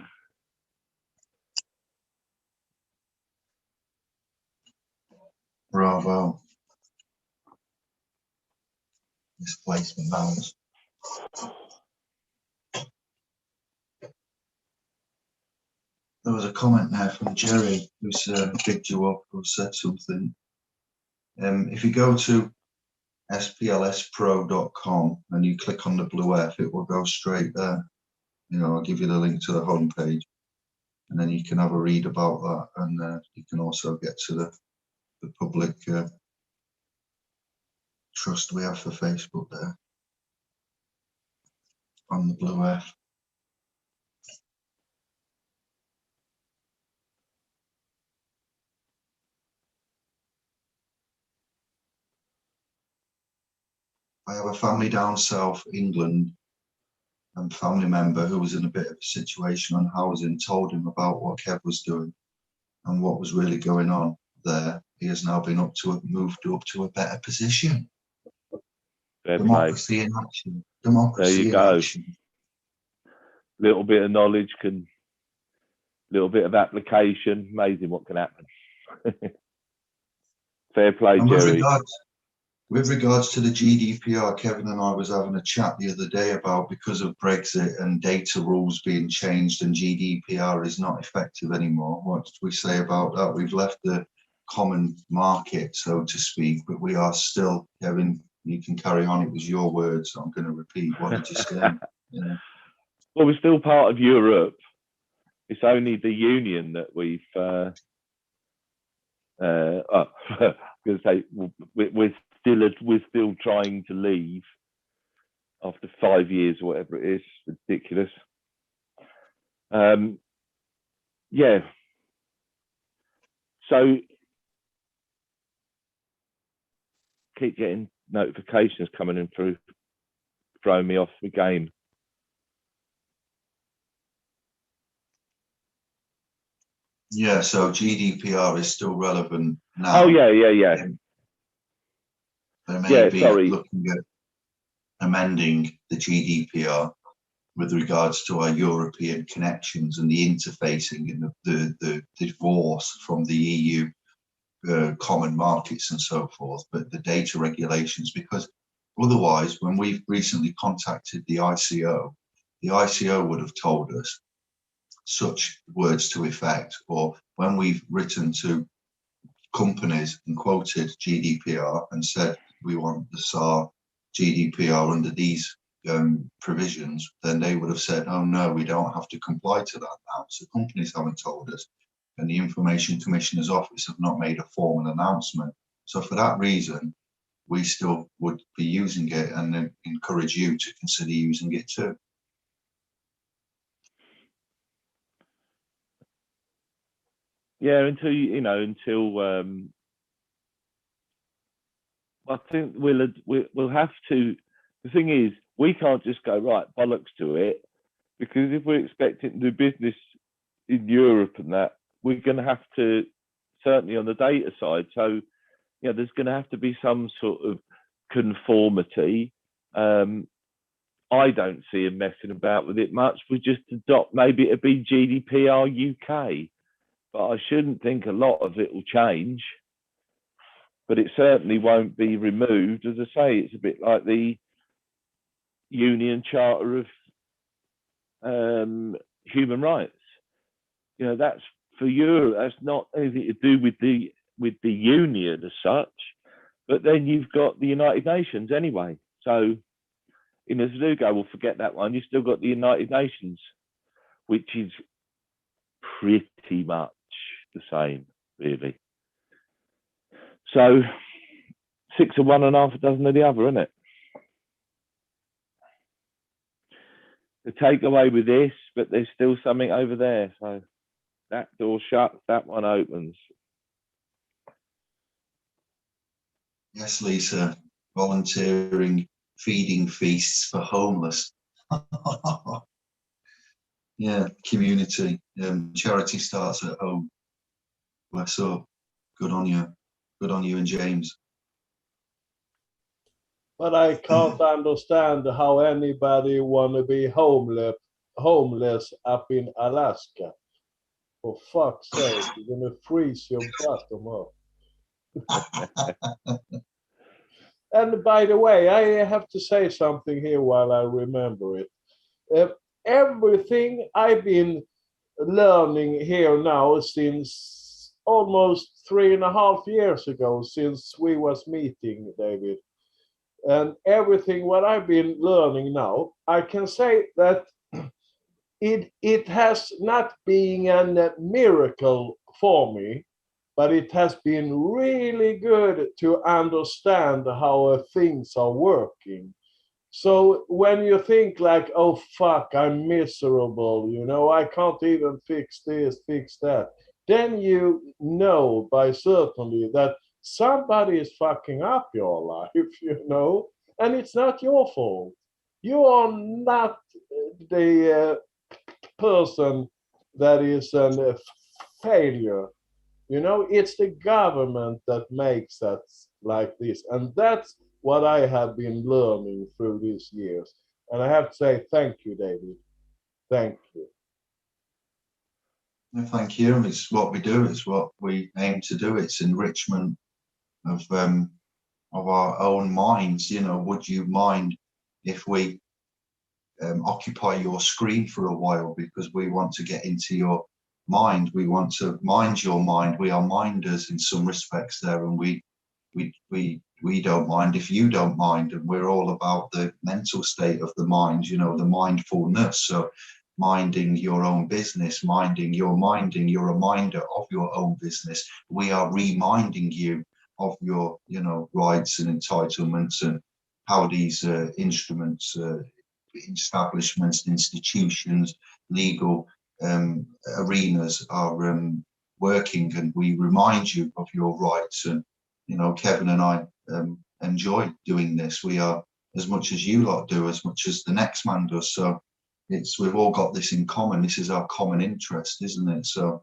Bravo. Displacement balance. There was a comment there from Jerry who's picked you up or said something. If you go to splspro.com and you click on the blue F, it will go straight there. I'll give you the link to the homepage, and then you can have a read about that, and you can also get to the public trust we have for Facebook there on the blue F. I have a family down south England, and family member who was in a bit of a situation on housing told him about what Kev was doing and what was really going on there. He has now been moved up to a better position. Fair Democracy play. in action. Democracy there you in go. action. Little bit of knowledge little bit of application. Amazing what can happen. Fair play, And Jerry. with regards to the GDPR, Kevin and I was having a chat the other day about, because of Brexit and data rules being changed and GDPR is not effective anymore. What did we say about that? We've left the common market, so to speak, but we are still, Kevin, you can carry on. It was your words. I'm going to repeat. What did you say? Yeah. Well, we're still part of Europe. It's only the Union that we've I was going to say we're still trying to leave after 5 years or whatever it is. Ridiculous. Yeah. So keep getting notifications coming in through, throwing me off the game. Yeah, so GDPR is still relevant now. Oh yeah. They may be sorry. looking at amending the GDPR with regards to our European connections and the interfacing and the divorce from the EU common markets and so forth, but the data regulations, because otherwise, when we've recently contacted the ICO would have told us such words to effect, or when we've written to companies and quoted GDPR and said we want the SAR GDPR under these provisions, then they would have said, oh no, we don't have to comply to that now. So companies haven't told us, and the Information Commissioner's Office have not made a formal announcement. So for that reason, we still would be using it, and then encourage you to consider using it too. Yeah, until I think we'll have to. The thing is, we can't just go right bollocks to it, because if we're expecting to do business in Europe and that, we're going to have to, certainly on the data side. So, there's going to have to be some sort of conformity. I don't see him messing about with it much. We just adopt, maybe it'd be GDPR UK, but I shouldn't think a lot of it will change. But it certainly won't be removed. As I say, it's a bit like the Union Charter of Human Rights. That's for Europe. That's not anything to do with the Union as such. But then you've got the United Nations anyway. So, if you go, well, forget that one. You've still got the United Nations, which is pretty much the same, really. So 6 of one and half a dozen of the other, isn't it? The takeaway with this, but there's still something over there. So that door shuts, that one opens. Yes, Lisa, volunteering, feeding feasts for homeless. Yeah, community. Charity starts at home. Bless up. Good on you. Good on you and James. But I can't understand how anybody want to be homeless up in Alaska. For fuck's sake, you're going to freeze your bottom up. And by the way, I have to say something here while I remember it. Everything I've been learning here now since almost 3.5 years ago, since we was meeting, David, and everything what I've been learning now, I can say that it has not been a miracle for me, but it has been really good to understand how things are working. So when you think like, oh fuck, I'm miserable, I can't even fix this, fix that, then you know by certainty that somebody is fucking up your life, and it's not your fault. You are not the person that is a failure. It's the government that makes us like this. And that's what I have been learning through these years. And I have to say, thank you, David. Thank you. Well, thank you. It's what we do. It's what we aim to do. It's enrichment of our own minds. Would you mind if we occupy your screen for a while, because we want to get into your mind. We want to mind your mind. We are minders in some respects there, and we don't mind if you don't mind, and we're all about the mental state of the mind, the mindfulness. So minding your own business, you're a minder of your own business. We are reminding you of your rights and entitlements, and how these instruments, establishments, institutions, legal arenas are working, and we remind you of your rights. And Kevin and I enjoy doing this. We are, as much as you lot do, as much as the next man does. So we've all got this in common. This is our common interest, isn't it? So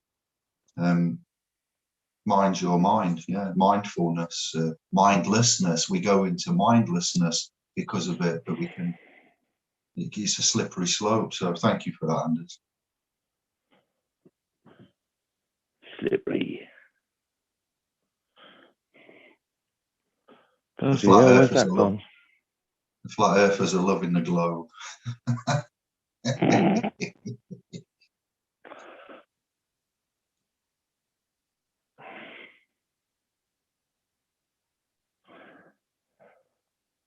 mind your mind. Yeah, mindfulness, mindlessness. We go into mindlessness because of it, but it's a slippery slope. So thank you for that, Anders. Slippery. The flat earthers are loving the globe.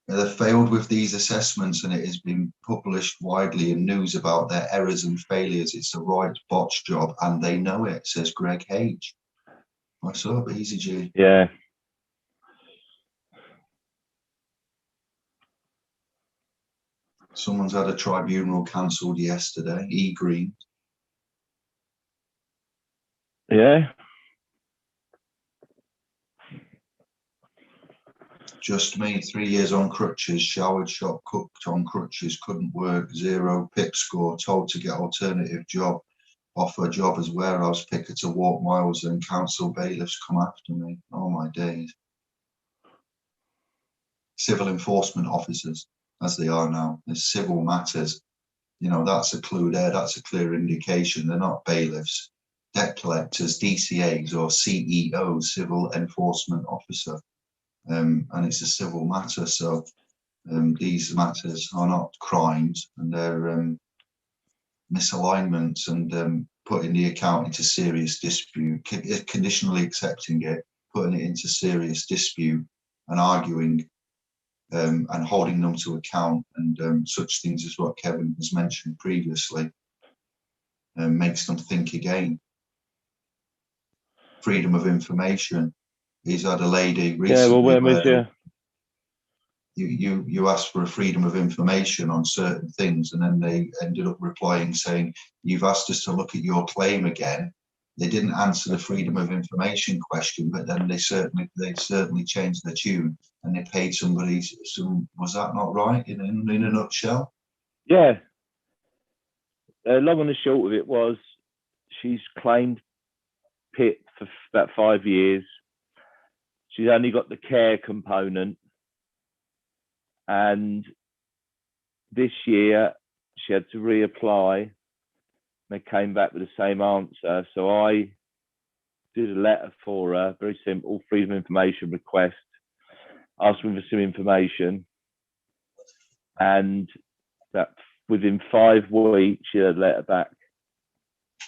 They failed with these assessments, and it has been published widely in news about their errors and failures. It's a right botch job, and they know it, says Greg Hage. What's up, Easy G? Yeah. Someone's had a tribunal cancelled yesterday. E Green. Yeah. Just me, 3 years on crutches, showered, shop, cooked on crutches, couldn't work, 0 PIP score, told to get alternative job, offer job as warehouse picker to walk miles, and council bailiffs come after me. Oh my days. Civil enforcement officers, as they are now, there's civil matters. You know, that's a clue there, that's a clear indication. They're not bailiffs, debt collectors, DCAs or CEOs, civil enforcement officer. And it's a civil matter, so these matters are not crimes, and they're misalignments and putting the account into serious dispute, conditionally accepting it, putting it into serious dispute and arguing and holding them to account, and such things as what Kevin has mentioned previously, makes them think again. Freedom of information. He's had a lady recently. Yeah, well, when was you asked for a freedom of information on certain things, and then they ended up replying saying, you've asked us to look at your claim again. They didn't answer the freedom of information question, but then they certainly changed their tune, and they paid somebody some. Was that not right in a nutshell? Yeah. Long and the short of it was, she's claimed PIP for about 5 years. She's only got the care component, and this year she had to reapply. They came back with the same answer, so I did a letter for her, very simple, freedom of information request, asked them for some information, and that within 5 weeks she had a letter back,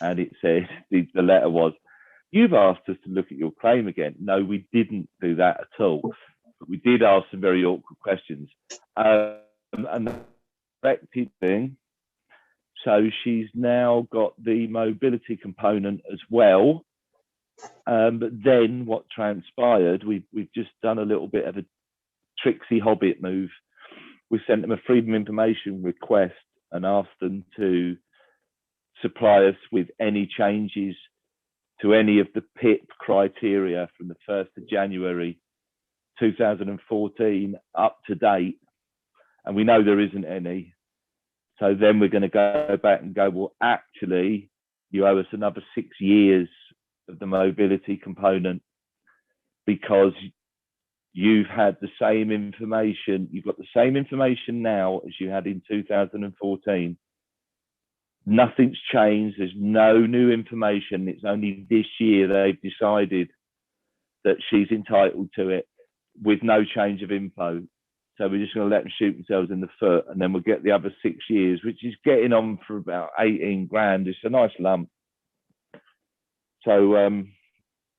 and it said, the letter was, you've asked us to look at your claim again. No, we didn't do that at all, but we did ask some very awkward questions. And the corrected thing, so she's now got the mobility component as well. But then what transpired, we've just done a little bit of a tricksy hobbit move. We sent them a freedom of information request and asked them to supply us with any changes to any of the PIP criteria from the 1st of January 2014 up to date. And we know there isn't any. So then we're going to go back and go, well, actually, you owe us another 6 years of the mobility component, because you've had the same information. You've got the same information now as you had in 2014. Nothing's changed. There's no new information. It's only this year they've decided that she's entitled to it with no change of info. So we're just going to let them shoot themselves in the foot, and then we'll get the other 6 years, which is getting on for about 18 grand. It's a nice lump. So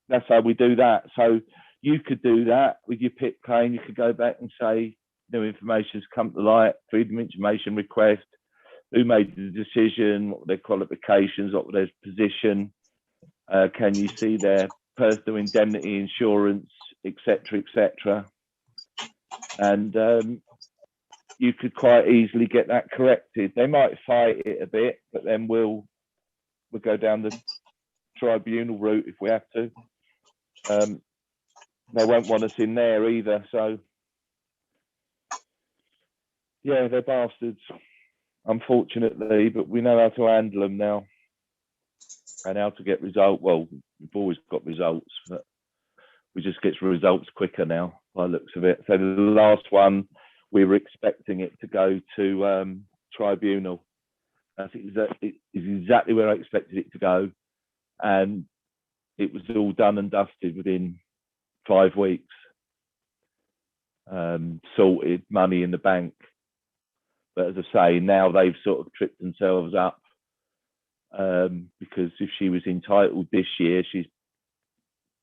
that's how we do that. So you could do that with your PIP claim. You could go back and say, new information's come to light, freedom of information request, who made the decision, what were their qualifications, what were their position, can you see their personal indemnity insurance, etc., etc. And you could quite easily get that corrected. They might fight it a bit, but then we'll go down the tribunal route if we have to. They won't want us in there either. So yeah, they're bastards, unfortunately, but we know how to handle them now and how to get results. Well, we've always got results, but we just get results quicker now by the looks of it. So the last one, we were expecting it to go to tribunal. That's exactly where I expected it to go, and it was all done and dusted within 5 weeks. Sorted, money in the bank. But as I say, now they've sort of tripped themselves up, because if she was entitled this year, she's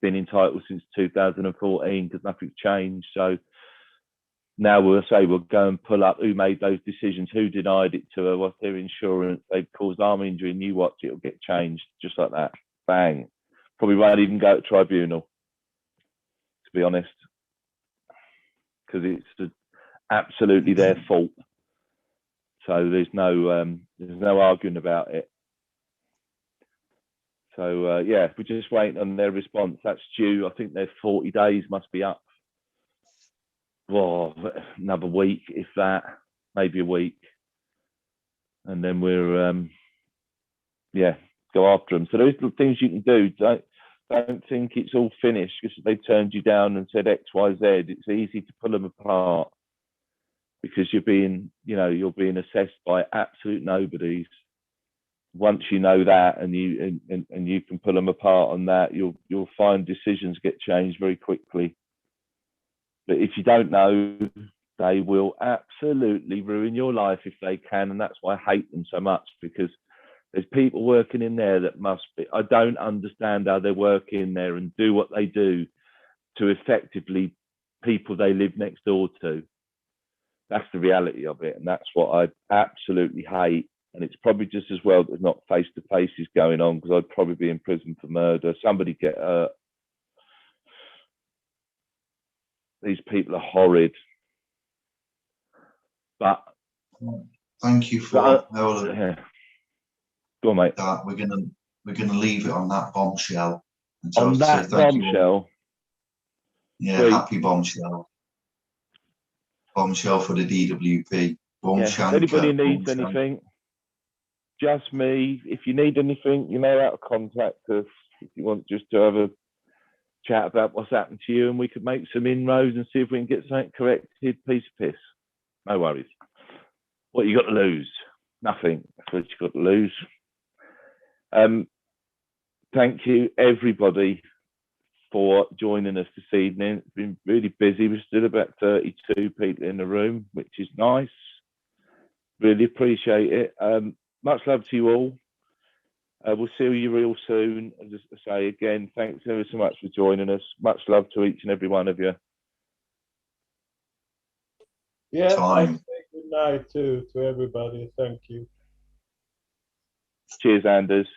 been entitled since 2014 because nothing's changed. So now we'll say we'll go and pull up who made those decisions, who denied it to her, what's their insurance, they've caused arm injury, and you watch it, it'll get changed just like that. Bang. Probably won't even go to tribunal, to be honest, because it's absolutely their fault. So there's no arguing about it. So yeah, we're just waiting on their response. That's due. I think their 40 days must be up. Well, another week, if that, maybe a week, and then we're yeah, go after them. So those are the things you can do. Don't think it's all finished because they turned you down and said X, Y, Z. It's easy to pull them apart because you're being assessed by absolute nobodies. Once you know that, and you can pull them apart on that, you'll find decisions get changed very quickly. But if you don't know, they will absolutely ruin your life if they can, and that's why I hate them so much, because there's people working in there that must be. I don't understand how they work in there and do what they do to effectively people they live next door to. That's the reality of it, and that's what I absolutely hate. And it's probably just as well there's not face-to-faces going on, because I'd probably be in prison for murder. Somebody get hurt. These people are horrid. But thank you for all of yeah. Go on, mate. that. We're gonna leave it on that bombshell. And On that bombshell. Yeah, Sweet. happy bombshell. Bombshell for the DWP. Yeah. If anybody needs anything, just me. If you need anything, you know how to contact us. If you want just to have a chat about what's happened to you, and we could make some inroads and see if we can get something corrected, piece of piss. No worries. What you got to lose? Nothing. That's what you got to lose. Thank you, everybody, for joining us this evening. It's been really busy. We're still about 32 people in the room, which is nice. Really appreciate it. Much love to you all. We'll see you real soon. And just to say again, thanks ever so much for joining us. Much love to each and every one of you. Yes, I Time. say good night to everybody. Thank you. Cheers, Anders.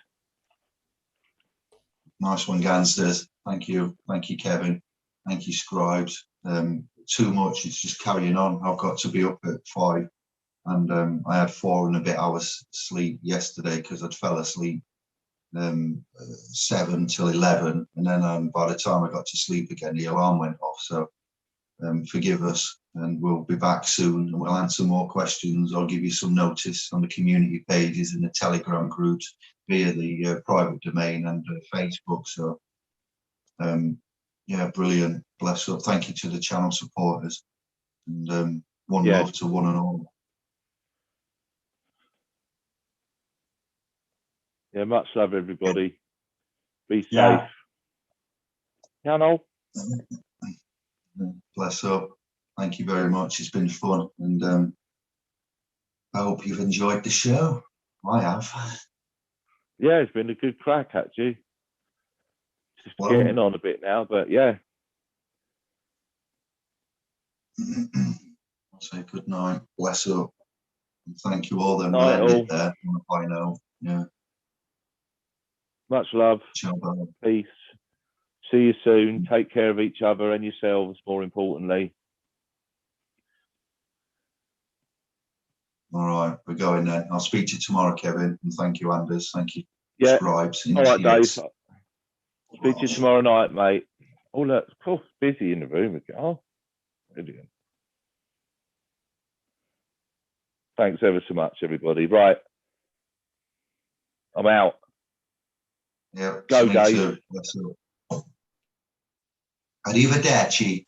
Nice one, Gangsters. Thank you, Kevin. Thank you, Scribes. Too much. It's just carrying on. I've got to be up at 5, and I had 4 and a bit hours sleep yesterday because I'd fell asleep 7 till 11, and then by the time I got to sleep again, the alarm went off. So forgive us, and we'll be back soon, and we'll answer more questions. I'll give you some notice on the community pages and the Telegram groups via the private domain and Facebook. So yeah, brilliant. Bless up. Thank you to the channel supporters, and one love to one and all. Yeah, much love, everybody. Be safe. Yeah. Channel. Bless up. Thank you very much. It's been fun, and I hope you've enjoyed the show. I have. Yeah, it's been a good crack, actually. Just getting on a bit now, but yeah. I'll say good night. Bless up. And thank you all. Then night, we'll end all. it there. I know. Yeah. Much love. Ciao, bye. Peace. See you soon. Take care of each other and yourselves, more importantly. All right, we're going then. I'll speak to you tomorrow, Kevin. And thank you, Anders. Thank you, Scribes. All right, Dave. Speak to you tomorrow night, mate. Oh, look, of course, busy in the room. Oh, brilliant. Thanks ever so much, everybody. Right. I'm out. Yeah. Go, Dave. Arrivederci.